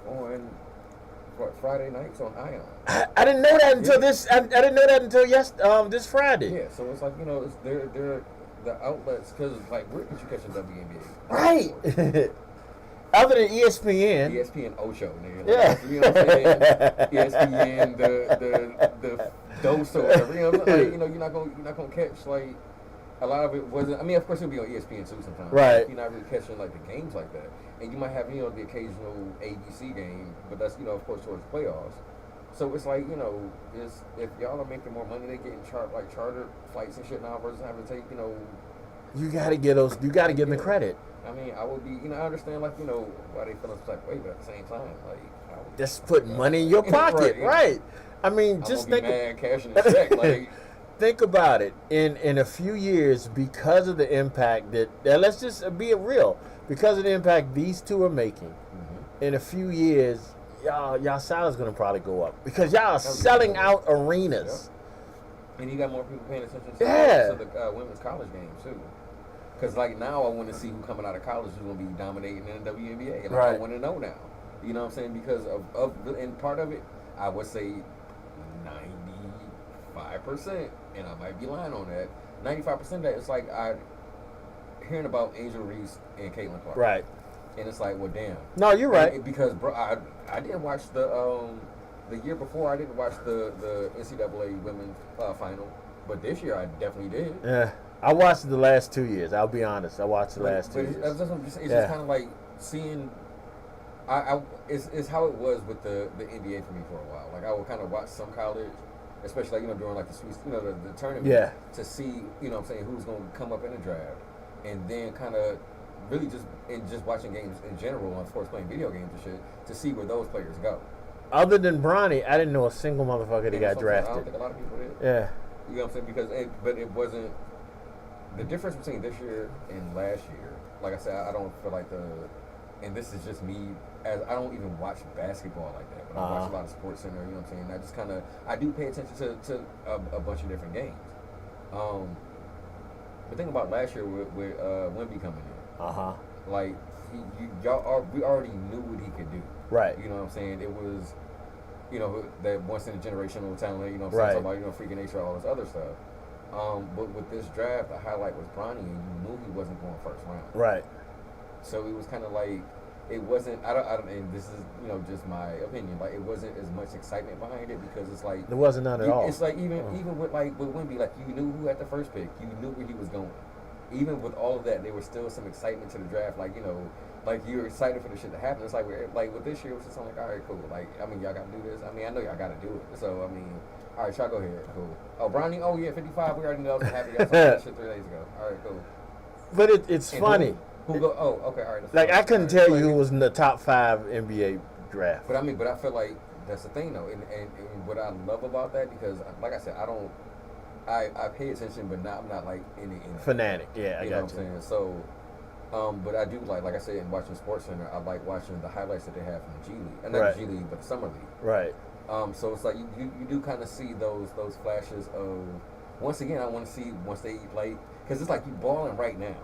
S3: on Friday nights on Ion.
S1: I didn't know that until this. I didn't know that until this Friday.
S3: Yeah, so it's like, you know, they're the outlets, because like, where could you catch a WNBA?
S1: Right. Other than ESPN.
S3: ESPN Ocho, nigga. Like,
S1: Yeah.
S3: you know what I'm saying? ESPN, the Dose or whatever. You know what I'm saying? Like, you know, you're not gonna catch like a lot of it wasn't. I mean, of course it'll be on ESPN too sometimes.
S1: Right.
S3: You're not really catching like the games like that, and you might have, you know, the occasional ABC game, but that's, you know, of course towards the playoffs. So it's like, you know, if y'all are making more money, they're getting chartered flights and shit now versus having to take, you know.
S1: You gotta give those. You gotta give them the credit.
S3: I mean, I would be, you know, I understand, like, you know, why they feel some type of way, but at the same time, like, I would
S1: Just put money in your pocket, right? I mean, just think.
S3: Mad cashing the check, like.
S1: Think about it. In a few years, because of the impact that let's just be real, because of the impact these two are making, in a few years, y'all salary's gonna probably go up because y'all are selling out arenas.
S3: Yep. And you got more people paying attention to the women's college game too. Because like now, I want to see who coming out of college is gonna be dominating in the WNBA. Like,
S1: right.
S3: I want to know now. You know what I'm saying? Because of and part of it, I would say 95%, and I might be lying on that. 95% of that, it's like I hearing about Angel Reese and Caitlin Clark.
S1: Right.
S3: And it's like, well, damn.
S1: No, you're right.
S3: Because, bro, I didn't watch the year before. I didn't watch the NCAA women's final, but this year I definitely did.
S1: Yeah, I watched the last 2 years. I'll be honest. I watched the last 2 years.
S3: It's just kind of like seeing. It's how it was with the NBA for me for a while. Like, I would kind of watch some college, especially like, you know, during like the Sweet, you know, the tournament, to see, you know what I'm saying, who's going to come up in the draft, and then kind of really just watching games in general, and of course playing video games and shit, to see where those players go.
S1: Other than Bronny, I didn't know a single motherfucker that got drafted.
S3: I don't think a lot of people did.
S1: Yeah.
S3: You know what I'm saying? Because it wasn't the difference between this year and last year. Like I said, I don't feel like and this is just me, as I don't even watch basketball like that, but I watch a lot of Sports Center, you know what I'm saying? I do pay attention to a bunch of different games. The thing about last year with Wemby coming in, like we already knew what he could do.
S1: Right.
S3: You know what I'm saying? It was, you know, that once in a generational talent, you know what I'm saying?
S1: Right.
S3: Talking about, you know, freaking nature, all this other stuff. But with this draft, the highlight was Bronny, and you knew he wasn't going first round.
S1: Right.
S3: So it was kind of like, it wasn't. I don't. And this is just my opinion. Like it wasn't as much excitement behind it because it's like
S1: There wasn't none at all.
S3: It's like even with Wemby, like you knew who had the first pick, you knew where he was going. Even with all of that, there was still some excitement to the draft. Like like you're excited for the shit to happen. It's like with this year, it was just like, all right, cool. Like I mean, y'all got to do this. I mean, I know y'all got to do it. So I mean, all right, y'all go ahead. Cool. Oh, Bronny. Oh yeah, 55. We already know that happened. Y'all saw that shit 3 days ago. All right, cool.
S1: But it's
S3: And
S1: funny.
S3: Who go? Oh, okay, all right.
S1: Like
S3: fine.
S1: I couldn't
S3: All right.
S1: tell you who was in the top 5 NBA draft.
S3: But I feel like that's the thing though, and what I love about that because, like I said, I pay attention, but I'm not like in it.
S1: Fanatic, yeah, I
S3: You
S1: got
S3: know what I'm saying? So, but I do like I said, in watching SportsCenter, I like watching the highlights that they have from the G League, and not
S1: Right.
S3: the G League, but the Summer League.
S1: Right.
S3: So it's like you do kind of see those flashes of. Once again, I want to see once they like because it's like you balling right now.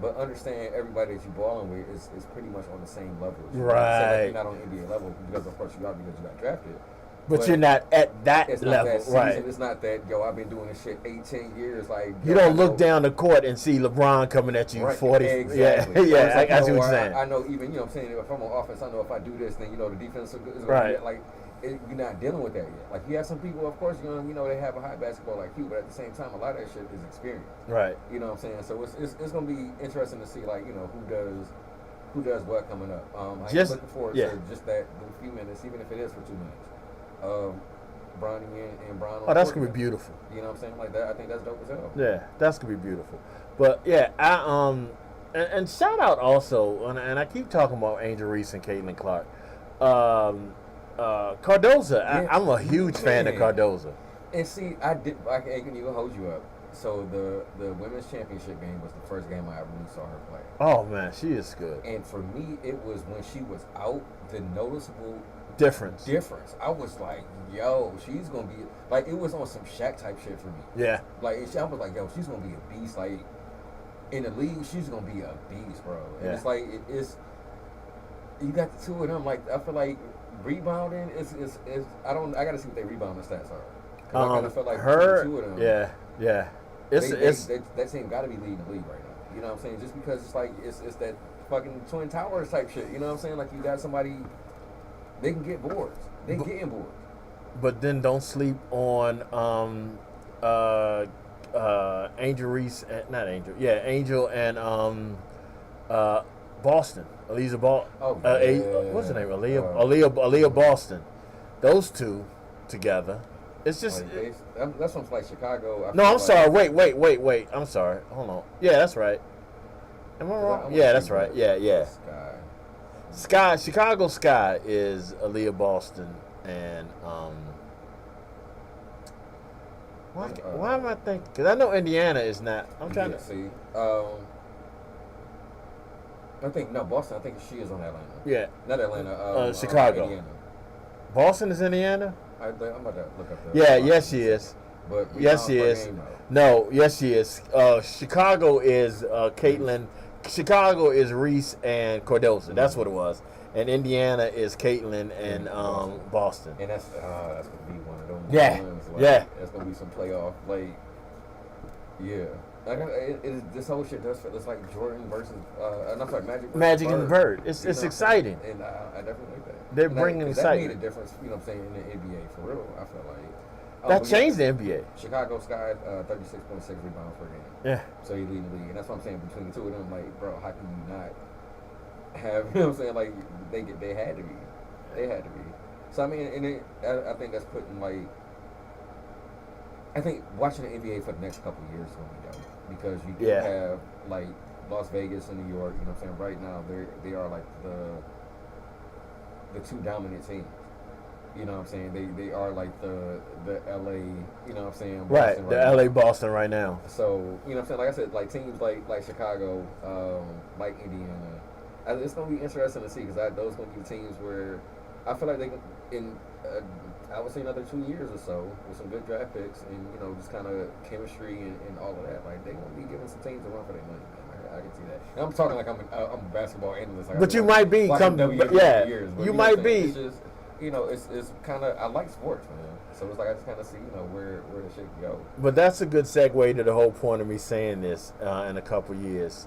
S3: But understand everybody that you're balling with is pretty much on the same level. So
S1: Right.
S3: you're not on NBA level because of course you are because you got drafted.
S1: But you're not at that
S3: It's
S1: level,
S3: not that season.
S1: right?
S3: It's not that I've been doing this shit 18 years. Like
S1: You don't look down the court and see LeBron coming at you
S3: Right,
S1: 40.
S3: exactly.
S1: Yeah,
S3: So
S1: yeah.
S3: it's like,
S1: I see what
S3: or
S1: you're saying.
S3: I know even what I'm saying if I'm on offense, I know if I do this, then the defense is going to
S1: Right.
S3: be like you're not dealing with that yet. Like you have some people, of course, they have a high basketball IQ, but at the same time, a lot of that shit is experience.
S1: Right.
S3: You know what I'm saying? So it's going to be interesting to see who does what coming up. I'm looking forward to just that few minutes, even if it is for 2 minutes. Bronny and Bron.
S1: Oh, that's gonna be beautiful.
S3: You know what I'm saying? Like that, I think that's dope as hell.
S1: Yeah, that's gonna be beautiful. But yeah, and shout out also, and I keep talking about Angel Reese and Caitlin Clark. Cardoza,
S3: Yeah,
S1: I'm a huge fan of Cardoza.
S3: And see, I can even hold you up. So the women's championship game was the first game I really saw her play.
S1: Oh man, she is good.
S3: And for me, it was when she was out, the noticeable
S1: Difference.
S3: I was like, yo, she's gonna be like, it was on some Shaq type shit for me.
S1: Yeah.
S3: Like I was like, yo, she's gonna be a beast. Like in the league, she's gonna be a beast, bro. And
S1: Yeah.
S3: it's like it's you got the two of them. Like I feel like rebounding is I gotta see what their rebounding stats are. 'Cause I kind of feel like
S1: her.
S3: the two of them.
S1: Yeah.
S3: That team got to be leading the league right now. You know what I'm saying? Just because it's like it's that fucking Twin Towers type shit. You know what I'm saying? Like you got somebody, they can get boards. They getting boards.
S1: But then don't sleep on Angel Reese, not Angel. Yeah, Angel and Boston. Aliza Ball.
S3: Oh,
S1: what's her name? Aaliyah Boston. Those two together. It's just.
S3: That's from like Chicago.
S1: No, I'm sorry. Wait. I'm sorry. Hold on. Yeah, that's right. Am I wrong? Yeah, that's right. Yeah. Sky. Chicago Sky is Aaliyah Boston and Why am I thinking? Because I know Indiana is not. I'm trying to
S3: see. I think Boston. I think she is on Atlanta.
S1: Yeah.
S3: Not Atlanta.
S1: Chicago.
S3: Indiana.
S1: Boston is Indiana.
S3: I'm about to look up.
S1: Yeah. Yes, she is.
S3: But
S1: yes, she is. No. Yes, she is. Chicago is Caitlin. Chicago is Reese and Cardoza. That's what it was. And Indiana is Caitlin and Boston.
S3: And that's gonna be one of them.
S1: Yeah.
S3: Ones,
S1: Yeah.
S3: That's gonna be some playoff. Like, yeah. Like this whole shit does feel. It's like Jordan versus. I'm sorry, Magic. Versus
S1: Magic and the Bird. It's
S3: You know?
S1: exciting.
S3: And I definitely like that.
S1: They're
S3: And
S1: bringing
S3: that
S1: excitement.
S3: made a difference. You know what I'm saying in the NBA for real. I feel like.
S1: That
S3: but
S1: changed the NBA.
S3: Chicago Sky 36.6 rebounds per game.
S1: Yeah.
S3: So he leading the league, and that's what I'm saying. Between the two of them, like, bro, how can you not have? You know what I'm saying? Like, they had to be. They had to be. So I mean, I think that's putting like. I think watching the NBA for the next couple of years is gonna be dope because you do have like Las Vegas and New York. You know what I'm saying? Right now, they are like the two dominant teams. You know what I'm saying? They are like the LA, you know what I'm saying?
S1: Boston the LA Boston right now.
S3: So, you know what I'm saying? Like I said, like teams like Chicago, like Indiana. It's going to be interesting to see because those going to be teams where I feel like they in I would say another 2 years or so with some good draft picks and, just kind of chemistry and all of that. Like, they're going to be giving some teams a run for their money, man. I can see that. And I'm talking like I'm a basketball analyst. Like
S1: but you might be.
S3: Years,
S1: you might be.
S3: It's just, it's kind of, I like sports, man. So it's like I just kind of see, where the shit can go.
S1: But that's a good segue to the whole point of me saying this in a couple years.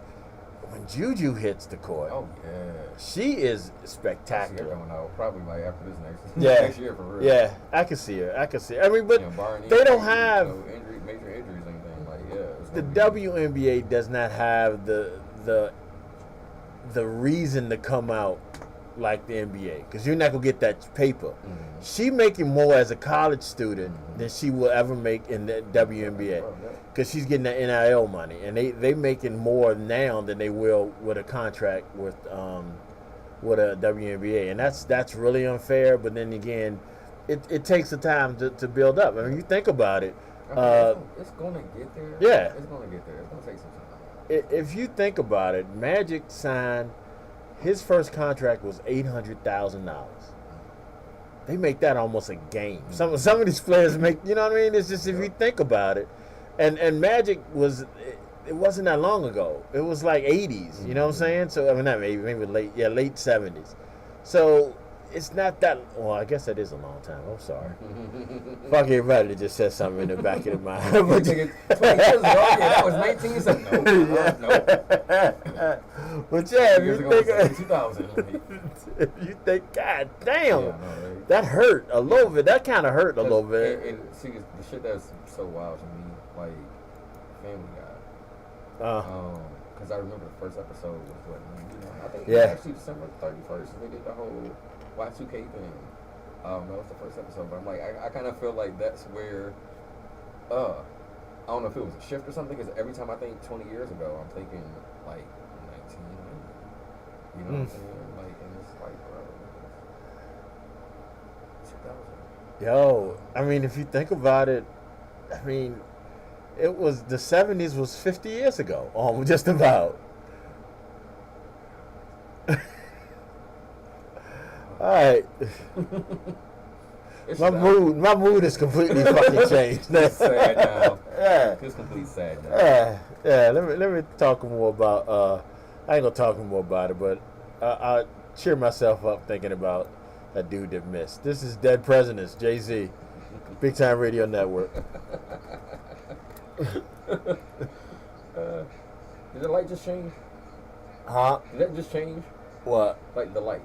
S1: when Juju hits the court,
S3: Oh yeah.
S1: she is
S3: I see her
S1: spectacular.
S3: coming out probably like after this next
S1: Yeah.
S3: next year for real.
S1: Yeah, I can see her. I can see her. I mean, but
S3: Barring
S1: they don't
S3: any,
S1: have
S3: major injuries or anything. Like it's
S1: the
S3: gonna be-
S1: WNBA does not have the reason to come out like the NBA, because you're not gonna get that paper. She making more as a college student than she will ever make in the WNBA, because she's getting that NIL money, and they making more now than they will with a contract with a WNBA, and that's really unfair. But then again, it takes the time to build up. I mean, you think about it.
S3: It's gonna get there.
S1: Yeah.
S3: It's gonna get there. It's gonna take some time.
S1: If you think about it, Magic signed his first contract was $800,000. They make that almost a game. Some of these players make, you know what I mean? It's just, if you think about it, and Magic was, it wasn't that long ago. It was like 80s. You know what I'm saying? So I mean, not maybe late 70s. So it's not that. Well, I guess that is a long time. I'm sorry. Fuck everybody that just said something in the back of their mind.
S3: But 20 years ago, that was 19. So no.
S1: But yeah, if
S3: Years
S1: you
S3: ago,
S1: think,
S3: was 2000.
S1: if you think, God damn,
S3: Yeah, I know, right?
S1: that hurt a little bit. That kind of hurt a little bit.
S3: And see, the shit that's so wild to me, like Family Guy. Because I remember the first episode was what, I think it was actually December 31st. They did the whole Y2K thing. That was the first episode. But I'm like, I kind of feel like that's where, I don't know if it was a shift or something. Because every time I think 20 years ago, I'm thinking like 1990. You know what I'm saying? Like, and it's like, bro, 2000.
S1: Yo, I mean, if you think about it, I mean, it was the 70s was 50 years ago, just about. All right, my mood is completely fucking changed.
S3: It's sad now.
S1: Yeah,
S3: It's complete sad now.
S1: yeah. Let me talk more about. I ain't gonna talk more about it, but I'll cheer myself up thinking about a dude that missed. This is Dead Presidents, Jay-Z, Big Time Radio Network.
S3: Did the light just change?
S1: Huh?
S3: Did that just change?
S1: What?
S3: Like the light?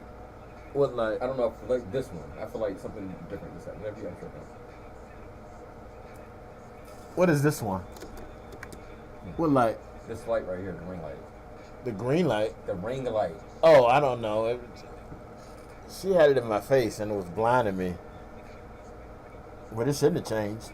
S1: What light?
S3: I don't know if like this one. I feel like something different just happened. Maybe I'm tripping.
S1: What is this one? What light?
S3: This light right here, the ring light.
S1: The green light?
S3: The ring light.
S1: Oh, I don't know. She had it in my face and it was blinding me. But it shouldn't have changed.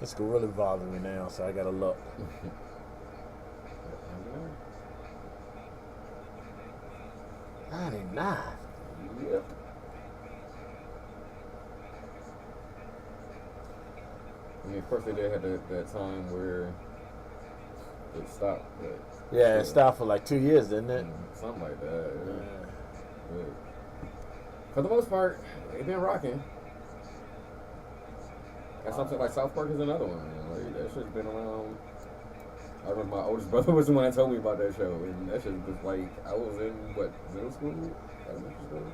S1: It's really bothering me now, so I gotta look. 99.
S3: Yep. I mean, first they had that time where it stopped. But
S1: Yeah, it stopped for like 2 years, didn't it?
S3: something like that. Yeah.
S1: Yeah.
S3: But for the most part, they've been rocking. And something like South Park is another one. Like, that shit's been around. I remember my oldest brother was the one that told me about that show, and that shit was like, I was in middle school, elementary school.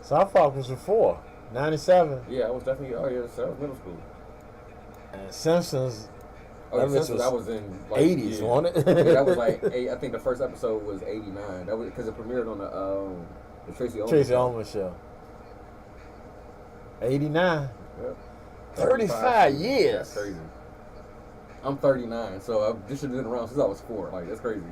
S1: South Park was before 97,
S3: Yeah, I was definitely. Oh yeah, so I was middle school.
S1: and Simpsons.
S3: Oh, yeah,
S1: That
S3: Simpsons,
S1: was
S3: I was in like,
S1: 80s,
S3: yeah.
S1: wasn't it?
S3: Yeah, that was like I think the first episode was '89. That was because it premiered on the Tracy Ullman.
S1: Tracy
S3: show.
S1: Ullman show. 89.
S3: Yep.
S1: 35 years.
S3: That's crazy. I'm 39, so this shit has been around since I was 4. Like, that's crazy.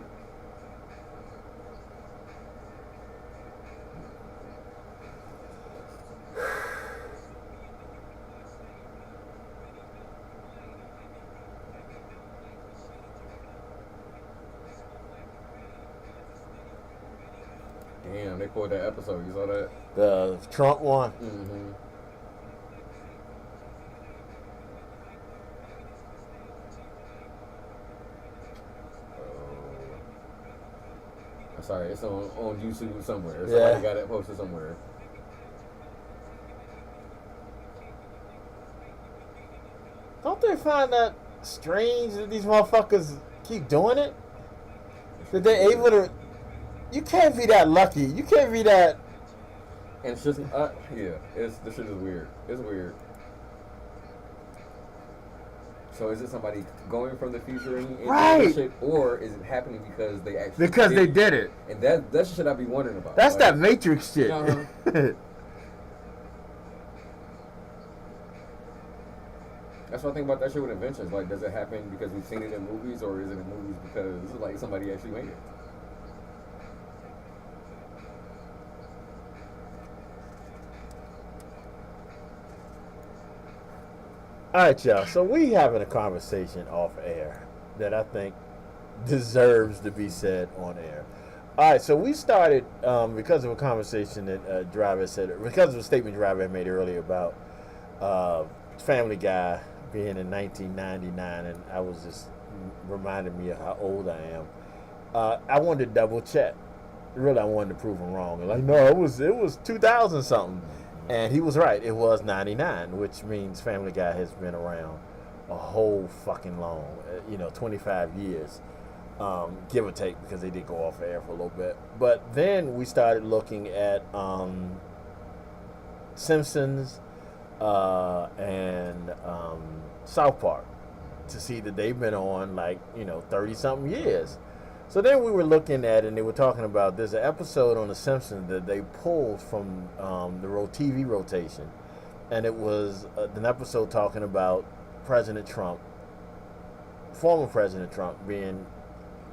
S3: they pulled that episode. You saw that?
S1: The Trump one.
S3: Mm-hmm. I'm sorry, it's on YouTube somewhere. Somebody got it posted somewhere.
S1: Don't they find that strange that these motherfuckers keep doing it? That they're able to. You can't be that lucky. You can't be that.
S3: And it's just, this shit is weird. It's weird. So is it somebody going from the future and
S1: right?
S3: Shit, or is it happening because they actually
S1: did it?
S3: And that's shit I be wondering about.
S1: That's
S3: like,
S1: that Matrix shit.
S3: Uh-huh. That's what I think about that shit with inventions. Like, does it happen because we've seen it in movies, or is it in movies because like somebody actually made it?
S1: All right, y'all. So we having a conversation off air that I think deserves to be said on air. All right, so we started because of a conversation that Driver said, because of a statement Driver had made earlier about Family Guy being in 1999, and I was just reminding me of how old I am. I wanted to double check. Really, I wanted to prove him wrong. Like, no, it was 2000 something. And he was right. It was 99, which means Family Guy has been around a whole fucking long, 25 years, give or take, because they did go off air for a little bit. But then we started looking at Simpsons and South Park to see that they've been on 30-something years. So then we were looking at it, and they were talking about there's an episode on The Simpsons that they pulled from the TV rotation, and it was an episode talking about President Trump, former President Trump, being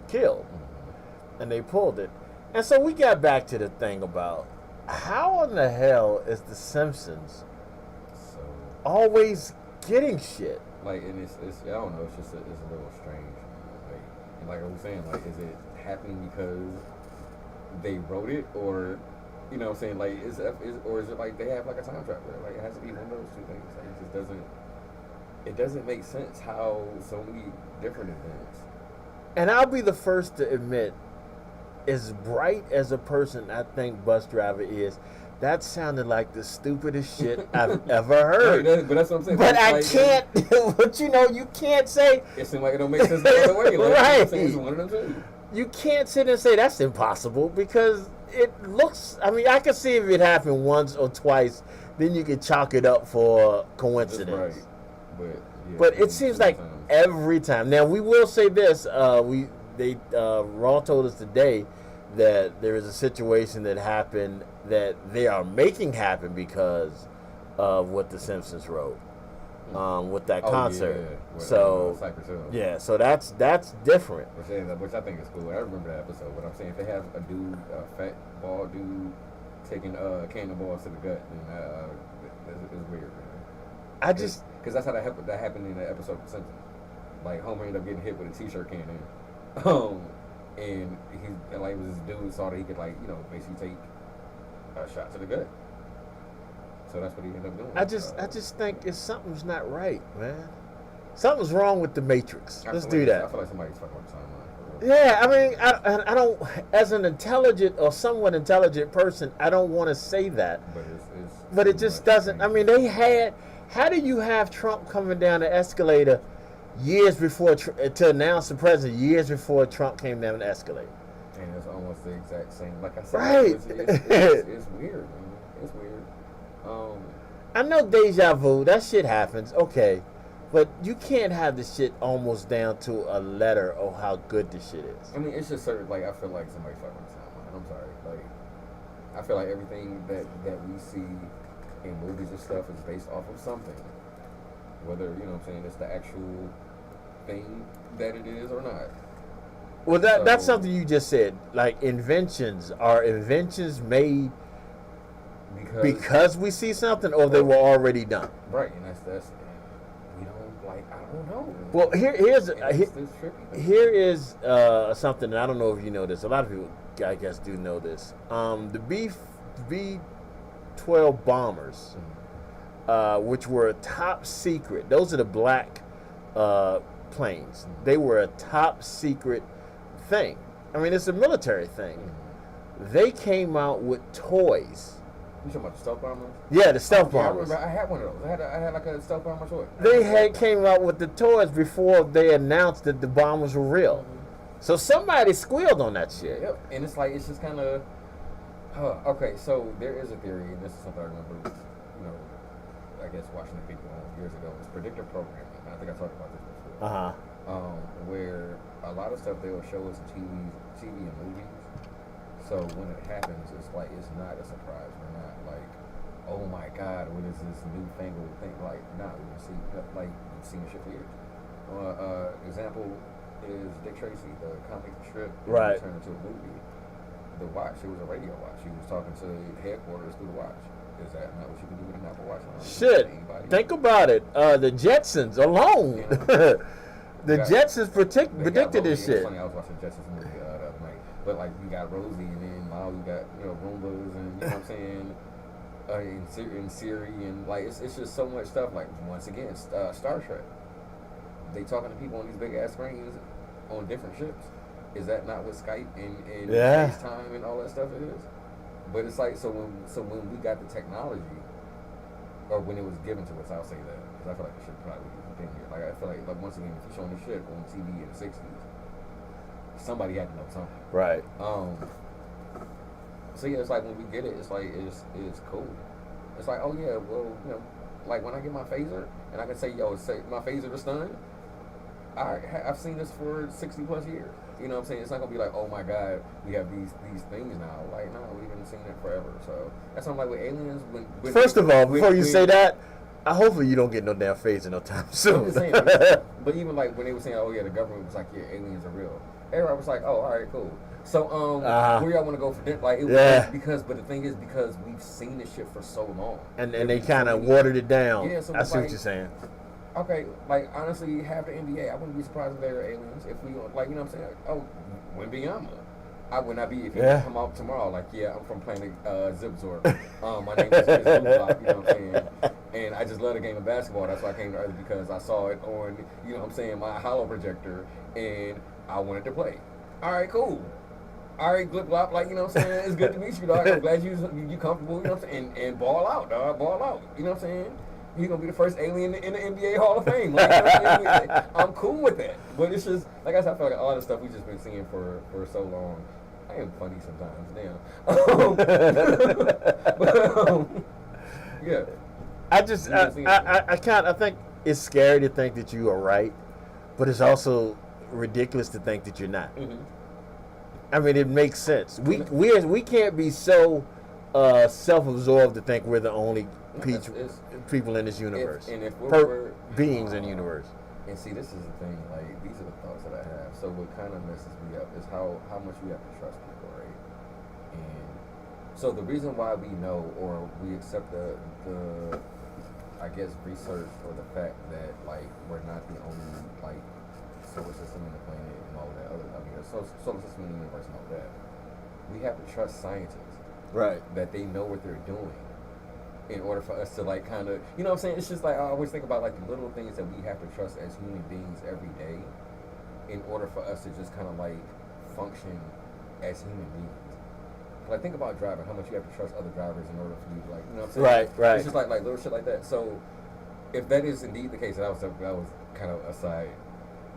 S1: killed, and they pulled it. And so we got back to the thing about how in the hell is The Simpsons always getting shit?
S3: Like, and it's I don't know, it's a little strange. Like I was saying, like, is it happening because they wrote it, or, you know what I'm saying, like, or is it like they have like a time traveler? Like, it has to be one of those two things. Like, it doesn't make sense how so many different events.
S1: And I'll be the first to admit, as bright as a person I think Bus Driver is, that sounded like the stupidest shit I've ever heard.
S3: But that's what I'm saying.
S1: But I can't, but you can't say.
S3: It seems like it don't make sense the other way. Like,
S1: right.
S3: It's one of them too.
S1: You can't sit and say that's impossible, because it looks, I can see if it happened once or twice, then you can chalk it up for coincidence.
S3: That's right.
S1: But it seems like every time. Now, we will say this, Raw told us today that there is a situation that happened that they are making happen because of what The Simpsons wrote with that concert.
S3: Yeah.
S1: So so that's different.
S3: Which I think is cool. I remember that episode. But I'm saying, if they have a dude, a fat bald dude, taking cannonballs to the gut, then it's weird, man. Because that's how that happened in the episode of The Simpsons. Like, Homer ended up getting hit with a t-shirt cannon. And it was this dude saw that he could, basically take a shot to the gut. So that's what he ended up doing.
S1: I just think something's not right, man. Something's wrong with the Matrix. Let's do that.
S3: I feel like somebody's fucking with the timeline.
S1: Yeah, I don't, as an intelligent or somewhat intelligent person, I don't want to say that. But it just doesn't. How do you have Trump coming down the escalator years before, to announce the president years before Trump came down the escalator?
S3: And it's almost the exact same. Like I said,
S1: right.
S3: It's weird, man. It's weird.
S1: I know deja vu, that shit happens, okay. But you can't have the shit almost down to a letter of how good the shit is.
S3: I mean, it's just certain, I feel like somebody fucking with the timeline. I'm sorry. I feel like everything that we see in movies and stuff is based off of something. Whether, you know what I'm saying, it's the actual thing that it is or not.
S1: Well, that's something you just said. Like, are inventions made because we see something, or they were already done?
S3: Right, and that's we don't like. I don't know.
S1: Well, here's
S3: And it's this trippy.
S1: here is something that I don't know if you know this. A lot of people, I guess, do know this. The B-12 bombers, which were top secret. Those are the black planes. They were a top secret thing. I mean, it's a military thing. They came out with toys.
S3: You talking about the stealth bombers?
S1: Yeah, the stealth
S3: Yeah, I
S1: bombers.
S3: remember. I had one of those. I had like a stealth bomber toy.
S1: They came out with the toys before they announced that the bombers were real. So somebody squealed on that shit.
S3: Yep. And it's like, it's just kind of. Okay, so there is a theory, and this is something I remember. I guess watching the people years ago. It's predictive programming. I think I talked about this before. Where a lot of stuff they will show us in TV and movies. So when it happens, it's like it's not a surprise. We're not like, oh my God, what is this newfangled thing? Like, nah, we've seen the shit for years. Example is Dick Tracy, the comic strip,
S1: Right.
S3: turned into a movie. The watch, it was a radio watch. He was talking to headquarters through the watch. Is that not what you can do with an Apple Watch?
S1: Shit, think about it. The Jetsons alone. The Jetsons predicted this shit.
S3: Funny, I was watching the Jetsons movie the other night. But like, you got Rosie, and then now you got Roombas, and you know what I'm saying, in Siri, and like it's just so much stuff. Like once again, Star Trek. They talking to people on these big ass screens on different ships. Is that not what Skype and FaceTime and all that stuff is? But it's like so when we got the technology, or when it was given to us, I'll say that because I feel like it should probably be in here. Like I feel like once again, if you're showing this shit on TV in the '60s. Somebody had to know something.
S1: Right.
S3: So yeah, it's like when we get it, it's like it's cool. It's like, oh yeah, well, like when I get my phaser and I can say, say my phaser to stun. I've seen this for 60 plus years. You know what I'm saying? It's not gonna be like, oh my God, we have these things now. Like, no, we've been seeing it forever. So that's something like with aliens.
S1: First of all, before you say that, hopefully you don't get no damn phaser no time soon.
S3: I'm just saying, but even like when they were saying, oh yeah, the government was like, yeah, aliens are real. Everybody was like, oh, all right, cool. So, where y'all want to go for dinner? Like, it was because the thing is, because we've seen this shit for so long. And
S1: they kind of watered it down.
S3: Yeah, so
S1: I see what you're saying.
S3: Okay, like, honestly, half the NBA, I wouldn't be surprised if they were aliens. If we, like, you know what I'm saying? Oh, when Biyama. I would not be, if he come out tomorrow, like, yeah, I'm from planet Zipzor. My name is Zipzor, you know what I'm saying? And I just love the game of basketball. That's why I came to Earth, because I saw it on, you know what I'm saying, my holo projector, and I wanted to play. All right, cool. All right, glip glop, like, you know what I'm saying? It's good to meet you, dog. I'm glad you comfortable, you know what I'm saying? And ball out, dog, ball out. You know what I'm saying? He's going to be the first alien in the NBA Hall of Fame. Like, you know what I'm saying? I'm cool with that. But it's just, like I said, I feel like a lot of stuff we've just been seeing for so long. I am funny sometimes, damn. Yeah.
S1: I think it's scary to think that you are right, but it's also ridiculous to think that you're not. Mm-hmm. I mean, it makes sense. We can't be so self-absorbed to think we're the only people in this universe.
S3: And if we're
S1: beings in the universe.
S3: And see, this is the thing. Like, these are the thoughts that I have. So what kind of messes me up is how much we have to trust people, right? And so the reason why we know, or we accept the I guess research, or the fact that like we're not the only like solar system in the planet and all that other, solar system in the universe and all that, we have to trust scientists,
S1: right? That
S3: they know what they're doing, in order for us to like kind of, you know what I'm saying? It's just like I always think about like the little things that we have to trust as human beings every day, in order for us to just kind of like function as human beings. Like, think about driving, how much you have to trust other drivers in order for you to, like, you know what I'm saying?
S1: Right.
S3: It's just like little shit like that. So if that is indeed the case, and that was kind of a side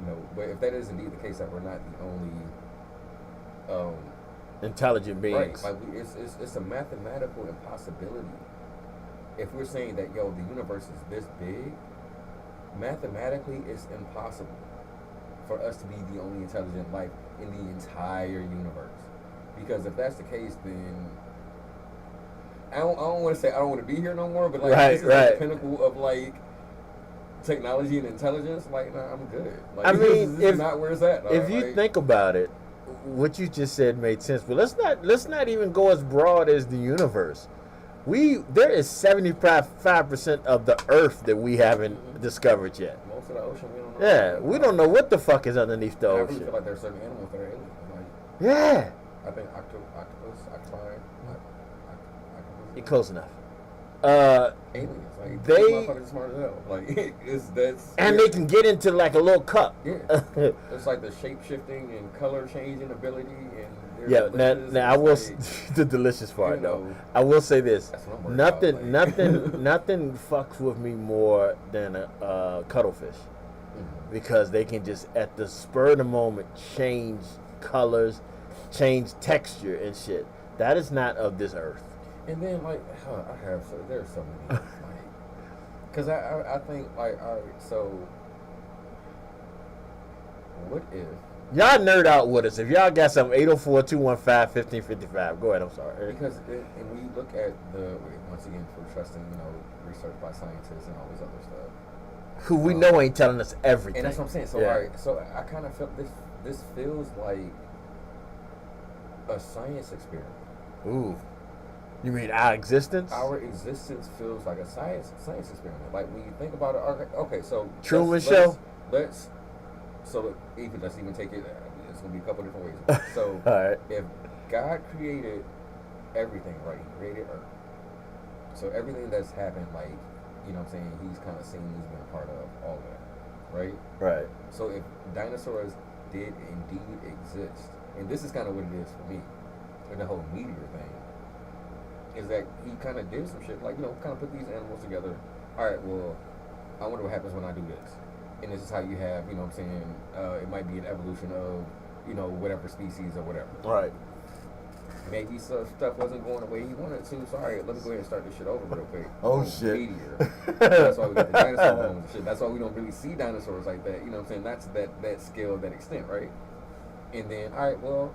S3: note, but if that is indeed the case, that we're not the only
S1: intelligent beings,
S3: right? Like, it's a mathematical impossibility. If we're saying that, the universe is this big, mathematically it's impossible for us to be the only intelligent life in the entire universe. Because if that's the case, then I don't want to say I don't want to be here no more, but like this is like the pinnacle of like technology and intelligence. Like, nah, I'm good. Like,
S1: I mean,
S3: this is not where it's at.
S1: If you think about it, what you just said made sense. But let's not even go as broad as the universe. There is 75% of the Earth that we haven't discovered yet.
S3: Most of the ocean, we don't know.
S1: Yeah, we don't know what the fuck is underneath the
S3: I
S1: ocean.
S3: really feel like there's certain animals that are alien. Like,
S1: Yeah,
S3: I think octopus, octopi,
S1: you're close enough.
S3: aliens. Like,
S1: They-
S3: these motherfuckers are smart as hell. Like, that's
S1: And they can get into like a little cup.
S3: yeah. It's like the shape shifting and color changing ability and
S1: Yeah,
S3: delicious.
S1: now I will
S3: Like,
S1: the delicious part
S3: you
S1: though.
S3: know,
S1: I will say this:
S3: that's what I'm worried
S1: nothing,
S3: about, like.
S1: nothing fucks with me more than a cuttlefish, because they can just at the spur of the moment change colors, change texture and shit. That is not of this earth.
S3: And then like there's so many like, because I think like all right, so what if
S1: Y'all nerd out with us. If y'all got some 804-215-1555. Go ahead. I'm sorry.
S3: because and when you look at the once again for trusting research by scientists and all this other stuff,
S1: Who we know ain't telling us everything.
S3: and that's what I'm saying. So
S1: Yeah.
S3: all right, so I kind of felt this feels like a science experiment.
S1: Ooh. You mean our existence?
S3: Our existence feels like a science experiment. Like when you think about it, okay, so
S1: Truman Show?
S3: Let's even take it. It's gonna be a couple different ways. So
S1: All right.
S3: if God created everything, right? He created Earth. So everything that's happened, like you know, what I'm saying he's kind of seen, he's been a part of all of that, right?
S1: Right.
S3: So if dinosaurs did indeed exist, and this is kind of what it is for me, and the whole meteor thing. Is that he kind of did some shit, like, kind of put these animals together. All right, well, I wonder what happens when I do this. And this is how you have, you know what I'm saying, it might be an evolution of, whatever species or whatever.
S1: Right.
S3: Maybe stuff wasn't going the way he wanted to, so all right, let me go ahead and start this shit over real quick.
S1: Oh,
S3: Boom,
S1: shit.
S3: Meteor. That's why we got the dinosaur bones and shit. That's why we don't really see dinosaurs like that, you know what I'm saying? That's that scale, that extent, right? And then, all right, well,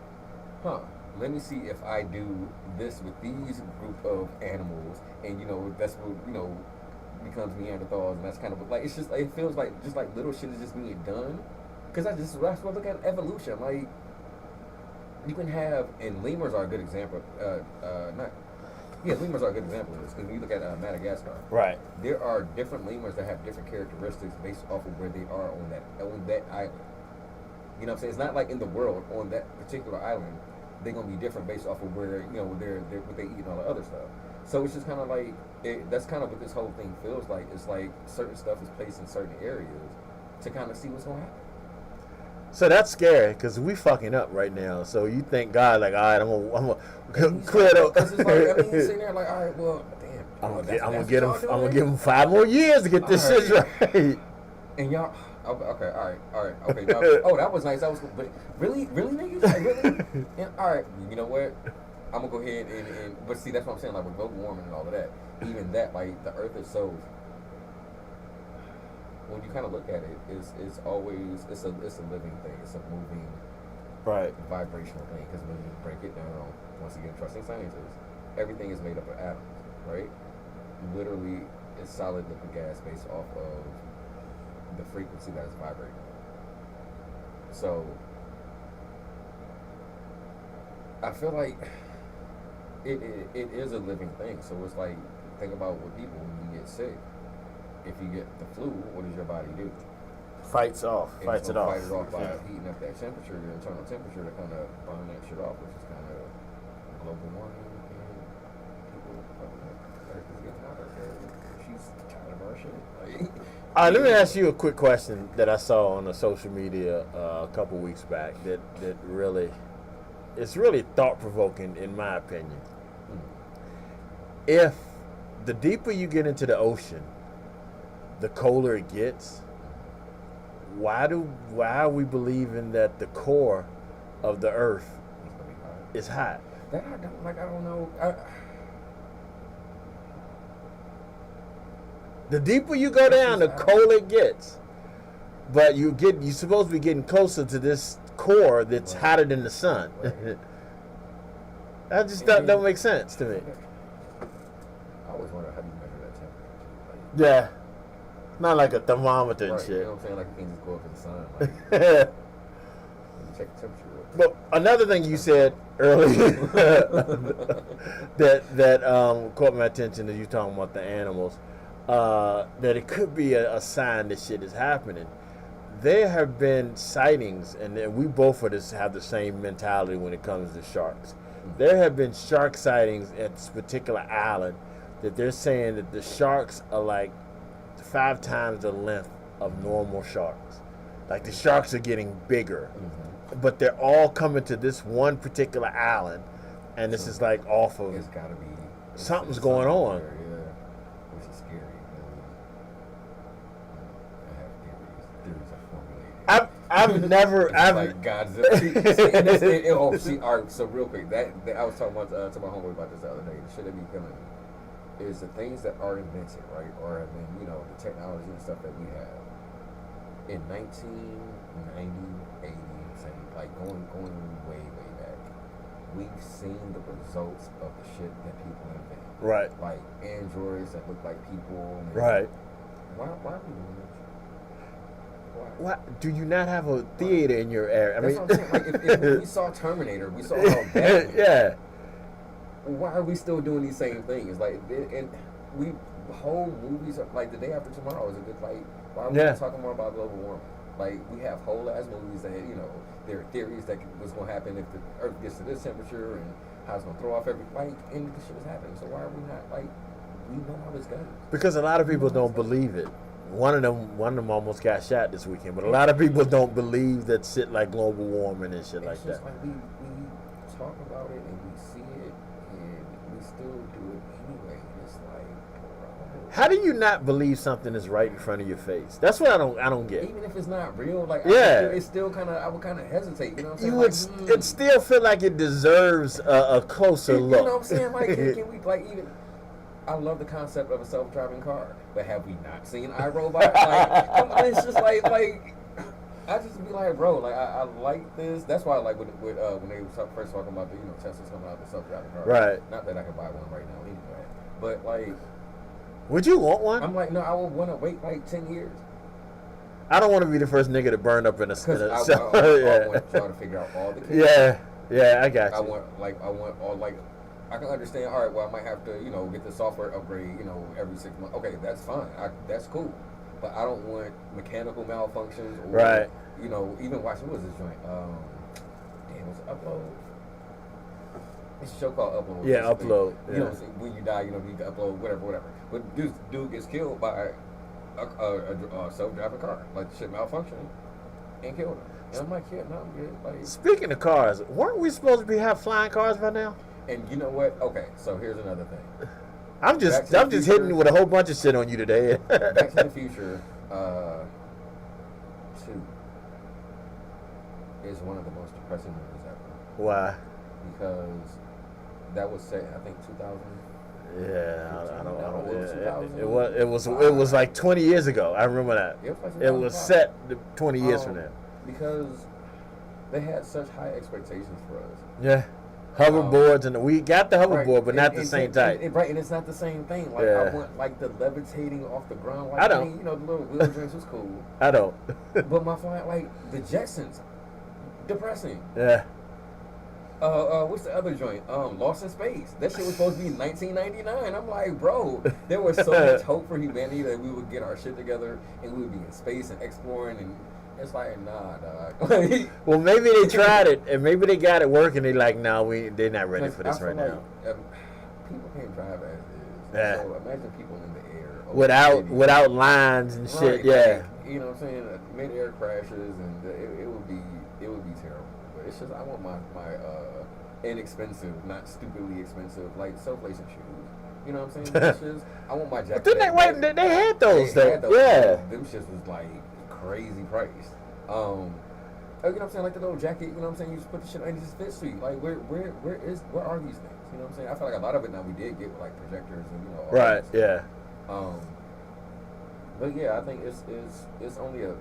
S3: let me see if I do this with these group of animals, and that's what becomes Neanderthals, and that's kind of like it's just it feels like just like little shit is just being done, because that's what I look at evolution. Like you can have, and lemurs are a good example. Lemurs are a good example of this, because when you look at Madagascar,
S1: Right.
S3: there are different lemurs that have different characteristics based off of where they are on that island. You know what I'm saying? It's not like in the world on that particular island. They're gonna be different based off of where they're what they eat and all the other stuff. So it's just kind of like that's kind of what this whole thing feels like. It's like certain stuff is placed in certain areas to kind of see what's gonna happen.
S1: So that's scary because we fucking up right now. So you think God like, all right, I'm gonna clear it up.
S3: Because it's like he's sitting there like, all right, well, damn.
S1: I'm gonna give him 5 more years to get this shit right.
S3: And y'all, okay, all right, okay. Now, that was nice. That was cool. But really, niggas, like, really? And, all right, you know what? I'm gonna go ahead and but see, that's what I'm saying. Like with global warming and all of that, even that, like the Earth is so. When you kind of look at it, it's always it's a living thing. It's a moving,
S1: Right.
S3: vibrational thing. Because when you break it down, once again, trusting scientists, everything is made up of atoms, right? Literally, it's solid liquid gas based off of the frequency that is vibrating. So I feel like it is a living thing. So it's like, think about what people, when you get sick, if you get the flu, what does your body do?
S1: Fights it off
S3: Fight it off by
S1: Yeah.
S3: heating up that temperature, your internal temperature, to kind of burn that shit off, which is kind of global warming, and people Earth is getting hotter. She's tired of our shit. Like,
S1: All right, let me ask you a quick question that I saw on the social media a couple weeks back that really, it's really thought-provoking in my opinion. If the deeper you get into the ocean, the colder it gets, why are we believing that the core of the earth
S3: it's gonna be hot.
S1: is hot?
S3: That I don't know.
S1: The deeper you go down, the colder it gets. But you're supposed to be getting closer to this core that's
S3: Right.
S1: hotter than the sun.
S3: Right.
S1: That just don't make sense to me.
S3: I always wonder how do you measure that temperature. Like,
S1: Yeah. Not like a thermometer and
S3: right, you know
S1: shit.
S3: what I'm saying? Like you can't just go up to the sun. Like, check the temperature real quick.
S1: But another thing you said earlier that caught my attention as you talking about the animals, that it could be a sign that shit is happening. There have been sightings, and we both of us have the same mentality when it comes to sharks. There have been shark sightings at this particular island that they're saying that the sharks are like 5 times the length of normal sharks. Like the sharks are getting bigger, but they're all coming to this one particular island, and this is like off of.
S3: It's gotta be
S1: something's going on.
S3: There, yeah, which is scary. I have theories. Theories are formulated.
S1: I've never.
S3: It's like Godzilla. See, all right, so real quick, that I was talking about to my homeboy about this the other day. The shit that be coming is the things that are invented, right, or have been, you know, the technology and stuff that we have in 1990, 80, say, like going way back. We've seen the results of the shit that people invent.
S1: Right.
S3: Like androids that look like people. And
S1: Right.
S3: Why are we doing this? Why?
S1: What? Do you not have a theater in your area? I
S3: That's
S1: mean,
S3: what I'm saying. Like, if we saw Terminator, we saw how bad.
S1: yeah.
S3: Why are we still doing these same things? Like, and we whole movies are, like The Day After Tomorrow is a good, like, why are we talking more about global warming? Like, we have whole ass movies that, you know, there are theories that what's going to happen if the Earth gets to this temperature and how it's going to throw off every, like, and this shit is happening. So why are we not, like, we know how this goes?
S1: Because a lot of people don't believe it. One of them almost got shot this weekend, but a lot of people don't believe that shit like global warming and shit like that.
S3: It's just like we talk about it and we see it and we still do it anyway. And it's like, bro.
S1: How do you not believe something is right in front of your face? That's what I don't get.
S3: Even if it's not real, like, it's still kind of, I would kind of hesitate. You know what I'm saying?
S1: You would it still feel like it deserves a closer look.
S3: You know what I'm saying? Like, can we, like, even, I love the concept of a self-driving car, but have we not seen iRobot? Like, come on, it's just like I just be like, bro, like I like this. That's why I like when they were first talking about the, you know, Tesla's coming out with self-driving car.
S1: Right.
S3: Not that I could buy one right now anyway, but like,
S1: would you want one?
S3: I'm like, no, I would want to wait like 10 years.
S1: I don't want to be the first nigga to burn up in a.
S3: I want y'all to figure out all the kids.
S1: Yeah, I got you.
S3: I want all, like, I can understand, all right, well, I might have to, you know, get the software upgrade, you know, every 6 months. Okay, that's fine. That's cool. But I don't want mechanical malfunctions or,
S1: right.
S3: You know, even watching, what was this joint? Was it Upload? It's a show called Upload.
S1: Yeah, Upload.
S3: You know, when you die, you know, you can upload whatever. But dude gets killed by a self-driving car. Like, shit malfunctioned and killed him. And I'm like, yeah, no, I'm good. Like,
S1: speaking of cars, weren't we supposed to have flying cars by now?
S3: And you know what? Okay, so here's another thing.
S1: I'm just hitting with a whole bunch of shit on you today.
S3: Back to the Future 2 is one of the most depressing movies ever.
S1: Why?
S3: Because that was set, I think, 2000.
S1: Yeah, I don't know.
S3: Yeah,
S1: it was like 20 years ago. I remember that. It was set 20 years from now.
S3: Because they had such high expectations for us.
S1: Yeah. Hoverboards, and we got the hoverboard,
S3: right,
S1: but not the same type.
S3: Right, and it's not the same thing. Like, I want, like, the levitating off the ground. Like,
S1: I don't.
S3: mean, you know, the little wheel drinks was cool.
S1: I don't.
S3: But my flying, like, the Jetsons, depressing.
S1: Yeah.
S3: What's the other joint? Lost in Space. That shit was supposed to be 1999. I'm like, bro, there was so much hope for humanity that we would get our shit together and we would be in space and exploring, and it's like, nah, dog.
S1: Well, maybe they tried it and maybe they got it working. They like, no, they're not ready for this right now.
S3: People can't drive as is.
S1: Yeah.
S3: So imagine people in the air
S1: without lines and shit.
S3: Right,
S1: Yeah.
S3: like, you know what I'm saying? Mid-air crashes, and it would be terrible. But it's just, I want my inexpensive, not stupidly expensive, like self-lacing shoes. You know what I'm saying? It's just, I want my jacket.
S1: But then they had those things. Yeah.
S3: Them shits was like crazy price. You know what I'm saying? Like the little jacket, you know what I'm saying? You just put the shit on and it just fits to you. Like, where are these things? You know what I'm saying? I feel like a lot of it now we did get with, like, projectors and, you know, all
S1: right,
S3: that
S1: yeah.
S3: But yeah, I think it's only I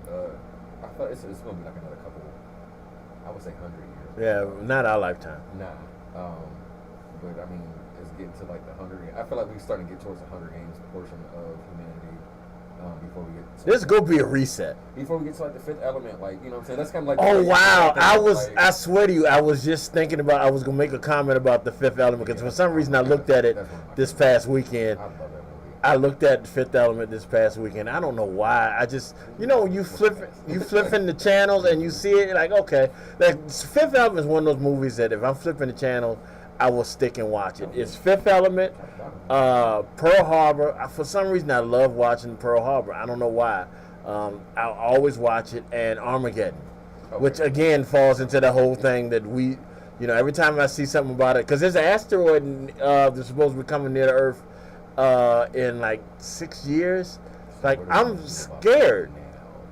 S3: thought it's gonna be like another couple, I would say 100 years.
S1: Yeah, not our lifetime.
S3: Nah. But I mean, it's getting to like the 100. I feel like we're starting to get towards the 100 Games portion of humanity. before we get.
S1: This is gonna be a reset.
S3: Before we get to like the Fifth Element, like you know what I'm saying. That's kind of like.
S1: Oh wow!
S3: Like,
S1: I swear to you, I was just thinking about. I was gonna make a comment about the Fifth Element because for some reason I looked at it this past weekend.
S3: I love that movie.
S1: I looked at the Fifth Element this past weekend. I don't know why. I just, when you flipping the channels and you see it, you're like, okay. Like Fifth Element is one of those movies that if I'm flipping the channel, I will stick and watch it. It's Fifth Element, Pearl Harbor. For some reason, I love watching Pearl Harbor. I don't know why. I'll always watch it, and Armageddon, which again falls into the whole thing that we, every time I see something about it, because there's an asteroid that's supposed to be coming near the Earth. In like 6 years, like I'm scared.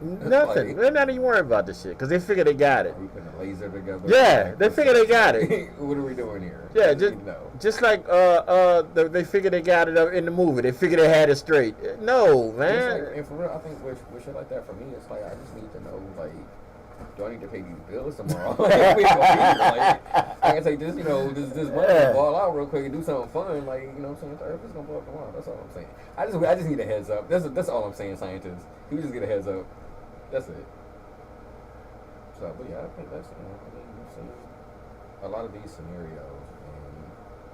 S1: Nothing. They're not even worried about this shit because they figure they got it.
S3: We putting a laser together.
S1: Yeah, they figure they got it.
S3: What are we doing here?
S1: Yeah, just like they figure they got it in the movie. They figure they had it straight. No, man.
S3: Like, and for real, I think with shit like that, for me, it's like I just need to know, like, do I need to pay these bills tomorrow? Like, we gonna be here, like, I can take this, this money and ball out real quick and do something fun, like, what I'm saying? The Earth is gonna blow up tomorrow. That's all I'm saying. I just need a heads up. That's all I'm saying, scientists. You just get a heads up. That's it. So, but yeah, I think that's, we've seen a lot of these scenarios,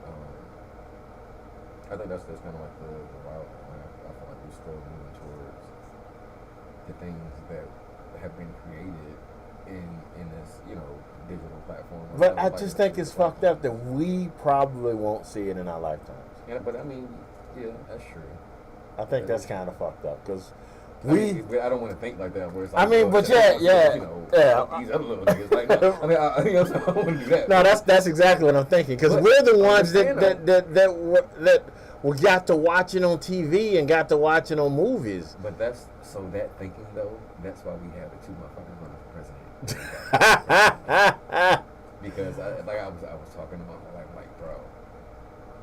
S3: and I think that's kind of like the route. I feel like we're still moving towards the things that have been created in this, digital platform.
S1: But I just think it's fucked up that we probably won't see it in our lifetimes.
S3: Yeah, but I mean, yeah, that's true.
S1: I think that's kind of fucked up because
S3: I don't want to think like that. Where it's like,
S1: but
S3: yeah.
S1: These
S3: other little niggas. Like, no, I don't want to do that.
S1: No, that's exactly what I'm thinking because we're the ones that got to watch it on TV and got to watch it on movies.
S3: But that thinking though, that's why we have the two motherfuckers running for president. Because I was talking about like bro,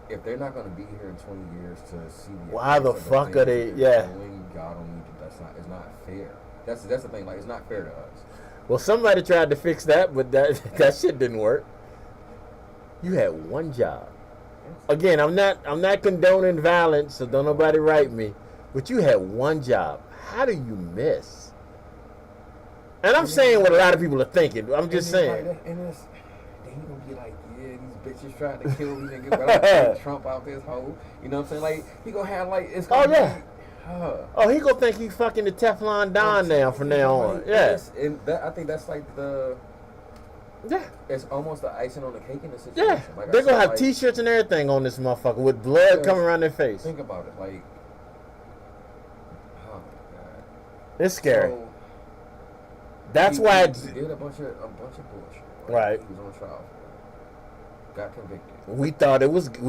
S3: if they're not gonna be here in 20 years to see
S1: why the fuck are they? Yeah.
S3: Y'all don't need to. It's not fair. That's the thing. Like it's not fair to us.
S1: Well, somebody tried to fix that, but that shit didn't work. You had one job. Again, I'm not condoning violence, so don't nobody write me. But you had one job. How do you miss? And I'm saying what a lot of people are thinking. I'm just saying.
S3: Like then he gonna be like, yeah, these bitches tried to kill me nigga, but I take Trump out this hole. You know what I'm saying? Like he gonna have like it's gonna
S1: he gonna think he fucking the Teflon Don now from now on. Yeah.
S3: And I think that's like it's almost the icing on the cake in the situation.
S1: Yeah.
S3: Like
S1: they're gonna have T-shirts and everything on this motherfucker with blood coming around their face.
S3: Think about it, like, oh my god,
S1: it's scary.
S3: So,
S1: that's why
S3: he did a bunch of bullshit.
S1: Right.
S3: He was on trial for it. Got convicted.
S1: We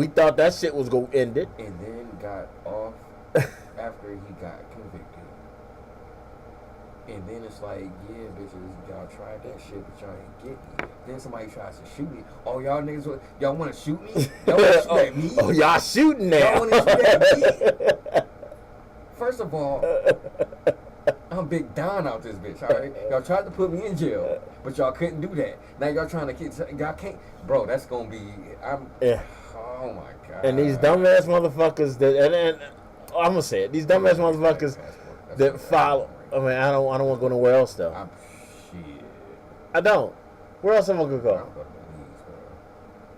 S1: thought that shit was gonna end it.
S3: And then got off after he got convicted. And then it's like, yeah, bitches, y'all tried that shit, but y'all ain't get me. Then somebody tries to shoot me. Oh, y'all niggas, y'all want to shoot me? Y'all want to shoot at me?
S1: Oh, y'all shooting now.
S3: Y'all want to shoot at me? First of all, I'm Big Don out this bitch, all right? Y'all tried to put me in jail, but y'all couldn't do that. Now y'all trying to y'all can't. Bro, that's going to be, oh my God.
S1: And these dumbass motherfuckers and I'm going to say it, these dumbass motherfuckers that follow. I mean, I don't want to go nowhere else though.
S3: Shit.
S1: I don't. Where else am I gonna go?
S3: I'm going to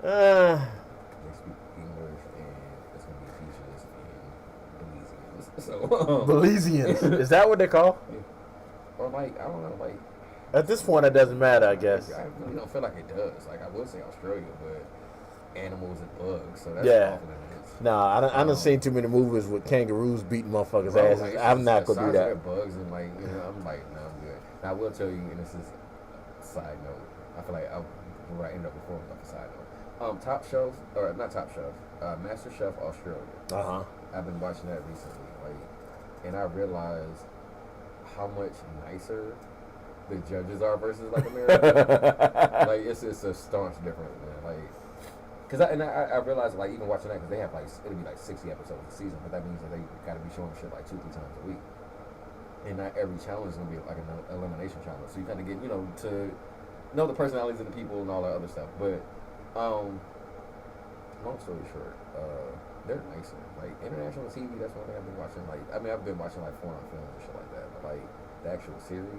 S3: Belize, they speak English, and it's gonna be features in Belizeans.
S1: Belizeans. Is that what they call?
S3: Yeah. Or like I don't know, like.
S1: At this point, it doesn't matter, I guess.
S3: I really don't feel like it does. Like I would say Australia, but animals and bugs, so that's awful.
S1: Nah, I done seen too many movies with kangaroos beating motherfuckers' asses.
S3: Like,
S1: I'm not gonna do that.
S3: Bugs and like, I'm like, no, I'm good. Now I will tell you, and this is a side note. I feel like where I ended up before was like a side note. Top Shelf, or not Top Shelf, Master Chef Australia. I've been watching that recently, and I realized how much nicer the judges are versus like America. Like it's a staunch difference, man. Like. Cause I realized like even watching that because they have like it'll be like 60 episodes a season, but that means that they gotta be showing shit like 2-3 times a week, and not every challenge is gonna be like an elimination challenge. So you kind of get to know the personalities of the people and all that other stuff. But long story short, they're nicer. Like international TV, that's one thing I've been watching. Like I mean, I've been watching like foreign films and shit like that, but like the actual series.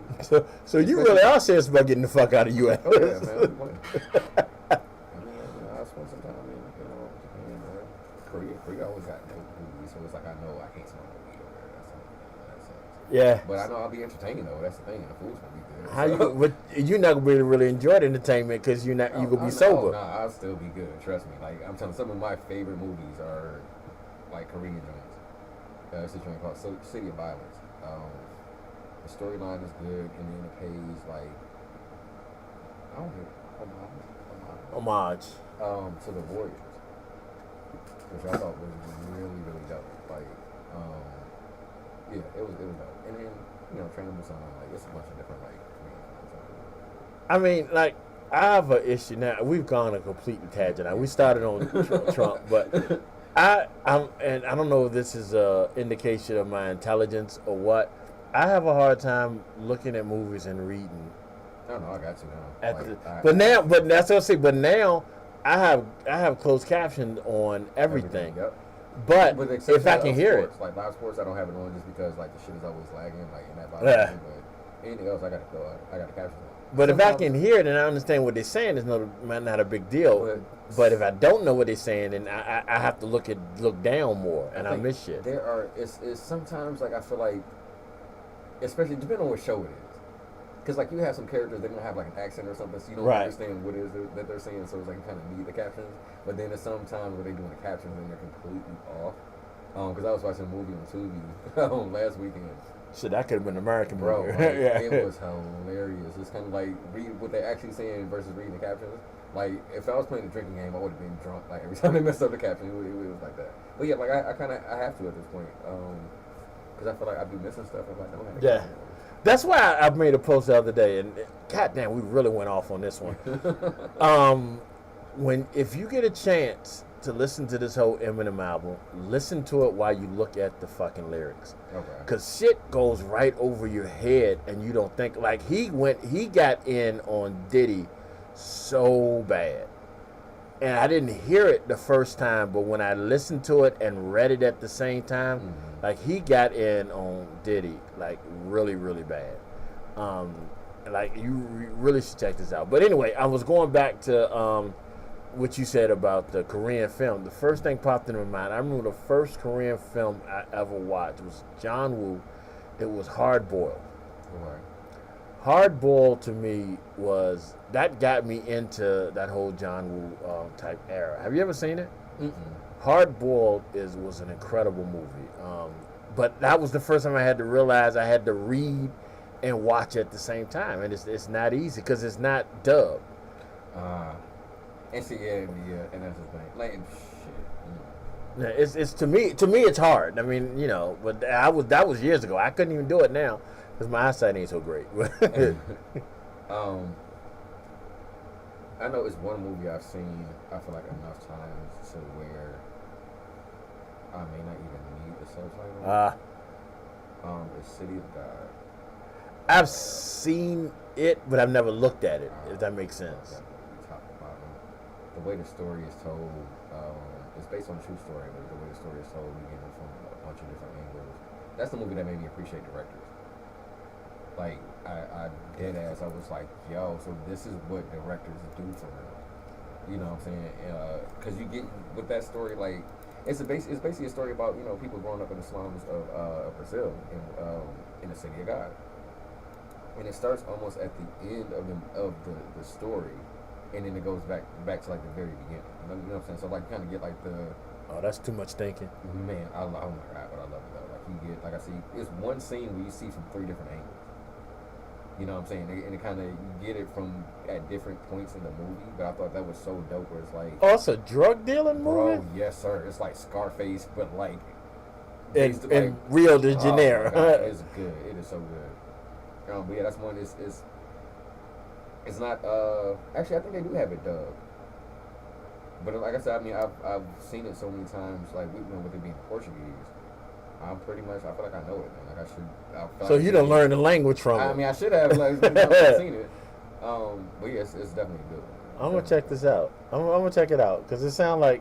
S1: So you really are serious about getting the fuck out of U.S.
S3: Oh yeah, man. I mean, I spent some time in Japan, Korea always got dope movies, so it's like I know I can't smoke no weed over there. That sucks.
S1: Yeah.
S3: But I know I'll be entertaining though. That's the thing. The food's gonna be good.
S1: How you're not gonna be able to really enjoy the entertainment because you gonna be sober.
S3: Nah, I'll still be good. Trust me. Like I'm telling you, some of my favorite movies are like Korean joints. It's a joint called City of Violence. The storyline is good, and then it pays like I don't know
S1: Homage.
S3: to the Warriors, which I thought was really really dope. Like yeah, it was dope. And then Train to Busan, like it's a bunch of different like Korean films.
S1: I mean, like, I have an issue now. We've gone a complete tangent now. We started on Trump, but and I don't know if this is a indication of my intelligence or what. I have a hard time looking at movies and reading.
S3: I don't know. I got you now.
S1: But that's what I say. But now I have closed captions on everything.
S3: Yep.
S1: But if I can hear
S3: sports, like live sports, I don't have it on just because like the shit is always lagging, like in that live.
S1: Yeah.
S3: But anything else, I got to capture it.
S1: But if I can hear it and I understand what they're saying, it's not a big deal. But if I don't know what they're saying, then I have to look down more, and I miss shit.
S3: It's sometimes like I feel like, especially depending on what show it is, because like you have some characters they're gonna have like an accent or something, so you don't understand what it is that they're saying. So it's like you kind of need the captions. But then there's some times where they're doing the captions and they're completely off. Because I was watching a movie on Tubi last weekend.
S1: So that could have been an American movie.
S3: Bro, like, it was hilarious. It's kind of like read what they're actually saying versus reading the captions. Like, if I was playing a drinking game, I would have been drunk. Like, every time they messed up the caption, it was like that. But yeah, like, I have to at this point. Because I feel like I'd be missing stuff if I don't have
S1: Yeah. That's why I made a post the other day, and goddamn, we really went off on this one. If you get a chance to listen to this whole Eminem album, listen to it while you look at the fucking lyrics.
S3: Okay.
S1: Cause shit goes right over your head, and you don't think like he got in on Diddy so bad, and I didn't hear it the first time, but when I listened to it and read it at the same time, like he got in on Diddy like really really bad. Like you really should check this out. But anyway, I was going back to what you said about the Korean film. The first thing popped into my mind, I remember the first Korean film I ever watched was John Woo. It was Hard Boiled.
S3: Right.
S1: Hard Boiled to me that got me into that whole John Woo type era. Have you ever seen it?
S3: Mm-mm.
S1: Hard Boiled was an incredible movie. But that was the first time I had to realize I had to read and watch at the same time, and it's not easy because it's not dubbed.
S3: And see, and that's the thing. Like, shit.
S1: Yeah, it's to me it's hard. I mean, but that was years ago. I couldn't even do it now because my eyesight ain't so great.
S3: I know it's one movie I've seen. I feel like enough times to where I may not even need the subtitle. It's City of God.
S1: I've seen it, but I've never looked at it. If that makes sense.
S3: Top to bottom. The way the story is told, it's based on a true story, but the way the story is told, we get it from a bunch of different angles. That's the movie that made me appreciate directors. Like, I dead ass, I was like, yo, so this is what directors do for real. You know what I'm saying? Because you get, with that story, like, it's basically a story about, people growing up in the slums of Brazil, in the City of God. And it starts almost at the end of the story, and then it goes back to like the very beginning. You know what I'm saying? So like, kind of get like the.
S1: Oh, that's too much thinking.
S3: Man, oh my god, but I love it though. Like you get, like I see, it's one scene where you see from 3 different angles. You know what I'm saying? And it kind of, you get it from at different points in the movie. But I thought that was so dope. Where it's like,
S1: oh, it's a drug dealing movie.
S3: Bro, yes sir. It's like Scarface, but like
S1: in Rio de Janeiro.
S3: Oh my god, it's good. It is so good. But yeah, that's one. It's not. Actually, I think they do have it dubbed. But like I said, I mean, I've seen it so many times. Like with it being Portuguese, I'm pretty much. I feel like I know it, man. Like I should.
S1: So you done learned the language from it.
S3: I mean, I should have. Like, I've seen it. But yeah, it's definitely good.
S1: I'm gonna check this out. I'm gonna check it out because it sounds like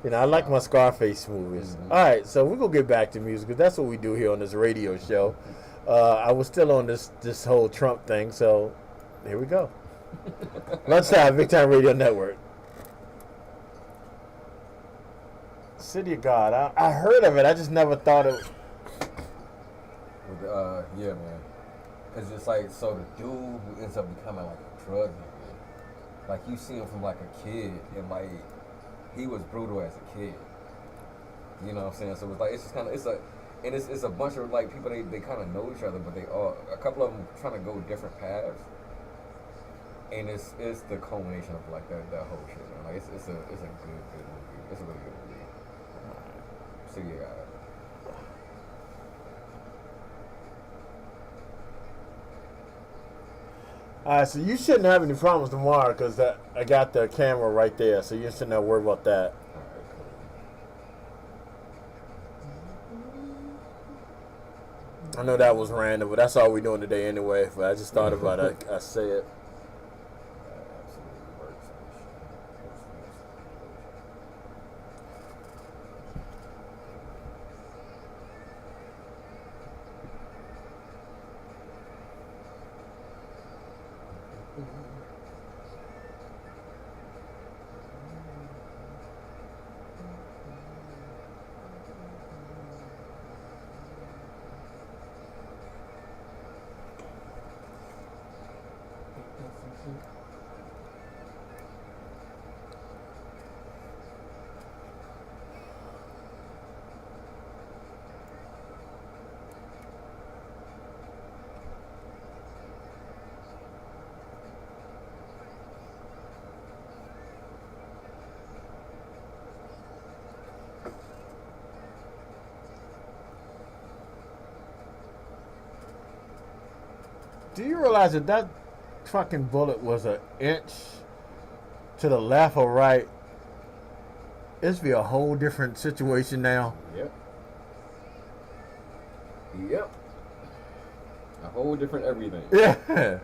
S1: You know, I like my Scarface movies.
S3: Mhm.
S1: All right, so we're going to get back to music, because that's what we do here on this radio show. I was still on this whole Trump thing, so here we go. Lunchtime, Big Time Radio Network. City of God. I heard of it. I just never thought it.
S3: Yeah, man. Cause it's like, so the dude who ends up becoming like a drug nigga, like you see him from like a kid, and like he was brutal as a kid. You know what I'm saying? So it's like it's just kind of it's a bunch of like people they kind of know each other, but a couple of them trying to go different paths. And it's the culmination of like that whole shit, man. Like it's a good movie. It's a really good movie. So yeah.
S1: All right, so you shouldn't have any problems tomorrow, because I got the camera right there, so you shouldn't have to worry about that.
S3: All right, cool.
S1: I know that was random, but that's all we're doing today anyway. But I just thought about it. I say it.
S3: Absolutely works.
S1: Do you realize that fucking bullet was an inch to the left or right? It's be a whole different situation now.
S3: Yep. A whole different everything.
S1: Yeah.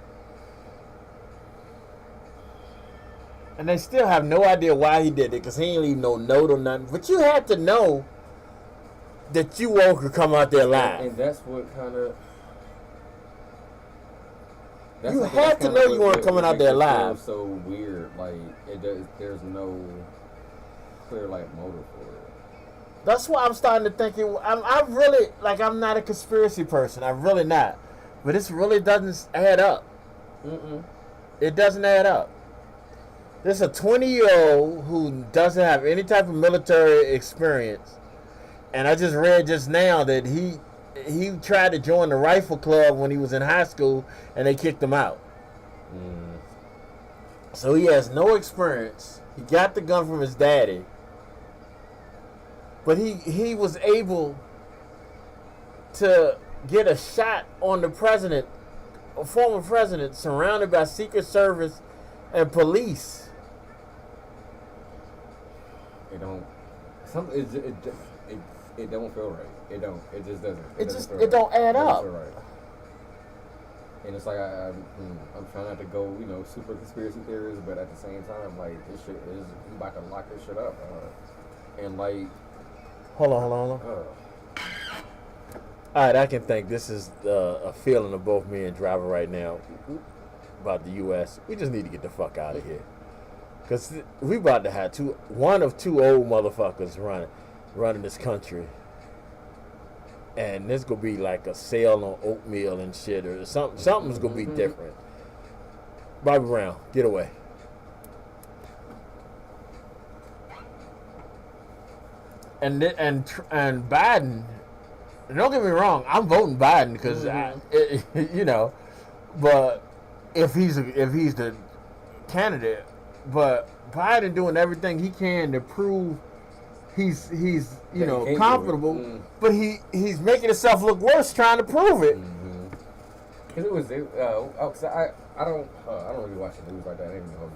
S1: And they still have no idea why he did it, because he ain't leave no note or nothing. But you had to know that you won't could come out there alive.
S3: And that's what kind of.
S1: You had to know you weren't coming out there alive.
S3: So weird, like there's no clear like motive for it.
S1: That's why I'm starting to think I'm really, like, I'm not a conspiracy person. I'm really not. But this really doesn't add up. It doesn't add up. There's a 20-year-old who doesn't have any type of military experience, and I just read just now that he tried to join the rifle club when he was in high school, and they kicked him out. So he has no experience. He got the gun from his daddy, but he was able to get a shot on the president, a former president, surrounded by Secret Service and police.
S3: It don't. It don't feel right. It don't. It just doesn't.
S1: It don't add up.
S3: Feel right. And it's like I'm trying not to go, super conspiracy theories, but at the same time, like this shit is we about to lock this shit up, and like.
S1: Hold on. All right, I can think this is a feeling of both me and Driver right now about the U.S. We just need to get the fuck out of here, because we about to have one of two old motherfuckers running this country, and this gonna be like a sale on oatmeal and shit, or something's gonna be different. Bobby Brown, get away. And Biden. Don't get me wrong, I'm voting Biden because but if he's the candidate, but Biden doing everything he can to prove he's comfortable, but he's making himself look worse trying to prove it.
S3: Because I don't really watch the news like that anymore.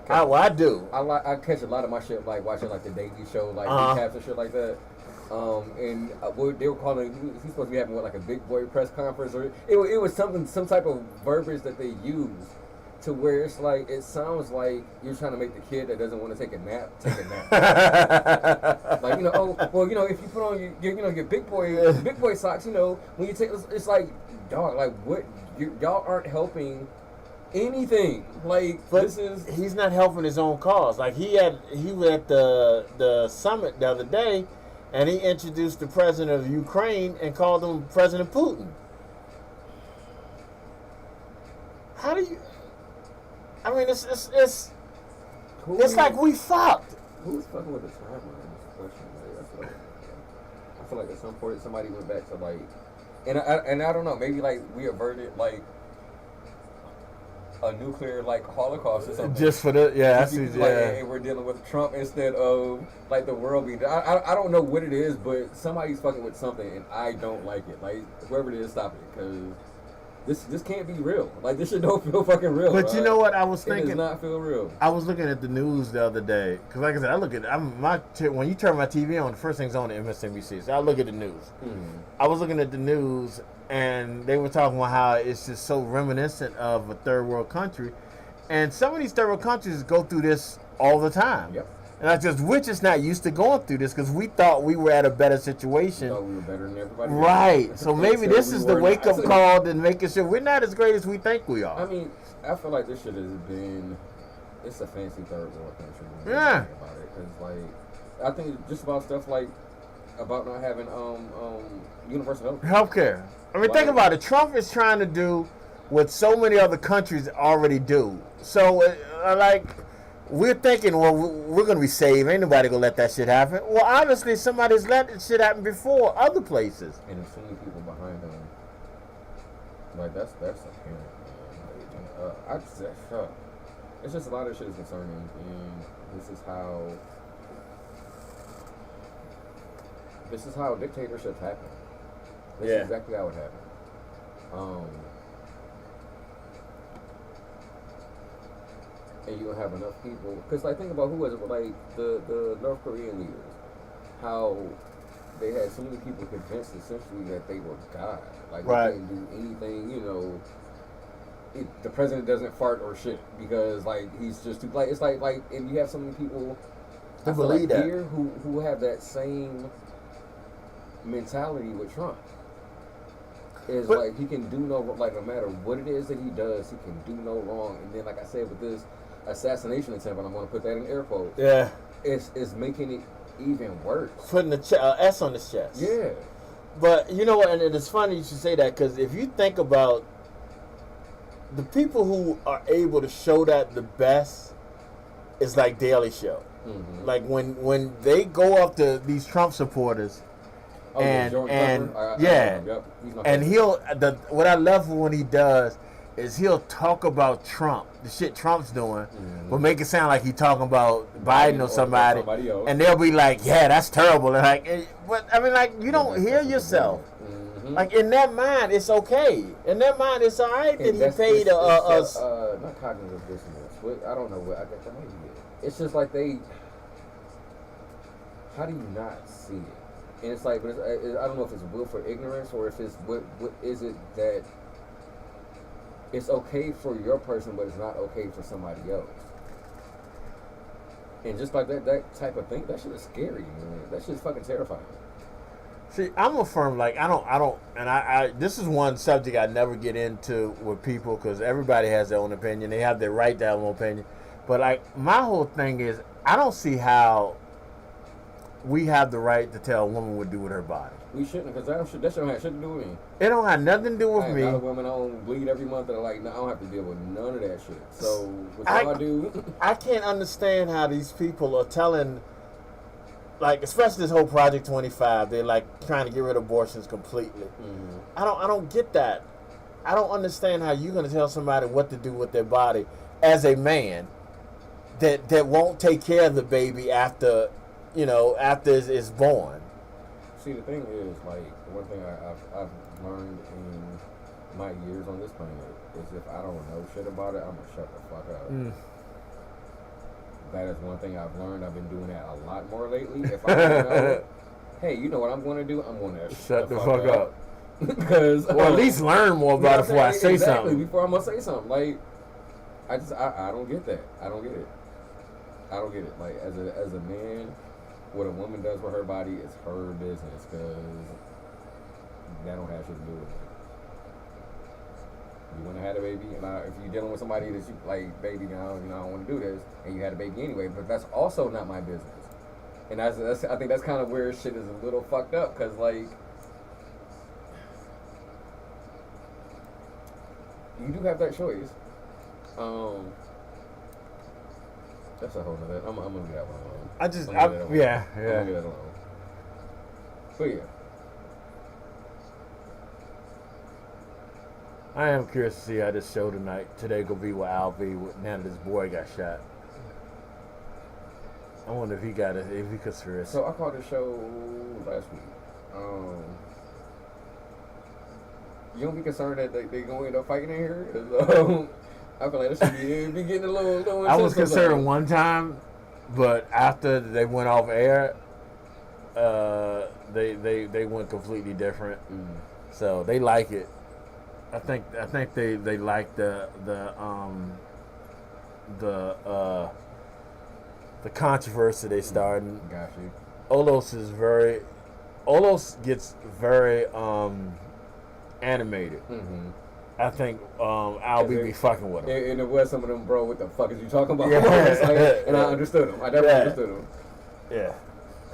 S1: I do.
S3: I catch a lot of my shit like watching like the Daily Show, like recaps and shit like that. And what they were calling, he's supposed to be having like a big boy press conference, or it was some type of verbiage that they used to where it's like it sounds like you're trying to make the kid that doesn't want to take a nap take a nap. Like, you know, oh well, you know, if you put on your big boy socks, you know, when you take, it's like, dog, like what y'all aren't helping anything. Like,
S1: But
S3: this is
S1: he's not helping his own cause. Like he was at the summit the other day, and he introduced the president of Ukraine and called him President Putin. How do you? I mean, it's like we fucked.
S3: Who's fucking with the timeline? I feel like at some point somebody went back to like, and I don't know, maybe like we averted like a nuclear like holocaust or something.
S1: Just for the
S3: And we're dealing with Trump instead of like the world being. I don't know what it is, but somebody's fucking with something, and I don't like it. Like whoever it is, stop it, because this can't be real. Like this shit don't feel fucking real.
S1: But you know what I was
S3: It
S1: thinking?
S3: does not feel real.
S1: I was looking at the news the other day because, like I said, when you turn my TV on, the first thing's on the MSNBC. So I look at the news.
S3: Mm-hmm.
S1: I was looking at the news, and they were talking about how it's just so reminiscent of a third world country, and some of these third world countries go through this all the time.
S3: Yep.
S1: And that's just we're just not used to going through this because we thought we were at a better situation.
S3: We thought we were better than everybody.
S1: Right. So maybe
S3: So
S1: this
S3: we
S1: is the
S3: were
S1: wake up
S3: not.
S1: call to making sure we're not as great as we think we are.
S3: I mean, I feel like this shit has been. It's a fancy third world country. When you
S1: Yeah.
S3: think about it, because like, I think just about stuff like about not having universal health.
S1: Healthcare. I mean,
S3: Like-
S1: think about it. Trump is trying to do what so many other countries already do. So, like, we're thinking, well, we're going to be safe. Ain't nobody going to let that shit happen. Well, obviously, somebody's let that shit happen before other places.
S3: And there's so many people behind them. Like that's apparent. Man. Like, it's just a lot of shit is concerning, and this is how dictatorships happen. This is exactly how it happened. And you don't have enough people, because like think about who was it, like the North Korean leaders, how they had so many people convinced essentially that they were God, like
S1: Right.
S3: they couldn't do anything, you know. The president doesn't fart or shit because like he's just too like it's like and you have so many people
S1: Who
S3: I feel
S1: believe
S3: like
S1: that.
S3: here who have that same mentality with Trump. Is
S1: But-
S3: like he can do no like no matter what it is that he does, he can do no wrong. And then like I said with this assassination attempt, and I'm gonna put that in air quotes.
S1: Yeah.
S3: It's making it even worse.
S1: Putting the S on his chest.
S3: Yeah.
S1: But you know what? And it's funny you should say that because if you think about the people who are able to show that the best is like Daily Show.
S3: Mm-hmm.
S1: Like when they go up to these Trump supporters,
S3: Oh, yeah, George
S1: and
S3: Tucker? I
S1: yeah,
S3: know him. Yep. He's my
S1: and
S3: favorite.
S1: what I love when he does is he'll talk about Trump, the shit Trump's doing, but make it sound like he's talking about Biden or somebody,
S3: else.
S1: and they'll be like, yeah, that's terrible, and like, but I mean, like, you don't hear yourself.
S3: Mm-hmm.
S1: Like in their mind, it's okay. In their mind, it's all right that
S3: And
S1: he
S3: that's-
S1: paid
S3: it's
S1: a
S3: not cognitive dissonance. I don't know what I got that maybe. It's just like they. How do you not see it? And it's like, but I don't know if it's will for ignorance or if it's what is it that it's okay for your person, but it's not okay for somebody else. And just like that type of thing, that shit is scary, man. That shit is fucking terrifying.
S1: See, I'm a firm, like, I don't, and I this is one subject I never get into with people because everybody has their own opinion. They have their right to have their own opinion. But, like, my whole thing is, I don't see how we have the right to tell a woman what to do with her body.
S3: We shouldn't, because that shit don't have shit to do with me.
S1: It don't have nothing to do with
S3: I am
S1: me.
S3: not a woman. I don't bleed every month, and like, no, I don't have to deal with none of that shit. So, what
S1: I-
S3: y'all do?
S1: I can't understand how these people are telling, like, especially this whole Project 25, they're, like, trying to get rid of abortions completely.
S3: Mhm.
S1: I don't get that. I don't understand how you're going to tell somebody what to do with their body as a man that won't take care of the baby after it's born.
S3: See, the thing is, like, one thing I've learned in my years on this planet is if I don't know shit about it, I'm gonna shut the fuck up. That is one thing I've learned. I've been doing that a lot more lately. If I don't know, hey, you know what I'm going to do? I'm going to
S1: Shut the fuck up.
S3: Because
S1: Or at least learn more about it before I say
S3: exactly,
S1: something.
S3: before I'm gonna say something. Like, I don't get that. I don't get it. I don't get it. Like as a man, what a woman does with her body is her business, because that don't have shit to do with it. You want to have a baby, and if you're dealing with somebody that you like, baby, now I don't want to do this, and you had a baby anyway, but that's also not my business. And that's I think that's kind of where shit is a little fucked up, because like you do have that choice. That's a whole nother. I'm gonna leave that one alone.
S1: Yeah.
S3: I'm gonna leave that alone. But yeah.
S1: I am curious to see how this show today gonna be with Al B. Now that his boy got shot. I wonder if he could serious.
S3: So I called the show last week. You don't be concerned that they gonna end up fighting in here? I feel like this should be getting a little
S1: I was
S3: intense
S1: concerned one time, but after they went off air, they went completely different. So they like it. I think they like the controversy they started.
S3: Got you.
S1: Olos gets very animated.
S3: Mm-hmm.
S1: I think Al B be fucking with him.
S3: And it was some of them, bro, what the fuck is you talking about?
S1: Yeah.
S3: And I understood him. I definitely understood him.
S1: Yeah.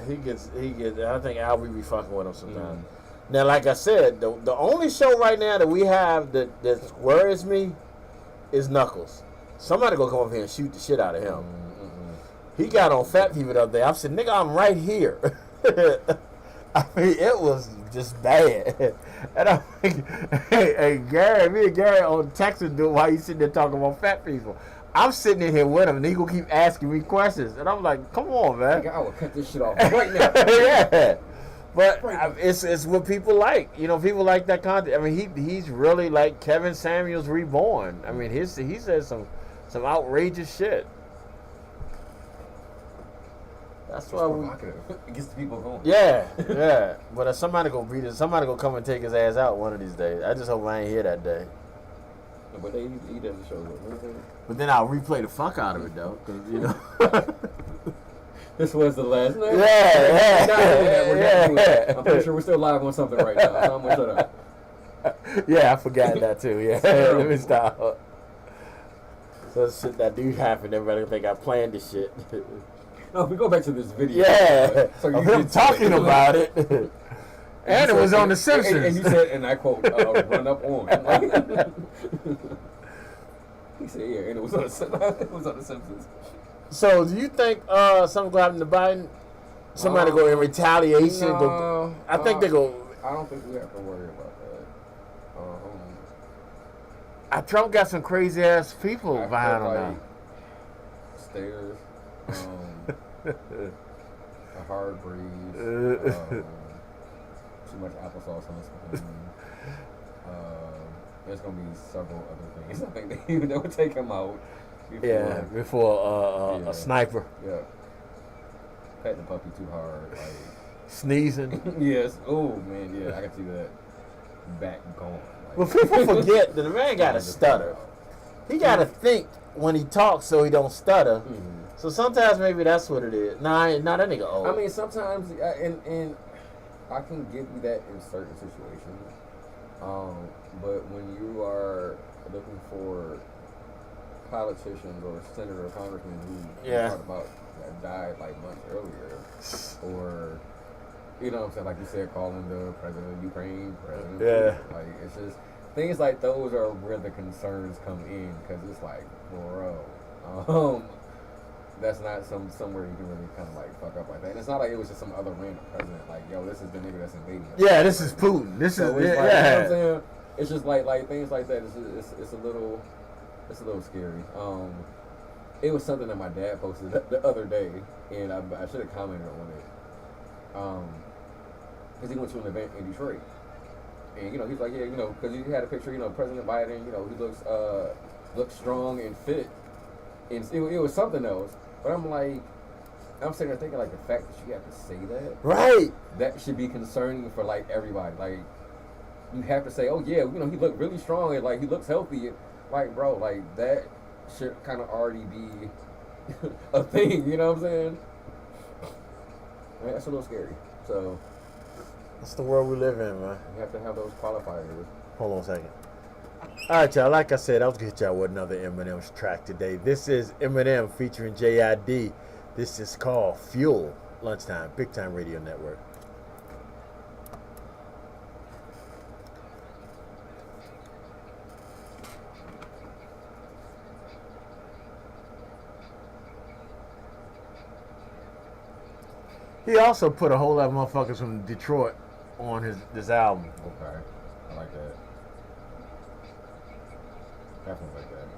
S1: He gets I think Al B be fucking with him sometimes. Now, like I said, the only show right now that we have that worries me is Knuckles. Somebody gonna come up here and shoot the shit out of him. He got on Fat People the other day. I said, nigga, I'm right here. I mean, it was just bad. And I'm like, hey, Gary, me and Gary on texting dude while you sitting there talking about fat people. I'm sitting in here with him, and he gonna keep asking me questions. And I'm like, come on, man.
S3: Nigga, I will cut this shit off right now.
S1: Yeah. But it's what people like. You know, people like that content. I mean, he's really like Kevin Samuels reborn. I mean, he says some outrageous shit. That's why
S3: it gets the people going.
S1: Yeah. But if somebody gonna beat it, somebody gonna come and take his ass out one of these days. I just hope I ain't here that day.
S3: But he doesn't show up.
S1: But then I'll replay the fuck out of it though, because you know.
S3: This was the last night.
S1: Yeah.
S3: I'm pretty sure we're still live on something right now. So I'm gonna shut up.
S1: Yeah, I forgot that too. Yeah, let me stop. So shit that do happen. Everybody think I planned this shit.
S3: No, if we go back to this video.
S1: Yeah,
S3: so you
S1: him talking about it. And it was on The Simpsons.
S3: And you said, and I quote, run up on. He said, yeah, and it was on The Simpsons.
S1: So, do you think something will happen to Biden? Somebody go in retaliation?
S3: No,
S1: I think they go.
S3: I don't think we have to worry about that.
S1: Trump got some crazy ass people behind him now.
S3: Stairs, a hard breeze, too much applesauce on the spoon. There's gonna be several other things. I think they would take him out.
S1: Before a sniper.
S3: Yeah. Petting the puppy too hard. Like
S1: sneezing.
S3: Yes. Oh man, yeah, I can see that. Back gone. Like,
S1: well, people forget that the man got to stutter. He got to think when he talks so he don't stutter. Mm-hmm. So sometimes maybe that's what it is. Nah, that nigga old.
S3: I mean, sometimes, and I can give you that in certain situations. But when you are looking for politicians or senator or congressmen who talked about that died like months earlier, or you know what I'm saying, like you said, calling the president of Ukraine president.
S1: Yeah.
S3: Like it's just things like those are where the concerns come in, because it's like, bro, that's not somewhere you can really kind of like fuck up like that. And it's not like it was just some other random president. Like, yo, this is the nigga that's invading us.
S1: Yeah, this is Putin. This is
S3: like, you know what I'm saying? It's just like things like that. It's a little scary. It was something that my dad posted the other day, and I should have commented on it. Because he went to an event in Detroit, and you know he's like, yeah, you know, because he had a picture, you know, President Biden, you know, he looks strong and fit, and it was something else. But I'm sitting there thinking, like, the fact that you have to say that,
S1: right?
S3: That should be concerning for like everybody. Like, you have to say, oh yeah, you know, he looked really strong and like he looks healthy. Like, bro, like that should kind of already be a thing. You know what I'm saying? Man, that's a little scary. So
S1: That's the world we live in, man.
S3: you have to have those qualifiers.
S1: Hold on a second. All right, y'all. Like I said, I was gonna hit y'all with another Eminem's track today. This is Eminem featuring JID. This is called Fuel. Lunchtime, Big Time Radio Network. He also put a whole lot of motherfuckers from Detroit on this album.
S3: Okay, I like that. Definitely like that.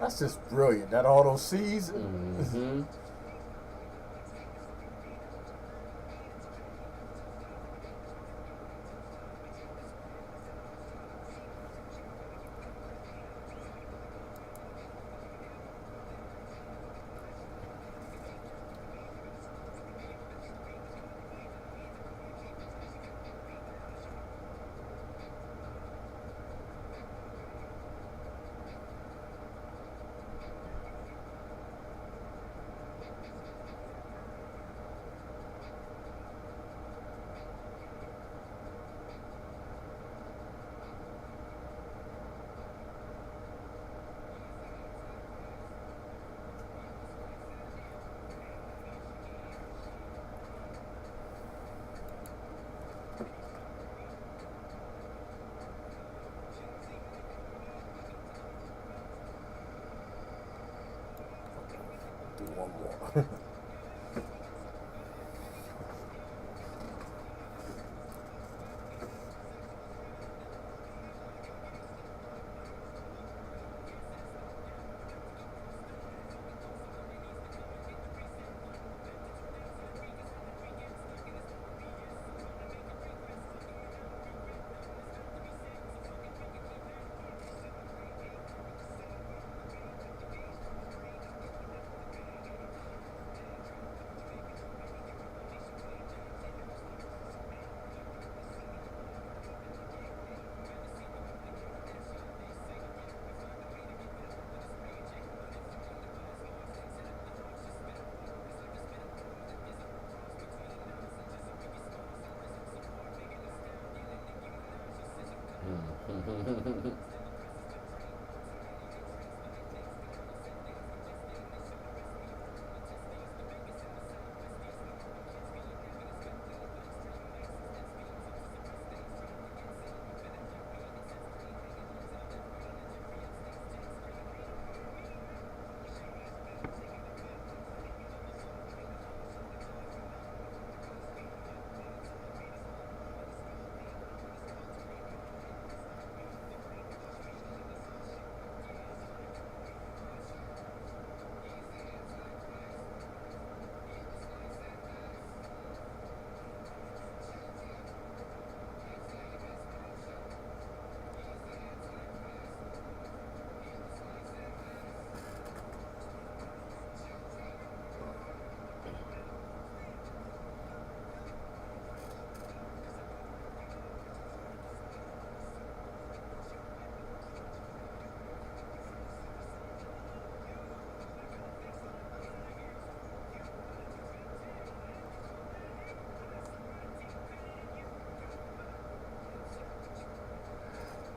S1: That's just brilliant. That all those C's.
S3: Mm-hmm.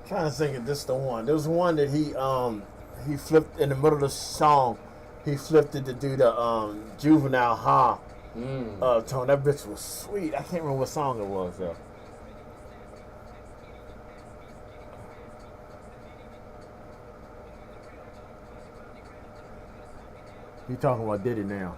S1: Trying to think if this the one. There was one that he flipped in the middle of the song. He flipped it to do the juvenile tone. That bitch was sweet. I can't remember what song it was though. He talking about Diddy now.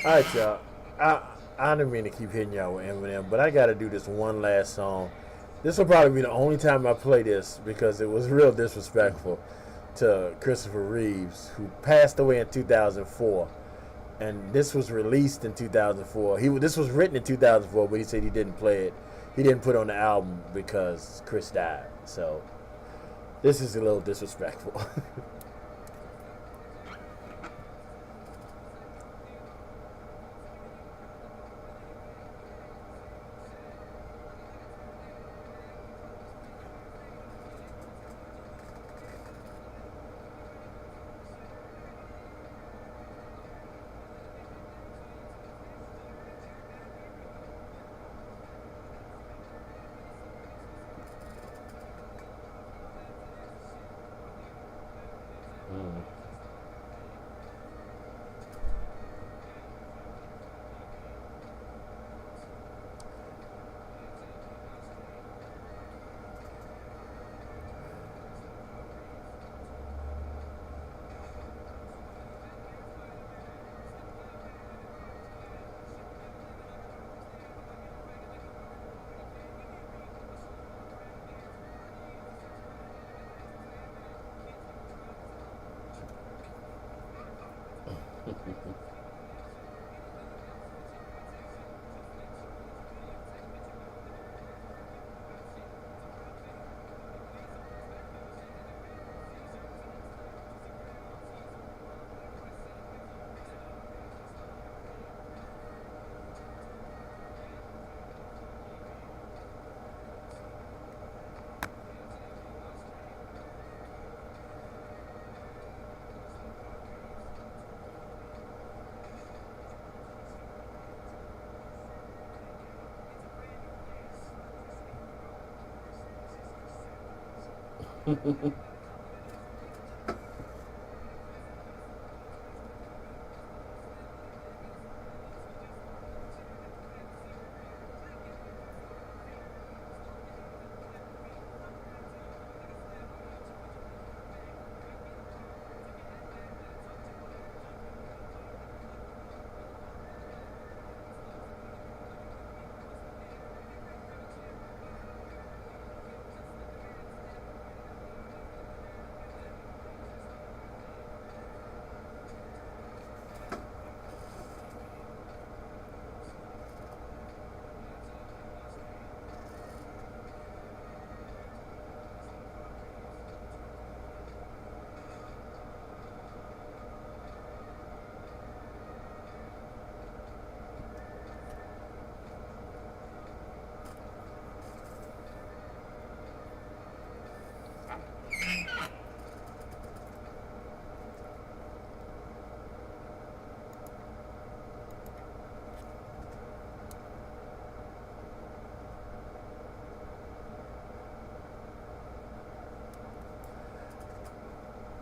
S1: All right, y'all. I didn't mean to keep hitting y'all with Eminem, but I got to do this one last song. This will probably be the only time I play this because it was real disrespectful to Christopher Reeves, who passed away in 2004. And this was released in 2004. This was written in 2004, but he said he didn't play it. He didn't put it on the album because Chris died. So this is a little disrespectful.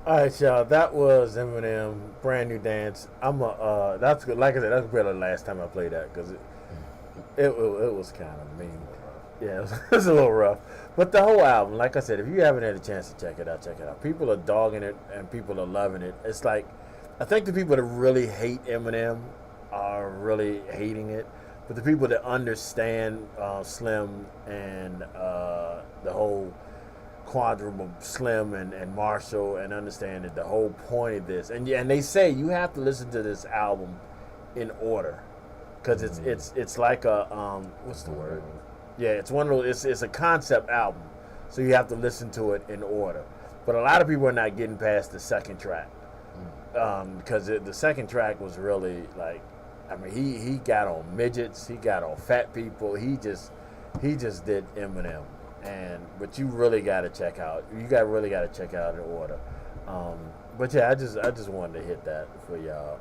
S1: All right, y'all. That was Eminem, brand new dance. That's good. Like I said, that's probably the last time I played that because it was kind of mean. Yeah, it was a little rough. But the whole album, like I said, if you haven't had a chance to check it out, check it out. People are dogging it and people are loving it. It's like, I think the people that really hate Eminem are really hating it. But the people that understand Slim and the whole quadruple Slim and Marshall and understand that the whole point of this, and they say you have to listen to this album in order because it's like a what's the word? Yeah, it's one of those. It's a concept album, so you have to listen to it in order. But a lot of people are not getting past the second track because the second track was really like, I mean, he got on midgets, he got on fat people, he just did Eminem. But you really got to check out. Really got to check out in order. But yeah, I just wanted to hit that for y'all.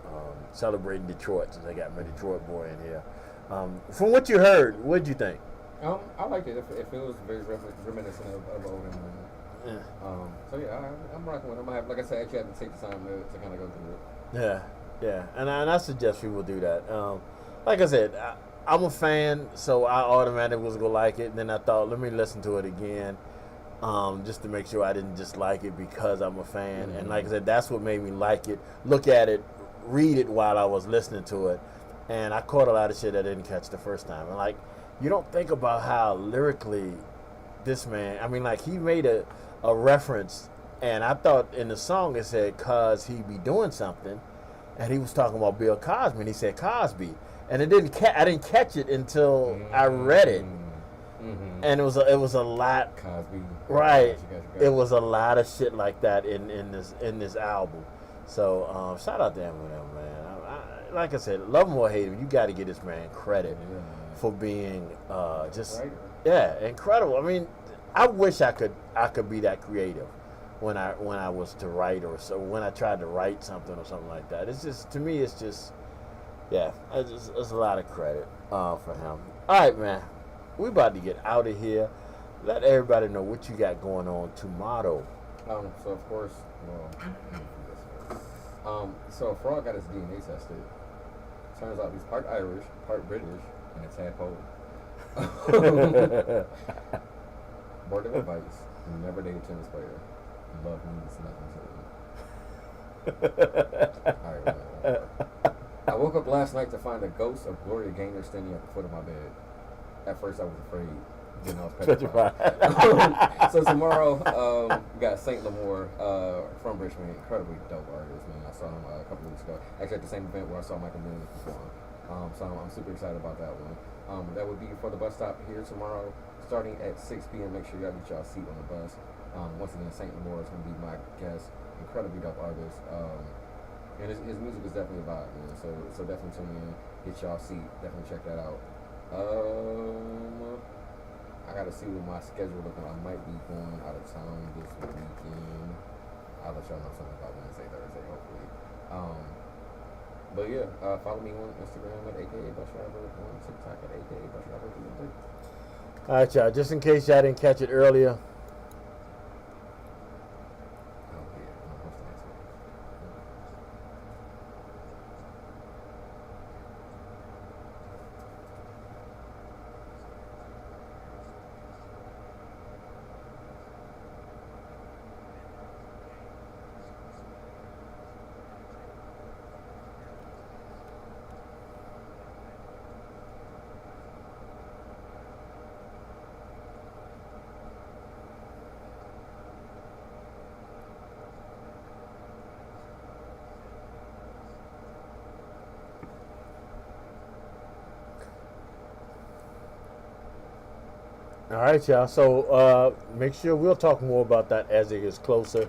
S1: Celebrating Detroit since I got my Detroit boy in here. From what you heard, what'd you think?
S3: I liked it. It feels very reminiscent of old Eminem.
S1: Yeah.
S3: So yeah, I'm rocking with him. Like I said, I actually had to take the time to kind of go through it.
S1: Yeah, and I suggest people do that. Like I said, I'm a fan, so I automatically was gonna like it. And then I thought, let me listen to it again, just to make sure I didn't just like it because I'm a fan. Mm-hmm. And like I said, that's what made me like it. Look at it, read it while I was listening to it, and I caught a lot of shit I didn't catch the first time. And like, you don't think about how lyrically this man. I mean, like he made a reference, and I thought in the song it said, "Cause he be doing something," and he was talking about Bill Cosby, and he said Cosby. And I didn't catch it until I read it, and it was a lot.
S3: Cosby,
S1: right? It was a lot of shit like that in this album. So shout out to Eminem, man. Like I said, love him or hate him, you got to give this man credit for being incredible. I mean, I wish I could be that creative when I was to write or so when I tried to write something or something like that. It's just, to me, it's just. Yeah, it's a lot of credit for him. All right, man. We about to get out of here. Let everybody know what you got going on tomorrow.
S3: So of course, so a frog got his DNA tested. Turns out he's part Irish, part British, and a tadpole. Word of advice: never date a tennis player. Love means nothing to them. All right, man. I woke up last night to find a ghost of Gloria Gaynor standing at the foot of my bed. At first I was afraid, Then I was petrified. So tomorrow, we got Saint Lamore from Richmond, incredibly dope artist, man. I saw him a couple weeks ago. Actually, at the same event where I saw Michael Millions perform. So I'm super excited about that one. That would be for the bus stop here tomorrow, starting at 6 p.m. Make sure y'all get y'all seat on the bus. Once again, Saint Lamore is going to be my guest. Incredibly dope artist. And his music is definitely a vibe, man. So definitely tune in, get y'all seat. Definitely check that out. I gotta see what my schedule looking. I might be going out of town this weekend. I'll let y'all know something about Wednesday, Thursday, hopefully. But yeah, follow me on Instagram at aka Bus Driver, on TikTok at aka Bus Driver 313.
S1: All right, y'all. Just in case y'all didn't catch it earlier.
S3: Oh yeah, I'm hosting next week.
S1: All right, y'all. So make sure we'll talk more about that as it gets closer.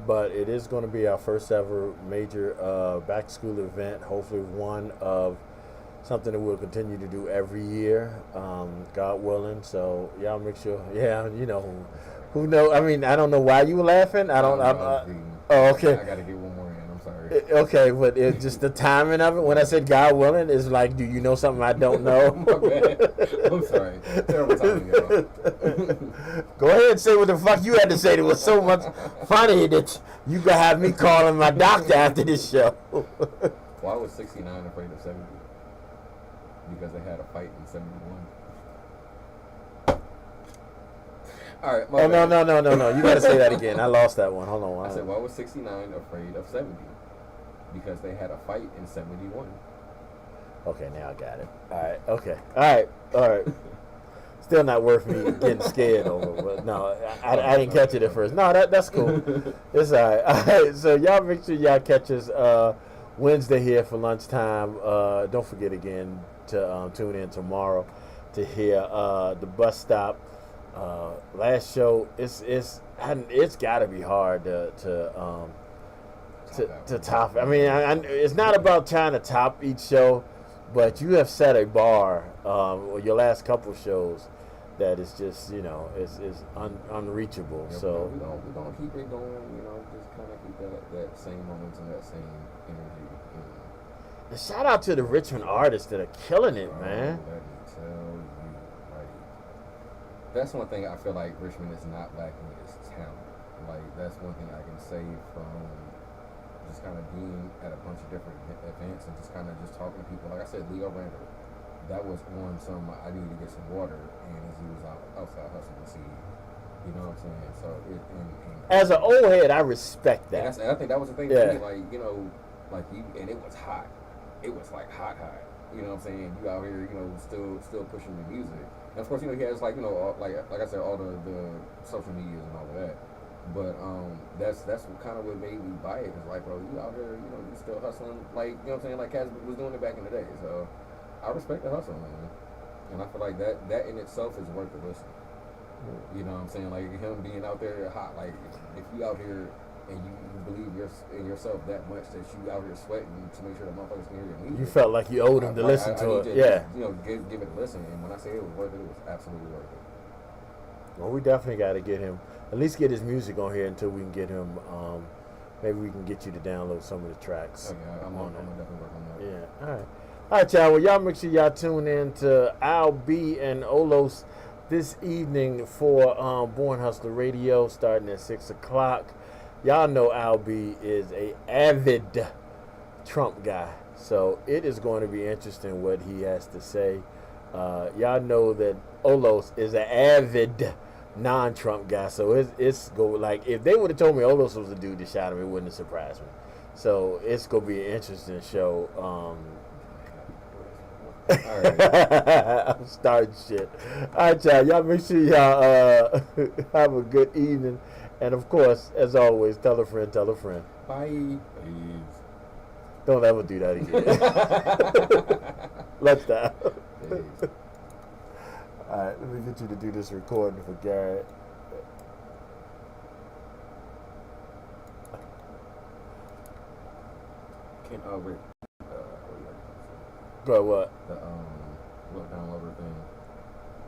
S1: But it is going to be our first ever major back to school event. Hopefully, one of something that we'll continue to do every year, God willing. So y'all make sure. Yeah, you know, who know? I mean, I don't know why you were laughing. I don't. Oh, okay.
S3: I gotta get one more in. I'm sorry.
S1: Okay, but it's just the timing of it. When I said God willing, it's like, do you know something I don't know?
S3: My bad. I'm sorry. Terrible timing, y'all.
S1: Go ahead and say what the fuck you had to say. It was so much funny that you could have me calling my doctor after this show.
S3: Why was 69 afraid of 70? Because they had a fight in 71. All right.
S1: Oh, no. You got to say that again. I lost that one. Hold on.
S3: I said, why was 69 afraid of 70? Because they had a fight in 71.
S1: Okay, now I got it. All right. Okay. All right. Still not worth me getting scared over. But no, I didn't catch it at first. No, that's cool. It's all right. All right. So y'all make sure y'all catch us Wednesday here for lunchtime. Don't forget again to tune in tomorrow to hear the bus stop. Last show, it's got to be hard to top. I mean, it's not about trying to top each show, but you have set a bar. Your last couple shows that is just is unreachable.
S3: Yeah,
S1: so
S3: we're gonna keep it going. Just kind of keep that same momentum, that same energy.
S1: And shout out to the Richmond artists that are killing it, man.
S3: Let me tell you, that's one thing I feel like Richmond is not lacking is talent. Like, that's one thing I can say from just kind of being at a bunch of different events and just kind of just talking to people. Like I said, Leo Randall, that was on some, I needed to get some water, and as he was outside hustling to see, you know what I'm saying? So,
S1: as an old head, I respect that.
S3: And I think that was the thing for me, and it was hot. It was like hot. You know what I'm saying? You out here, still pushing the music. And of course, he has like I said, all the social medias and all of that. But that's kind of what made me buy it. Cause like, bro, you out here, you still hustling. Like, you know what I'm saying? Like Cas was doing it back in the day. So I respect the hustle, man. And I feel like that in itself is worth the listen. You know what I'm saying? Like him being out there hot. Like if you out here and you believe in yourself that much that you out here sweating to make sure the motherfuckers can hear your music.
S1: You felt like you owed him to listen to it. Yeah.
S3: Give it a listen. And when I say it was worth it, it was absolutely worth it.
S1: Well, we definitely got to get him, at least get his music on here until we can get him. Maybe we can get you to download some of the tracks.
S3: Okay, I'm gonna definitely work on that.
S1: Yeah. All right, y'all. Well, y'all make sure y'all tune in to Al B and Olos this evening for Born Hustler Radio, starting at 6 o'clock. Y'all know Al B is a avid Trump guy, so it is going to be interesting what he has to say. Y'all know that Olos is an avid non-Trump guy, so it's go like if they would have told me Olos was the dude that shot him, it wouldn't have surprised me. So it's gonna be an interesting show.
S3: All right.
S1: I'm starting shit. All right, y'all. Y'all make sure y'all have a good evening. And of course, as always, tell a friend, tell a friend.
S3: Bye. Peace.
S1: Don't ever do that again. Lunchtime.
S3: Peace.
S1: All right, let me get you to do this recording for Garrett.
S3: Can wait.
S1: Bro, what?
S3: The what downloader thing.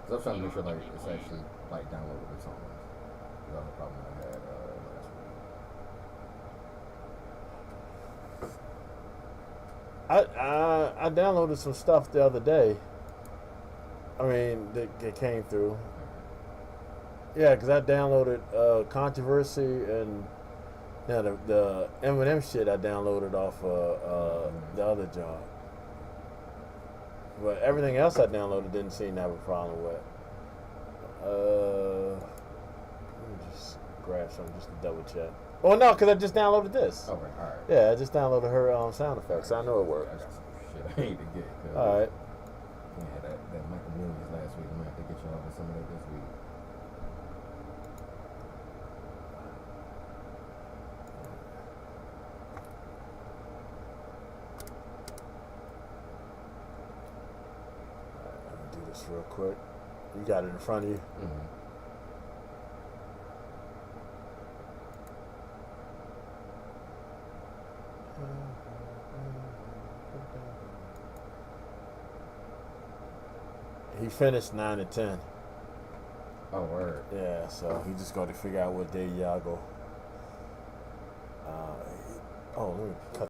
S3: Cause I was trying to make sure like it's actually like downloaded the songs. That was the problem I had last week.
S1: I downloaded some stuff the other day. I mean, that came through. Yeah, because I downloaded Controversy and the Eminem shit I downloaded off the other job. But everything else I downloaded didn't seem to have a problem with. Let me just grab something just to double check. Oh no, because I just downloaded this.
S3: Okay, all right.
S1: Yeah, I just downloaded her sound effects. I know it
S3: I
S1: works.
S3: got some shit I need to get.
S1: All right.
S3: Yeah, that Michael Williams last week. I'm gonna have to get you over some of that this week.
S1: Let me do this real quick. You got it in front of you.
S3: Mm-hmm.
S1: He finished 9 to 10.
S3: Oh, word.
S1: Yeah, so he just got to figure out what day y'all go. Oh, let me cut.